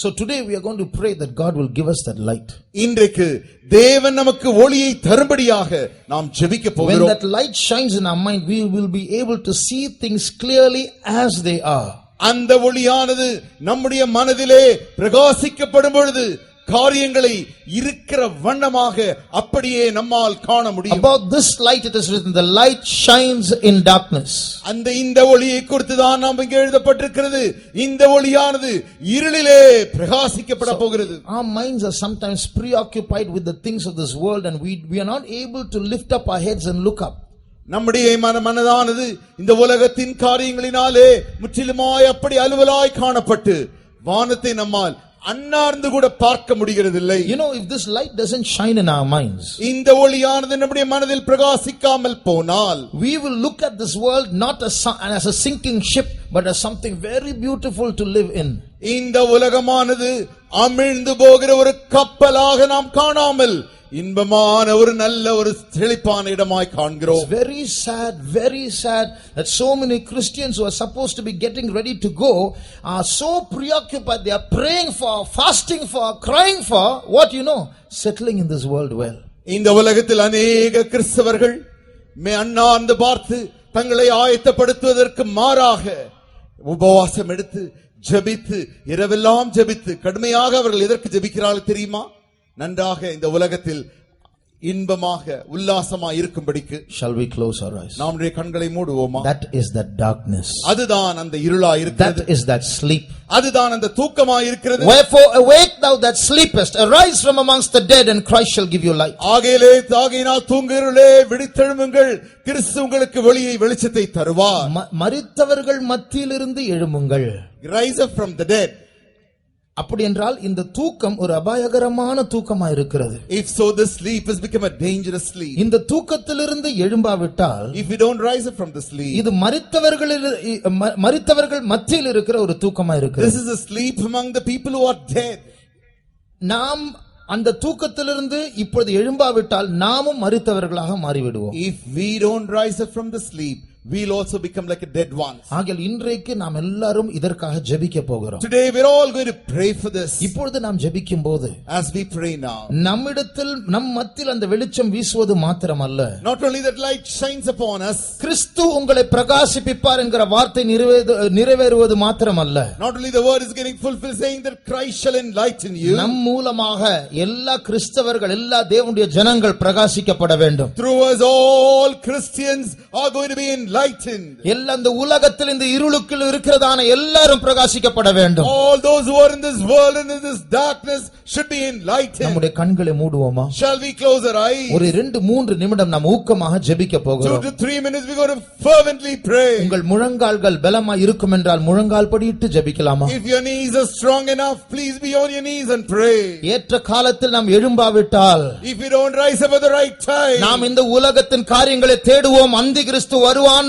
So today we are going to pray that God will give us that light. இன்றைக்கு தேவன் நமக்கு ஒளியை தரும்படியாக நாம் ஜெபிக்க போகிறோம். When that light shines in our mind, we will be able to see things clearly as they are. அந்த ஒளியானது நம்முடைய மனதிலே பிரகாசிக்கப்படும் பொழுது காரியங்களை இருக்கிற வண்ணமாக அப்படியே நம்மால் காண முடியும். About this light it is written, the light shines in darkness. இந்த ஒளியை குறித்து தான் நாம் இங்கே எழுதப்பட்டிருக்கிறது. இந்த ஒளியானது இருளிலே பிரகாசிக்கப்பட போகிறது. Our minds are sometimes preoccupied with the things of this world, and we are not able to lift up our heads and look up. நம்முடைய மனதானது இந்த உலகத்தின் காரியங்களினாலே முற்றிலுமாய் அப்படி அலுவலாய் காணப்பட்டு வானத்தை நம்மால் அன்னார்ந்து கூட பார்க்க முடிகிறதில்லை. You know, if this light doesn't shine in our minds, இந்த ஒளியானது நம்முடைய மனதில் பிரகாசிக்காமல் போனால், we will look at this world not as a sinking ship, but as something very beautiful to live in. இந்த உலகமானது அமிழ்ந்து போகிற ஒரு கப்பலாக நாம் காணாமல் இன்பமான ஒரு நல்ல ஒரு செழிப்பான இடமாய் காண்கிறோம். It's very sad that so many Christians who are supposed to be getting ready to go are so preoccupied. They are praying for, fasting for, crying for, what you know, settling in this world well. இந்த உலகத்தில் அநேக கிறிஸ்தவர்கள் அண்ணாந்து பார்த்து தங்களை ஆயத்தப்படுத்துவதற்கு மாறாக உபவாசம் எடுத்து ஜெபித்து இரவெல்லாம் ஜெபித்து கடுமையாக அவர்கள் எதற்கு ஜெபிக்கிறார்கள் தெரியுமா? நன்றாக இந்த உலகத்தில் இன்பமாக உல்லாசமாக இருக்கும்படிக்கு. Shall we close our eyes? நம்முடைய கண்களை மூடுவோமா? That is that darkness. அதுதான் அந்த இருளாய் இருக்கிறது. That is that sleep. அதுதான் அந்த தூக்கமாய் இருக்கிறது. Wherefore awake thou that sleepest, arise from amongst the dead, and Christ shall give you light. ஆகையினால் தூங்குகிறவர்களே விழித்தெழும்புங்கள், கிறிஸ்து உங்களுக்கு வெளிச்சத்தை தருவார். மரித்தவர்கள் மத்தியிலிருந்து எழும்புங்கள். Rise up from the dead. அப்படி என்றால் இந்த தூக்கம் ஒரு அபாயகரமான தூக்கமா இருக்கிறது. If so, the sleep has become a dangerous sleep. இந்த தூக்கத்திலிருந்து எழும்பாவிட்டால், if you don't rise up from the sleep, இது மரித்தவர்கள் மத்தியில் இருக்கிற ஒரு தூக்கமா இருக்கிறது. This is a sleep among the people who are dead. நாம் அந்த தூக்கத்திலிருந்து இப்பொழுது எழும்பாவிட்டால் நாமும் மரித்தவர்களாக மாறிவிடுவோம். If we don't rise up from the sleep, we'll also become like a dead ones. ஆகையால் இன்றைக்கு நாம் எல்லாரும் இதற்காக ஜெபிக்க போகிறோம். Today we're all going to pray for this. இப்பொழுது நாம் ஜெபிக்கும்போது As we pray now, நம்மிடத்தில் நம் மத்தியில் அந்த வெளிச்சம் வீசுவது மாத்திரமல்ல, not only that light shines upon us, கிறிஸ்து உங்களை பிரகாசிப்பிப்பார் என்கிற வார்த்தை நிறைவேறுவது மாத்திரமல்ல, not only the word is getting fulfilled saying that Christ shall enlighten you, நம் மூலமாக எல்லா கிறிஸ்தவர்கள் எல்லா தேவனுடைய ஜனங்கள் பிரகாசிக்கப்பட வேண்டும். through us all Christians are going to be enlightened. எல்லா இந்த உலகத்தில் இந்த இருளுக்குள் இருக்கிறதான எல்லாரும் பிரகாசிக்கப்பட வேண்டும். All those who are in this world and in this darkness should be enlightened. நம்முடைய கண்களை மூடுவோமா? Shall we close our eyes? ஒரு 2-3 நிமிடம் நாம் ஊக்கமாக ஜெபிக்க 2 போகிறோம். to 3 minutes we're going to fervently pray. உங்கள் முழங்கால்கள் பலமாய் இருக்கும் என்றால் முழங்கால் படியிட்டு ஜெபிக்கலாமா? If your knees are strong enough, please be on your knees and pray. ஏற்ற காலத்தில் நாம் எழும்பாவிட்டால், If we don't rise up at the right time, நாம் இந்த உலகத்தின் காரியங்களை தேடுவோம், அந்தி கிறிஸ்து வருவான்,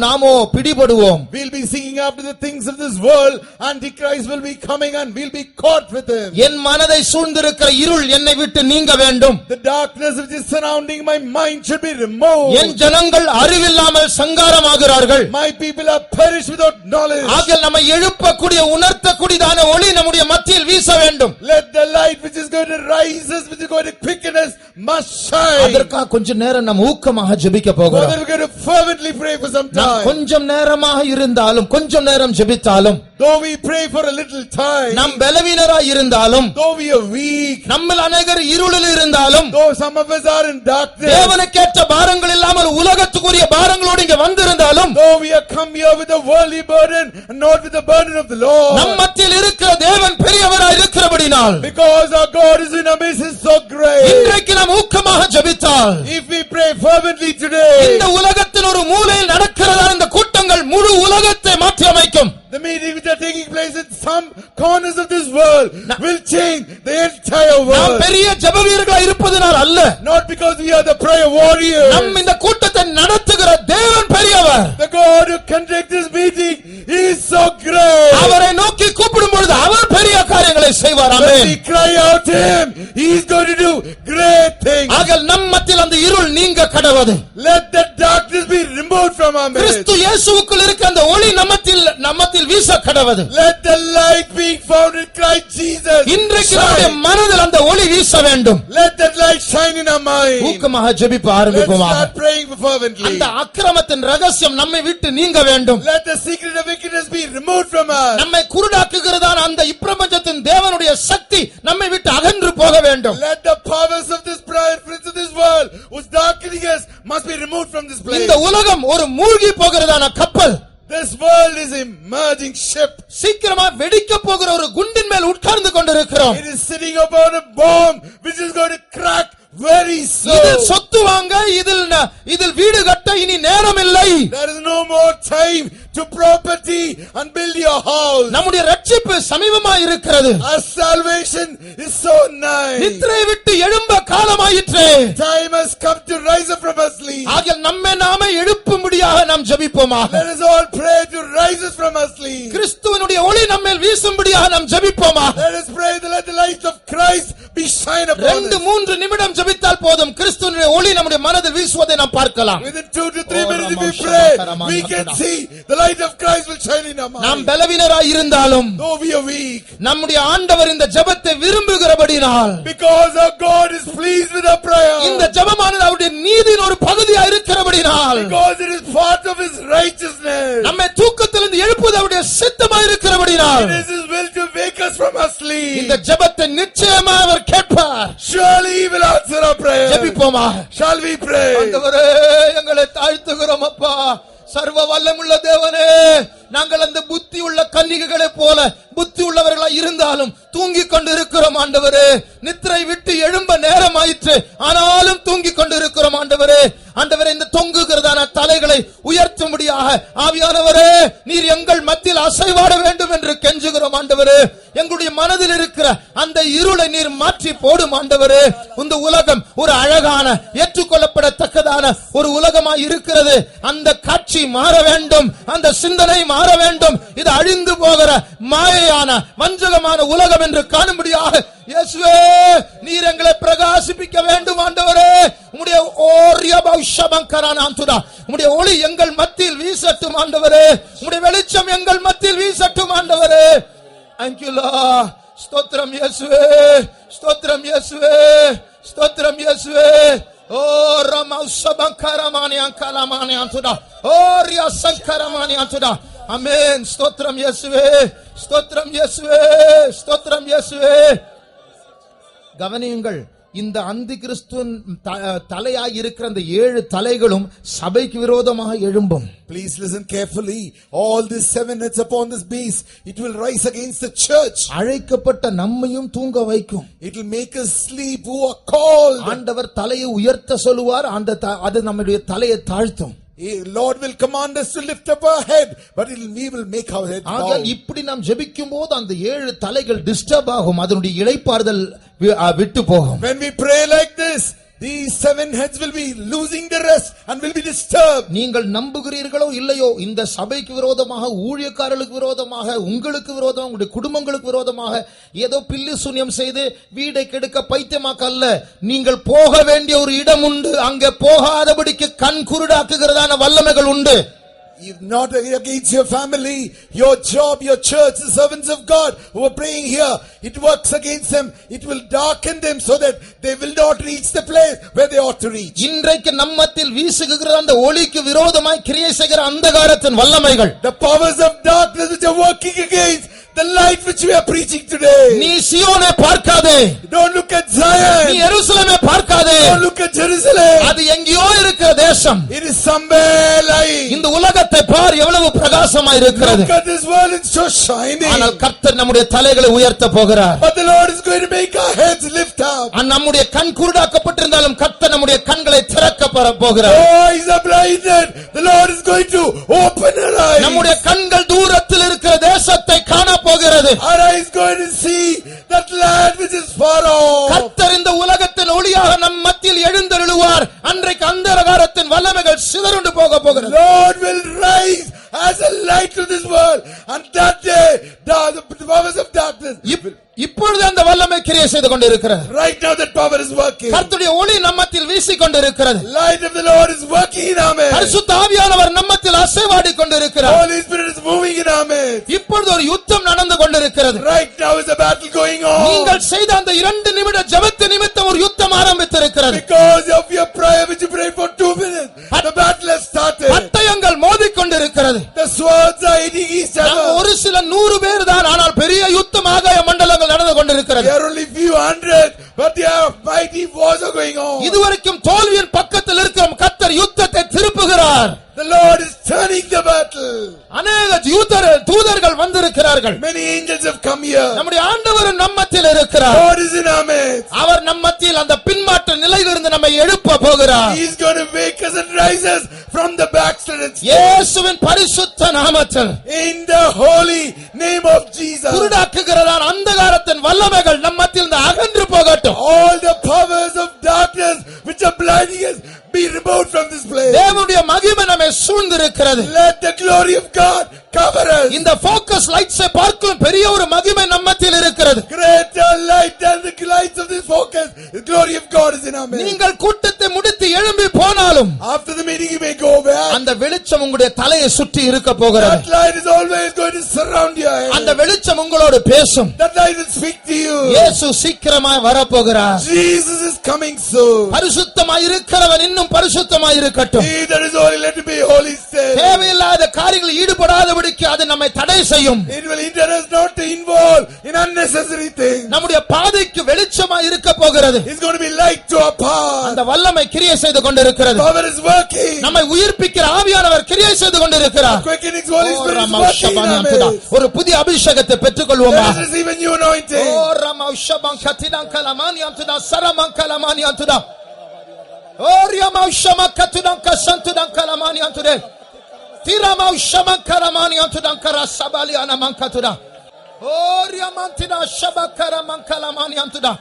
நாமோ பிடிபடுவோம். we'll be seeking after the things of this world. Antichrist will be coming and we'll be caught with him. என் மனதை சூழ்ந்திருக்கிற இருள் என்னை விட்டு நீங்க வேண்டும். The darkness which is surrounding my mind should be removed. என் ஜனங்கள் அறிவில்லாமல் சங்காரமாகிறார்கள். My people are perished without knowledge. ஆகையால் நம்மை எழுப்பக்கூடிய உணர்த்தக்கூடியதான ஒளி நம்முடைய மத்தியில் வீச வேண்டும். Let the light which is going to rise us, which is going to quicken us, must shine. அதற்காக கொஞ்ச நேரம் நாம் ஊக்கமாக ஜெபிக்க போகிறோம். We're going to fervently pray for some நாம் time. கொஞ்சம் நேரமாக இருந்தாலும் கொஞ்சம் நேரம் ஜெபித்தாலும், Though we pray for a little time, நாம் பலவீனராய் இருந்தாலும், though we are weak, நம்மில் அநேகர் இருளில் இருந்தாலும், though some of us are in darkness, தேவனுக்கேற்ற பாரங்கள் இல்லாமல் உலகத்துக்குரிய பாரங்களோடு இங்க வந்திருந்தாலும், though we have come here with a worldly burden and not with the burden of the Lord, நம் மத்தியில் இருக்கிற தேவன் பெரியவராய் இருக்கிறபடினால், because our God is in our midst is so great. இன்றைக்கு நாம் ஊக்கமாக ஜெபித்தால், If we pray fervently today, இந்த உலகத்தின் ஒரு மூலையில் நடக்கிறதா இந்த கூட்டங்கள் முழு உலகத்தை மாற்றி அமைக்கும். the meetings which are taking place in some corners of this world will change the entire நாம் world. பெரிய ஜெபவீரர்களாய் இருப்பதனால் அல்ல, Not because we are the prayer warriors. நம் இந்த கூட்டத்தை நடத்துகிற தேவன் பெரியவர். The God who conducts this meeting is so great. அவரை நோக்கி கூப்பிடும் பொழுது அவர் பெரிய காரியங்களை செய்வார். When amen. we cry out to him, he is going to do great things. ஆகையால் நம் மத்தியில் அந்த இருள் நீங்க கடவது. Let the darkness be removed from our midst. கிறிஸ்து இயேசுவுக்குள் இருக்க அந்த ஒளி நம்மத்தில் வீச கடவது. Let the light be found in Christ Jesus. இன்றைக்கு நம்முடைய மனதில் அந்த ஒளி வீச வேண்டும். Let that light shine in our mind. ஊக்கமாக ஜெபிக்க Let's ஆரம்பிப்போமா? start praying fervently. அந்த அக்கிரமத்தின் ரகசியம் நம்மை விட்டு நீங்க வேண்டும். Let the secret of wickedness be removed from us. நம்மை குருடாக்குகிறதான அந்த இப்பிரபஞ்சத்தின் தேவனுடைய சக்தி நம்மை விட்டு அகன்று போக வேண்டும். Let the powers of this prince of this world who's darkening us must be removed from this place. இந்த உலகம் ஒரு மூழ்கி போகிறதான கப்பல். This world is a merging ship. சீக்கிரமா வெடிக்க போகிற ஒரு குண்டின் மேல் உட்கார்ந்து கொண்டிருக்கிறோம். It is sitting upon a bomb which is going to crack very soon. இதில் சொத்து வாங்க, இதில் வீடு கட்ட இனி நேரம் இல்லை. There is no more time to property and build your house. நம்முடைய ரட்சிப்பு சமீபமாய் இருக்கிறது. Our salvation is so nigh. நித்திரை விட்டு எழும்ப காலமாயிற்று. Time has come to rise up from our sleep. ஆகையால் நம்மை நாமே எழுப்பும்படியாக நாம் ஜெபிப்போமாக. Let us all pray to rise us from our sleep. கிறிஸ்துவினுடைய ஒளி நம்மேல் வீசும்படியாக நாம் ஜெபிப்போமாக. Let us pray that let the light of Christ be shine upon us. 2-3 நிமிடம் ஜெபித்தால் போதும், கிறிஸ்துவினுடைய ஒளி நம்முடைய மனதில் வீசுவதை நாம் பார்க்கலாம். Within 2 to 3 minutes if we pray, we can see the light of Christ will shine in our நாம் mind. பலவீனராய் இருந்தாலும், Though we are weak, நம்முடைய ஆண்டவர் இந்த ஜெபத்தை விரும்புகிறபடினால், because our God is pleased with our prayer, இந்த ஜெபமானது அவருடைய நீதியின் ஒரு பகுதியாக இருக்கிறபடினால், because it is part of his righteousness, நம்மை தூக்கத்திலிருந்து எழுப்புவது அவருடைய சித்தமாக இருக்கிறபடினால், it is his will to wake us from our sleep. இந்த ஜெபத்தை நிச்சயமாக அவர் கேட்பார். Surely he will answer our prayer. ஜெபிப்போமாக. Shall we pray? ஆண்டவரே, எங்களை தாழ்த்துகிறோம் அப்பா. சர்வ வல்லமுள்ள தேவனே, நாங்கள் அந்த புத்தி உள்ள கன்னிகைகளை போல புத்தி உள்ளவர்களாய் இருந்தாலும் தூங்கிக் கொண்டு இருக்கிறோம் ஆண்டவரே. நித்திரை விட்டு எழும்ப நேரம் ஆயிற்று, ஆனாலும் தூங்கிக் கொண்டு இருக்கிறோம் ஆண்டவரே. ஆண்டவரே, இந்த தொங்குகிறதான தலைகளை உயர்த்தும்படியாக ஆவியானவரே நீர் எங்கள் மத்தியில் அசைவாட வேண்டும் என்று கெஞ்சுகிறோம் ஆண்டவரே. எங்களுடைய மனதில் இருக்கிற அந்த இருளை நீர் மாற்றி போடும் ஆண்டவரே. இந்த உலகம் ஒரு அழகான ஏற்றுக்கொள்ளப்படத்தக்கதான ஒரு உலகமாய் இருக்கிறது. அந்த காட்சி மாற வேண்டும், அந்த சிந்தனை மாற வேண்டும். இது அழிந்து போகிற மாயையான வஞ்சகமான உலகம் என்று காணும்படியாக இயேசுவே நீர் எங்களை பிரகாசிப்பிக்க வேண்டும் ஆண்டவரே. உம்முடைய உம்முடைய ஒளி எங்கள் மத்தியில் வீசட்டும் ஆண்டவரே. உம்முடைய வெளிச்சம் எங்கள் மத்தியில் வீசட்டும் ஆண்டவரே. Thank you Lord. ஸ்தோத்திரம் இயேசுவே, ஸ்தோத்திரம் இயேசுவே, ஸ்தோத்திரம் இயேசுவே. ஓ ரமௌஷபங்கரமானி அங்கலமானி அந்துடா, ஓ ரியா சங்கரமானி அந்துடா. ஆமென். ஸ்தோத்திரம் இயேசுவே, ஸ்தோத்திரம் இயேசுவே, ஸ்தோத்திரம் இயேசுவே. கவனியுங்கள், இந்த அந்தி கிறிஸ்துவின் தலையாய் இருக்கிற அந்த 7 தலைகளும் சபைக்கு விரோதமாக எழும்பும். Please listen carefully. All these 7 heads upon this beast, it will rise against the church. அழைக்கப்பட்ட நம்மையும் தூங்க வைக்கும். It will make us sleep who are called. ஆண்டவர் தலையை உயர்த்த சொல்லுவார், அது நம்முடைய தலையை தாழ்த்தும். Lord will command us to lift up our head, but we will make our head bow. இப்படி நாம் ஜெபிக்கும் போது அந்த 7 தலைகள் டிஸ்டர்ப் ஆகும், அதனுடைய இளைப்பாறுதல் விட்டு போகும். When we pray like this, these 7 heads will be losing the rest and will be disturbed. நீங்கள் நம்புகிறீர்களோ இல்லையோ, இந்த சபைக்கு விரோதமாக, ஊழியக்காரர்களுக்கு விரோதமாக, உங்களுக்கு விரோதமாக, உங்களுடைய குடும்பங்களுக்கு விரோதமாக ஏதோ பில்லி சூன்யம் செய்து வீடை கெடுக்க பைத்தியமாக்க அல்ல. நீங்கள் போக வேண்டிய ஒரு இடம் உண்டு. அங்கே போகாதபடிக்கு கண் குருடாக்குகிறதான வல்லமைகள் உண்டு. If not against your family, your job, your church, the servants of God who are praying here, it works against them. It will darken them so that they will not reach the place where they ought to reach. இன்றைக்கு நம்மத்தில் வீசுகிற அந்த ஒளிக்கு விரோதமாய் கிரியை செய்கிற அந்தகாரத்தின் வல்லமைகள், the powers of darkness which are working against the light which we are preaching today. நீ சீயோனை பார்க்காதே, Don't look at Zion. நீ எருசலேமை பார்க்காதே, Don't look at Jerusalem. அது எங்கேயோ இருக்கிற தேசம். It is somewhere lying. இந்த உலகத்தை பார், எவ்வளவு பிரகாசமாய் இருக்கிறது. Look at this world, it's so shining. ஆனால் கர்த்தர் நம்முடைய தலைகளை உயர்த்த போகிறார். But the Lord is going to make our heads lift up. நம்முடைய கண் குருடாக்கப்பட்டிருந்தாலும் கர்த்தர் நம்முடைய கண்களை திறக்க போகிறார். Oh, eyes are blinded. The Lord is going to open our eyes. நம்முடைய கண்கள் தூரத்தில் இருக்கிற தேசத்தை காண போகிறது. Our eyes going to see that land which is far off. கர்த்தர் இந்த உலகத்தின் ஒளியாக நம் மத்தியில் எழுந்தருளுவார். அன்றைக்கு அந்தகாரத்தின் வல்லமைகள் சிதறுண்டு போக போகிறது. Lord will rise as a light to this world, and that day the powers of darkness. இப்பொழுது அந்த வல்லமை கிரியை செய்து கொண்டிருக்கிறது. Right now that power is working. கர்த்தருடைய ஒளி நம்மத்தில் வீசிக் கொண்டிருக்கிறது. Light of the Lord is working in our midst. பரிசுத்த ஆவியானவர் நம்மத்தில் அசைவாடி கொண்டிருக்கிறார். Holy Spirit is moving in our midst. இப்பொழுது ஒரு யுத்தம் நடந்து கொண்டிருக்கிறது. Right now is a battle going on. நீங்கள் செய்த அந்த 2 நிமிட ஜெபத்தின் நிமித்தம் ஒரு யுத்தம் ஆரம்பித்திருக்கிறது. Because of your prayer which you prayed for 2 minutes, the battle has started. பட்டயங்கள் மோதிக்கொண்டிருக்கிறது. The swords are hitting each other. ஒரு சில 100 பேர் தான், ஆனால் பெரிய யுத்தம் ஆகாய மண்டலங்கள் நடந்து கொண்டிருக்கிறது. There are only few hundred, but there are mighty wars are going on. இதுவரைக்கும் தோல்வியின் பக்கத்தில் இருக்கிற கர்த்தர் யுத்தத்தை திருப்புகிறார். The Lord is turning the battle. அநேக தூதர்கள் வந்திருக்கிறார்கள். Many angels have come here. நம்முடைய ஆண்டவர் நம்மத்தில் இருக்கிறார். God is in our midst. அவர் நம்மத்தில் அந்த பின்மாற்ற நிலையிலிருந்து நம்மை எழுப்ப போகிறார். He is going to wake us and rise us from the backslidden state. இயேசுவின் பரிசுத்த நாமத்தில், In the holy name of Jesus. குருடாக்குகிறதான அந்தகாரத்தின் வல்லமைகள் நம்மத்தில் அகன்று போகட்டும். All the powers of darkness which are blinding us be removed from this place. தேவனுடைய மகிமை நம்மை சூழ்ந்திருக்கிறது. Let the glory of God cover us. இந்த ஃபோக்கஸ் லைட்ஸை பார்க்கும் பெரிய ஒரு மகிமை நம்மத்தில் இருக்கிறது. Greater light than the lights of this focus. The glory of God is in our midst. நீங்கள் கூட்டத்தை முடித்து எழும்பி போனாலும் After the meeting you may go back. அந்த வெளிச்சம் உங்களுடைய தலையை சுற்றி இருக்க போகிறது. That light is always going to surround your head. அந்த வெளிச்சம் உங்களோடு பேசும். That light will speak to you. இயேசு சீக்கிரமாய் வரப்போகிறார். Jesus is coming soon. பரிசுத்தமாய் இருக்கிறவன் இன்னும் பரிசுத்தமாய் இருக்கட்டும். He that is holy, let him be holy still. தேவையில்லாத காரியங்களில் ஈடுபடாதபடிக்கு அது நம்மை தடை செய்யும். It will hinder us not to involve in unnecessary things. நம்முடைய பாதைக்கு வெளிச்சமாய் இருக்க போகிறது. It's going to be light to our path. அந்த வல்லமை கிரியை செய்து கொண்டிருக்கிறது. Power is working. நம்மை உயிர்ப்பிக்கிற ஆவியானவர் கிரியை செய்து கொண்டிருக்கிறார். Quickening Holy Spirit is working in our midst. ஒரு புதிய அபிஷேகத்தை பெற்றுக்கொள்வோமா? Let us receive a new anointing. ஓ ரமௌஷபம் கதிதான் கலமானி அம்துதா சரமம் கலமானி அம்துதா. ஓ ரியமௌஷம கதுதான் கசந்துதான் கலமானி அம்துதே. திரமௌஷம கலமானி அம்துதான் கரசபாலி அனமன் கதுதா. ஓ ரியமந்திதா ஷபகரமன் கலமானி அம்துதா.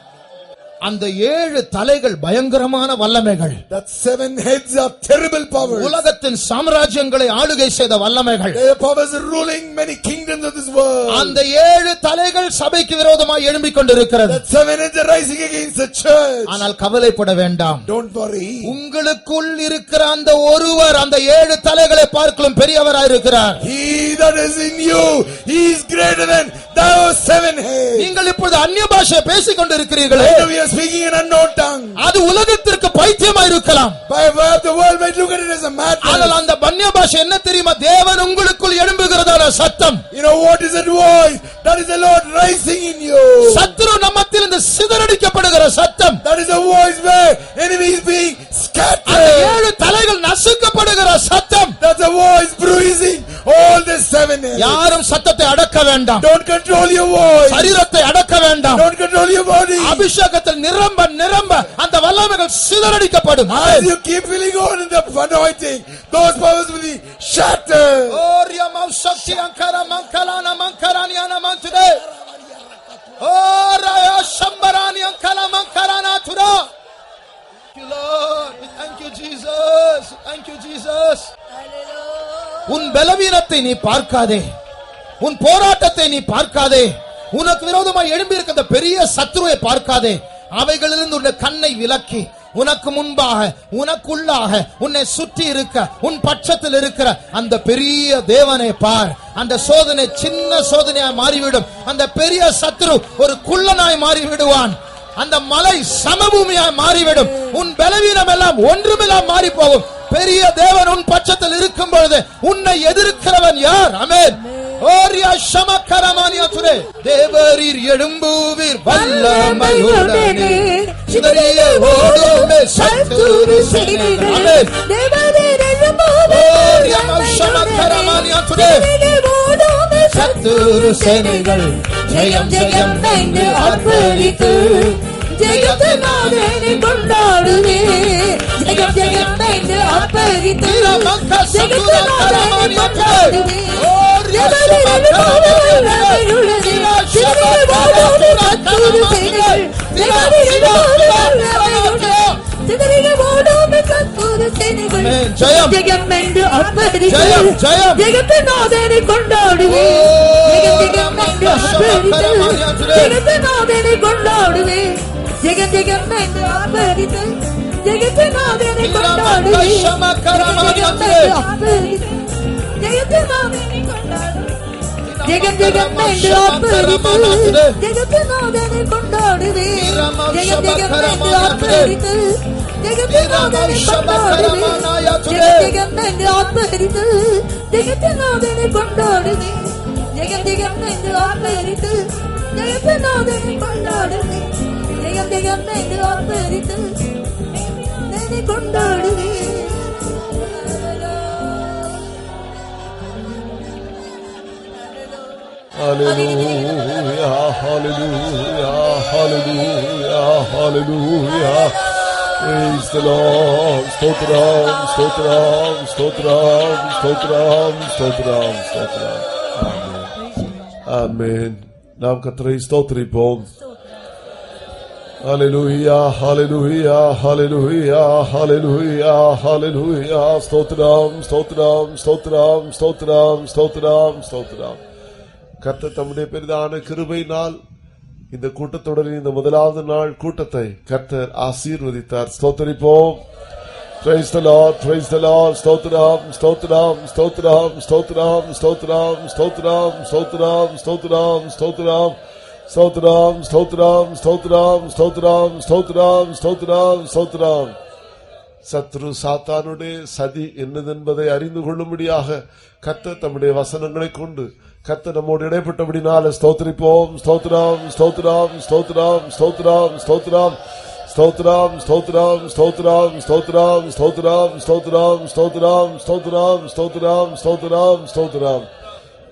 அந்த 7 தலைகள் பயங்கரமான வல்லமைகள். That 7 heads are terrible powers. உலகத்தின் சாம்ராஜ்யங்களை ஆளுகை செய்த வல்லமைகள். They are powers ruling many kingdoms of this world. அந்த 7 தலைகள் சபைக்கு விரோதமாய் எழும்பிக் கொண்டிருக்கிறது. That 7 heads are rising against the church. ஆனால் கவலைப்பட வேண்டாம். Don't worry. உங்களுக்குள் இருக்கிற அந்த ஒருவர் அந்த 7 தலைகளை பார்க்கலும் பெரியவராய் இருக்கிறார். He that is in you, he is greater than those 7 heads. நீங்கள் இப்பொழுது அந்நிய பாஷை பேசிக் கொண்டிருக்கிறீர்களே, We are speaking in unknown tongue. அது உலகத்திற்கு பைத்தியமாய் இருக்கலாம். By word the world might look at it as a madness. ஆனால் அந்த அந்நிய பாஷை என்ன தெரியுமா? தேவன் உங்களுக்குள் எழும்புகிறதான சத்தம். You know what is that voice? That is the Lord rising in you. சத்துரு நம்மத்தில் இந்த சிதறடிக்கப்படுகிற சத்தம். That is the voice where enemy is being scattered. 7 தலைகள் நசுக்கப்படுகிற சத்தம். That's the voice bruising all the 7 heads. யாரும் சத்தத்தை அடக்க வேண்டாம். Don't control your voice. சரீரத்தை அடக்க வேண்டாம். Don't control your body. அபிஷேகத்தில் நிரம்ப நிரம்ப அந்த வல்லமைகள் சிதறடிக்கப்படும். As you keep filling on in the anointing, those powers will be shattered. ஓரிய மௌசக்தி அங்கர மங்கலான மங்கரானியான மந்துதே. ஓரய சம்பரானி அங்கல மங்கரானா Tura. Thank you Lord. Thank you Jesus. Thank you Jesus. உன் பலவீனத்தை நீ பார்க்காதே. உன் போராட்டத்தை நீ பார்க்காதே. உனக்கு விரோதமாய் எழும்பி இருக்கிற பெரிய சத்துருவை பார்க்காதே. அவைகளிலிருந்து உன் கண்ணை விலக்கி உனக்கு முன்பாக உனக்குள்ளாக உன்னை சுற்றி இருக்க உன் பட்சத்தில் இருக்கிற அந்த பெரிய தேவனை பார். அந்த சோதனை சின்ன சோதனையாய் மாறிவிடும். அந்த பெரிய சத்துரு ஒரு குள்ளனாய் மாறிவிடுவான். அந்த மலை சமபூமியாய் மாறிவிடும். உன் பலவீனம் எல்லாம் ஒன்றுமில்லாம் மாறி போகும். பெரிய தேவன் உன் பட்சத்தில் இருக்கும் பொழுது உன்னை எதிர்க்கிறவன் யார்? ஆமென். ஓரியா சமக்கரமானியத்துரே. தேவரீர் எழும்புவீர் வல்லமையுடனே. சிதறிய ஓடுமே சத்துரு சேனைகள். ஆமென். தேவரீர் எழும்புவீர் ஓரியா சமக்கரமானியத்துரே. சத்துரு சேனைகள் ஜெயம் ஜெயம் என்று ஆர்ப்பரித்து ஜெயத்தினாலே கொண்டாடுவே. ஜெயம் ஜெயம் என்று ஆர்ப்பரித்து ஜெயத்தினாலே கொண்டாடுவே. தேவரீர் எழும்புவீர் வல்லமையுடனே. சிதறிய ஓடுமே சத்துரு சேனைகள். தேவரீர் எழும்புவீர் வல்லமையுடனே. சிதறிய ஓடுமே சத்துரு சேனைகள். ஜெயம் ஜெயம் என்று ஆர்ப்பரித்து ஜெயம் ஜெயம் ஜெகத்தினாதனை கொண்டாடுவே. ஜெகம் என்று ஆர்ப்பரித்து ஜெகத்தினாதனை கொண்டாடுவே. ஜெகம் ஜெகம் என்று ஆர்ப்பரித்து ஜெகத்தினாதனை கொண்டாடுவே. ஜெகம் என்று ஆர்ப்பரித்து ஜெகத்தினாதனை கொண்டாடுவே. ஜெகம் ஜெகம் என்று ஆர்ப்பரித்து ஜெகத்தினாதனை கொண்டாடுவே. ஜெகம் ஜெகம் என்று ஆர்ப்பரித்து ஜெகத்தினாதனை கொண்டாடுவே. ஜெகம் ஜெகம் என்று ஆர்ப்பரித்து ஜெகத்தினாதனை கொண்டாடுவே. ஜெகம் ஜெகம் என்று ஆர்ப்பரித்து ஜெகத்தினாதனை கொண்டாடுவே. ஜெகம் ஜெகம் என்று ஆர்ப்பரித்து ஜெகத்தினாதனை கொண்டாடுவே. Hallelujah, hallelujah, hallelujah, hallelujah. Praise the Lord. Stotram, stotram, stotram, stotram, stotram, stotram. Amen. Amen. நாம் கர்த்தரை ஸ்தோத்திரிப்போம். Hallelujah, hallelujah, hallelujah, hallelujah, hallelujah. Stotram, stotram, stotram, stotram, stotram, stotram. கர்த்தர் தம்முடைய பெரிதான கிருபையினால் இந்த கூட்டத்தொடரின் இந்த முதலாவது நாள் கூட்டத்தை கர்த்தர் ஆசீர்வதித்தார். ஸ்தோத்திரிப்போம். Praise the Lord, praise the Lord. ஸ்தோத்திரம், ஸ்தோத்திரம், ஸ்தோத்திரம், ஸ்தோத்திரம், ஸ்தோத்திரம், ஸ்தோத்திரம், ஸ்தோத்திரம், ஸ்தோத்திரம், ஸ்தோத்திரம், ஸ்தோத்திரம், ஸ்தோத்திரம், ஸ்தோத்திரம், ஸ்தோத்திரம், ஸ்தோத்திரம், ஸ்தோத்திரம், ஸ்தோத்திரம். சத்ரு சாத்தானுடைய சதி என்னதென்பதை அறிந்து கொள்ளும்படியாக கர்த்தர் தம்முடைய வசனங்களை கொண்டு கர்த்தர் நம்மோடு இடைப்பட்டபடினால ஸ்தோத்திரிப்போம். ஸ்தோத்திரம், ஸ்தோத்திரம், ஸ்தோத்திரம், ஸ்தோத்திரம், ஸ்தோத்திரம், ஸ்தோத்திரம், ஸ்தோத்திரம், ஸ்தோத்திரம், ஸ்தோத்திரம், ஸ்தோத்திரம், ஸ்தோத்திரம், ஸ்தோத்திரம், ஸ்தோத்திரம், ஸ்தோத்திரம், ஸ்தோத்திரம், ஸ்தோத்திரம்.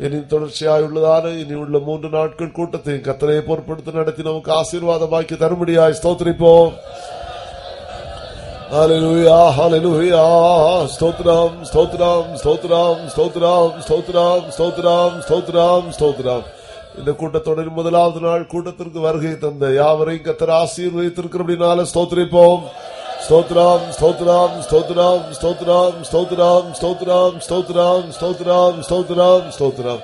இனி தொடர்ச்சியாய் உள்ளதான இனி உள்ள 3 நாட்கள் கூட்டத்தை கர்த்தரை பொறுப்படுத்தி நடத்தி நமக்கு ஆசீர்வாதமாக்கி தரும்படியாய் ஸ்தோத்திரிப்போம். Hallelujah, hallelujah. Stotram, stotram, stotram, stotram, stotram, stotram, stotram, stotram. இந்த கூட்டத்தோட முதலாவது நாள் கூட்டத்திற்கு வருகை தந்த யாவரையும் கர்த்தர் ஆசீர்வதித்திருக்கிறபடினால ஸ்தோத்திரிப்போம். ஸ்தோத்திரம் ஸ்தோத்திரம் ஸ்தோத்திரம் ஸ்தோத்திரம் ஸ்தோத்திரம் ஸ்தோத்திரம் ஸ்தோத்திரம் ஸ்தோத்திரம் ஸ்தோத்திரம் ஸ்தோத்திரம்.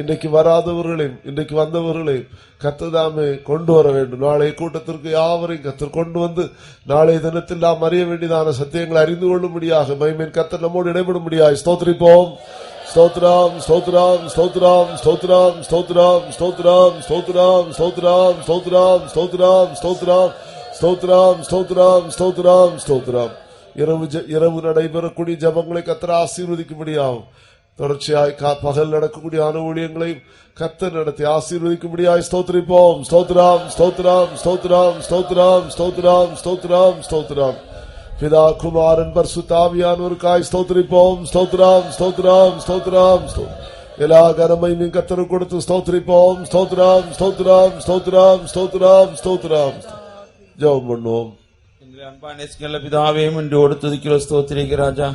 இன்றைக்கு வராதவர்களையும் இன்றைக்கு வந்தவர்களையும் கர்த்ததாமே கொண்டு வர வேண்டும். நாளை கூட்டத்திற்கு யாவரையும் கர்த்தர் கொண்டு வந்து நாளை தினத்தில் நாம் அறிய வேண்டியதான சத்தியங்களை அறிந்து கொள்ளும்படியாக மகிமையின் கர்த்தர் நம்மோடு இடைபடும்படியாக ஸ்தோத்திரிப்போம். ஸ்தோத்திரம் ஸ்தோத்திரம் ஸ்தோத்திரம் ஸ்தோத்திரம் ஸ்தோத்திரம் ஸ்தோத்திரம் ஸ்தோத்திரம் ஸ்தோத்திரம் ஸ்தோத்திரம் ஸ்தோத்திரம் ஸ்தோத்திரம் ஸ்தோத்திரம் ஸ்தோத்திரம் ஸ்தோத்திரம் ஸ்தோத்திரம். இரவு நடைபெறக்கூடிய ஜபங்களை கர்த்தர் ஆசீர்வதிக்கும்படியாகும். தொடர்ச்சியாய் பகல் நடக்கக்கூடிய ஊழியங்களையும் கர்த்தர் நடத்தி ஆசீர்வதிக்கும்படியாய் ஸ்தோத்திரிப்போம். ஸ்தோத்திரம் ஸ்தோத்திரம் ஸ்தோத்திரம் ஸ்தோத்திரம் ஸ்தோத்திரம் ஸ்தோத்திரம் ஸ்தோத்திரம். பிதா குமாரன் பரிசுத்த ஆவியானவருக்காய் ஸ்தோத்திரிப்போம். ஸ்தோத்திரம் ஸ்தோத்திரம் ஸ்தோத்திரம். எல்லா கனமையும் கர்த்தருக்கு கொடுத்து ஸ்தோத்திரிப்போம். ஸ்தோத்திரம் ஸ்தோத்திரம் ஸ்தோத்திரம் ஸ்தோத்திரம் ஸ்தோத்திரம். ஜெபம் பண்ணுவோம். அன்பான பிதாவே என்று துதிக்கிற ஸ்தோத்திரிக்க ராஜா.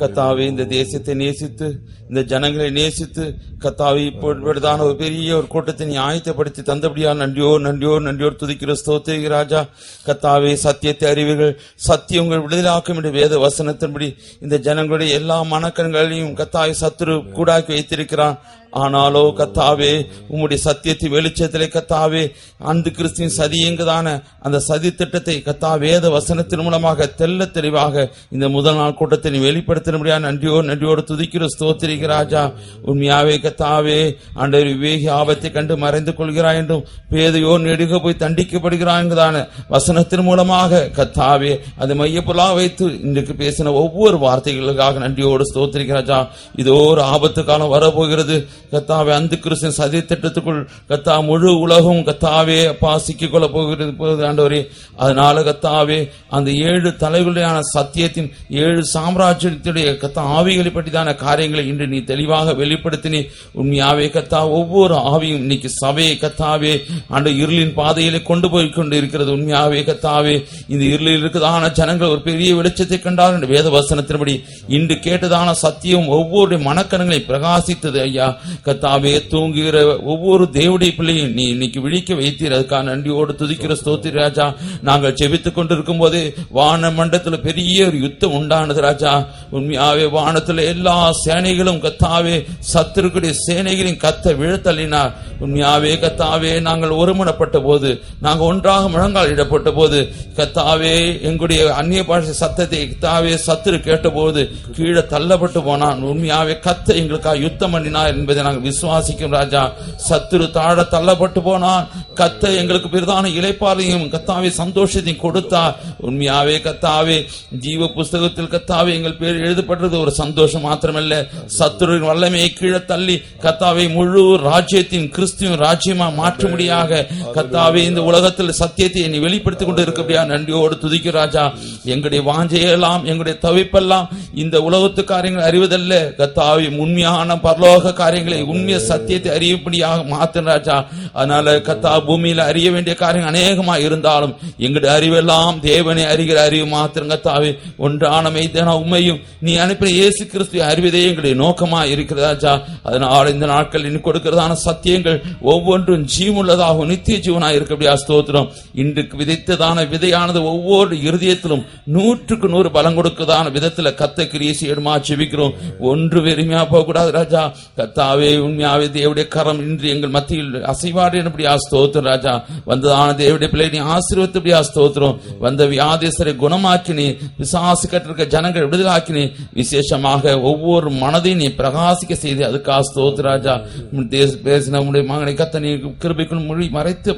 கத்தாவே இந்த தேசத்தை நேசித்து இந்த ஜனங்களை நேசித்து கத்தாவே இப்பொழுதான ஒரு பெரிய ஒரு கூட்டத்தை நீ ஆயத்தப்படுத்தி தந்தபடியா நன்றியோர் துதிக்கிற ஸ்தோத்திரிக்க ராஜா. கத்தாவே சத்தியத்தை அறிவீர்கள், சத்தியங்கள் விடுதலாக்கும் என்று வேத வசனத்தின்படி இந்த ஜனங்களுடைய எல்லா மனக்கண்களையும் கத்தாவே சத்துரு கூடாக்கி வைத்திருக்கிறான். ஆனாலோ கத்தாவே உம்முடைய சத்தியத்தை வெளிச்சத்திலே கத்தாவே அந்த கிறிஸ்துவின் சதி எங்குதான அந்த சதி திட்டத்தை கத்தா வேத வசனத்தின் மூலமாக தெல்ல தெளிவாக இந்த முதல் நாள் கூட்டத்தை நீ வெளிப்படுத்தினபடியா நன்றியோடு துதிக்கிற ஸ்தோத்திரிக்க ராஜா. உண்மையாவே கத்தாவே ஆண்டவர் விவேகி ஆபத்தை கண்டு மறைந்து கொள்கிறாய் என்றும் பேதையோ நெடுக போய் தண்டிக்கப்படுகிறான் என்கிறதான வசனத்தின் மூலமாக கத்தாவே அதை மையப்பொருளாக வைத்து இன்றைக்கு பேசின ஒவ்வொரு வார்த்தைகளுக்காக நன்றியோடு ஸ்தோத்திரிக்க ராஜா. இதோ ஒரு ஆபத்து காலம் வரப்போகிறது கத்தாவே. அந்த கிறிஸ்துவின் சதி திட்டத்துக்குள் கத்தா முழு உலகம் கத்தாவே அப்பா சிக்கிக் கொள்ள போகிறது ஆண்டவரே. அதனால கத்தாவே அந்த 7 தலைவர்களுடைய சத்தியத்தின் 7 சாம்ராஜ்யத்துடைய கத்தா ஆவிகளை பற்றிதான காரியங்களை இன்று நீ தெளிவாக வெளிப்படுத்தினி. உண்மையாவே கத்தா ஒவ்வொரு ஆவியும் இன்னைக்கு சபையை கத்தாவே ஆண்டு இருளின் பாதையிலே கொண்டு போய் கொண்டு இருக்கிறது. உண்மையாவே கத்தாவே இந்த இருளில் இருக்கிறதான ஜனங்கள் ஒரு பெரிய வெளிச்சத்தை கண்டார் என்று வேத வசனத்தின்படி இன்று கேட்டதான சத்தியம் ஒவ்வொரு மனக்கணங்களை பிரகாசித்தது ஐயா. கத்தாவே தூங்குகிற ஒவ்வொரு தேவடைய பிள்ளையும் நீ இன்னைக்கு விழிக்க வைத்தீர். அதுக்காக நன்றியோடு துதிக்கிற ஸ்தோத்திர ராஜா. நாங்கள் ஜெபித்துக் கொண்டிருக்கும் போது வான மண்டலத்தில் பெரிய ஒரு யுத்தம் உண்டானது ராஜா. உண்மையாவே வானத்தில் எல்லா சேனைகளும் கத்தாவே சத்துருக்குடைய சேனைகளையும் கத்த விழத்தள்ளினார். உண்மையாவே கத்தாவே நாங்கள் ஒருமனப்பட்ட போது நாங்கள் ஒன்றாக முழங்கால் இடப்பட்ட போது கத்தாவே எங்களுடைய அந்நிய பாஷை சத்தத்தை கத்தாவே சத்துரு கேட்டபோது கீழே தள்ளப்பட்டு போனான். உண்மையாவே கத்த எங்களுக்காக யுத்தம் பண்ணினார் என்பதை நாங்கள் விசுவாசிக்கும் ராஜா. சத்துரு தாழ தள்ளப்பட்டு போனான். கத்த எங்களுக்கு பெரிதான இளைப்பாறையும் கத்தாவே சந்தோஷத்தையும் கொடுத்தார். உண்மையாவே கத்தாவே ஜீவ புஸ்தகத்தில் கத்தாவே எங்கள் பேர் எழுதப்பட்டது ஒரு சந்தோஷம் மாத்திரமல்ல, சத்துருவின் வல்லமையை கீழே தள்ளி கத்தாவே முழு ராஜ்யத்தின் கிறிஸ்துவின் ராஜ்யமா மாற்றும்படியாக கத்தாவே இந்த உலகத்தில் சத்தியத்தை நீ வெளிப்படுத்திக் கொண்டு இருக்கபடியா நன்றியோடு துதிக்கும் ராஜா. எங்களுடைய வாஞ்சையெல்லாம் எங்களுடைய தவிப்பெல்லாம் இந்த உலகத்து காரியங்கள் அறிவதல்ல கத்தாவே உண்மையான பரலோக காரியங்களை உண்மைய சத்தியத்தை அறியபடியாக மாத்திர ராஜா. அதனால கத்தா பூமியில அறிய வேண்டிய காரியங்கள் அநேகமா இருந்தாலும் எங்களுடைய அறிவெல்லாம் தேவனை அறிகிற அறிவு மாத்திரம் கத்தாவே ஒன்றான மெய்தான உண்மையும் நீ அனுப்பின இயேசு கிறிஸ்துவை அறிவதே எங்களுடைய நோக்கமா இருக்கிற ராஜா. அதனால இந்த நாட்கள் இன்னும் கொடுக்கிறதான சத்தியங்கள் ஒவ்வொன்றும் ஜீவனுள்ளதாகவும் நித்திய ஜீவனாக இருக்கபடியா ஸ்தோத்திரம். இன்றைக்கு விதைத்ததான விதையானது ஒவ்வொரு இருதயத்திலும் 100க்கு 100 பலம் கொடுக்கதான விதத்துல கத்த கிரியை செய்யணுமா செபிக்கிறோம். ஒன்று வெறுமையா போக கூடாது ராஜா. கத்தாவே உண்மையாவே தேவடைய கரம் இன்று எங்கள் மத்தியில் அசைவாடு என்னபடியா ஸ்தோத்திரம் ராஜா. வந்ததான தேவடைய பிள்ளை நீ ஆசீர்வதித்தபடியா ஸ்தோத்திரம். வந்த வியாதியஸ்தரை குணமாக்கினி, பிசாசு கட்டிருக்க ஜனங்கள் விடுதலாக்கினி, விசேஷமாக ஒவ்வொரு மனதையும் நீ பிரகாசிக்க செய்து அதுக்காக ஸ்தோத்திரம் ராஜா. பேசின உடைய மகனை கத்த நீ கிருபைக்குள் மொழி மறைத்து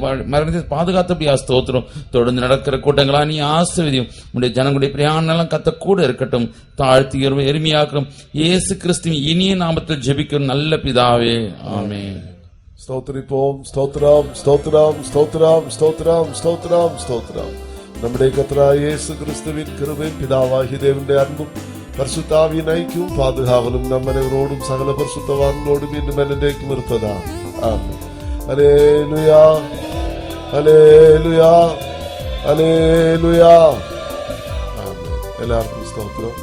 பாதுகாத்தபடியா ஸ்தோத்திரம். தொடர்ந்து நடக்கிற கூட்டங்களா நீ ஆசீர்வதியும். உடைய ஜனங்களுடைய பிரயாணம் கத்த கூட இருக்கட்டும். தாழ்த்தி எளிமையாக்கும் இயேசு கிறிஸ்துவின் இனிய நாமத்தில் ஜெபிக்கும் நல்ல பிதாவே, ஆமென். ஸ்தோத்திரிப்போம். ஸ்தோத்திரம் ஸ்தோத்திரம் ஸ்தோத்திரம் ஸ்தோத்திரம் ஸ்தோத்திரம் ஸ்தோத்திரம். நம்முடைய கர்த்தராகிய இயேசு கிறிஸ்துவின் கிருபையும் பிதாவாகிய தேவனுடைய அன்பும் பரிசுத்த ஆவியின் ஐக்கியமும் பாதுகாவலும் நம் அனைவரோடும் சகல பரிசுத்தவான்களோடும் இன்னும் என்றைக்கும் இருப்பதா. ஆமென். அல்லேலூயா அல்லேலூயா அல்லேலூயா. ஆமென். எல்லாருக்கும் ஸ்தோத்திரம்.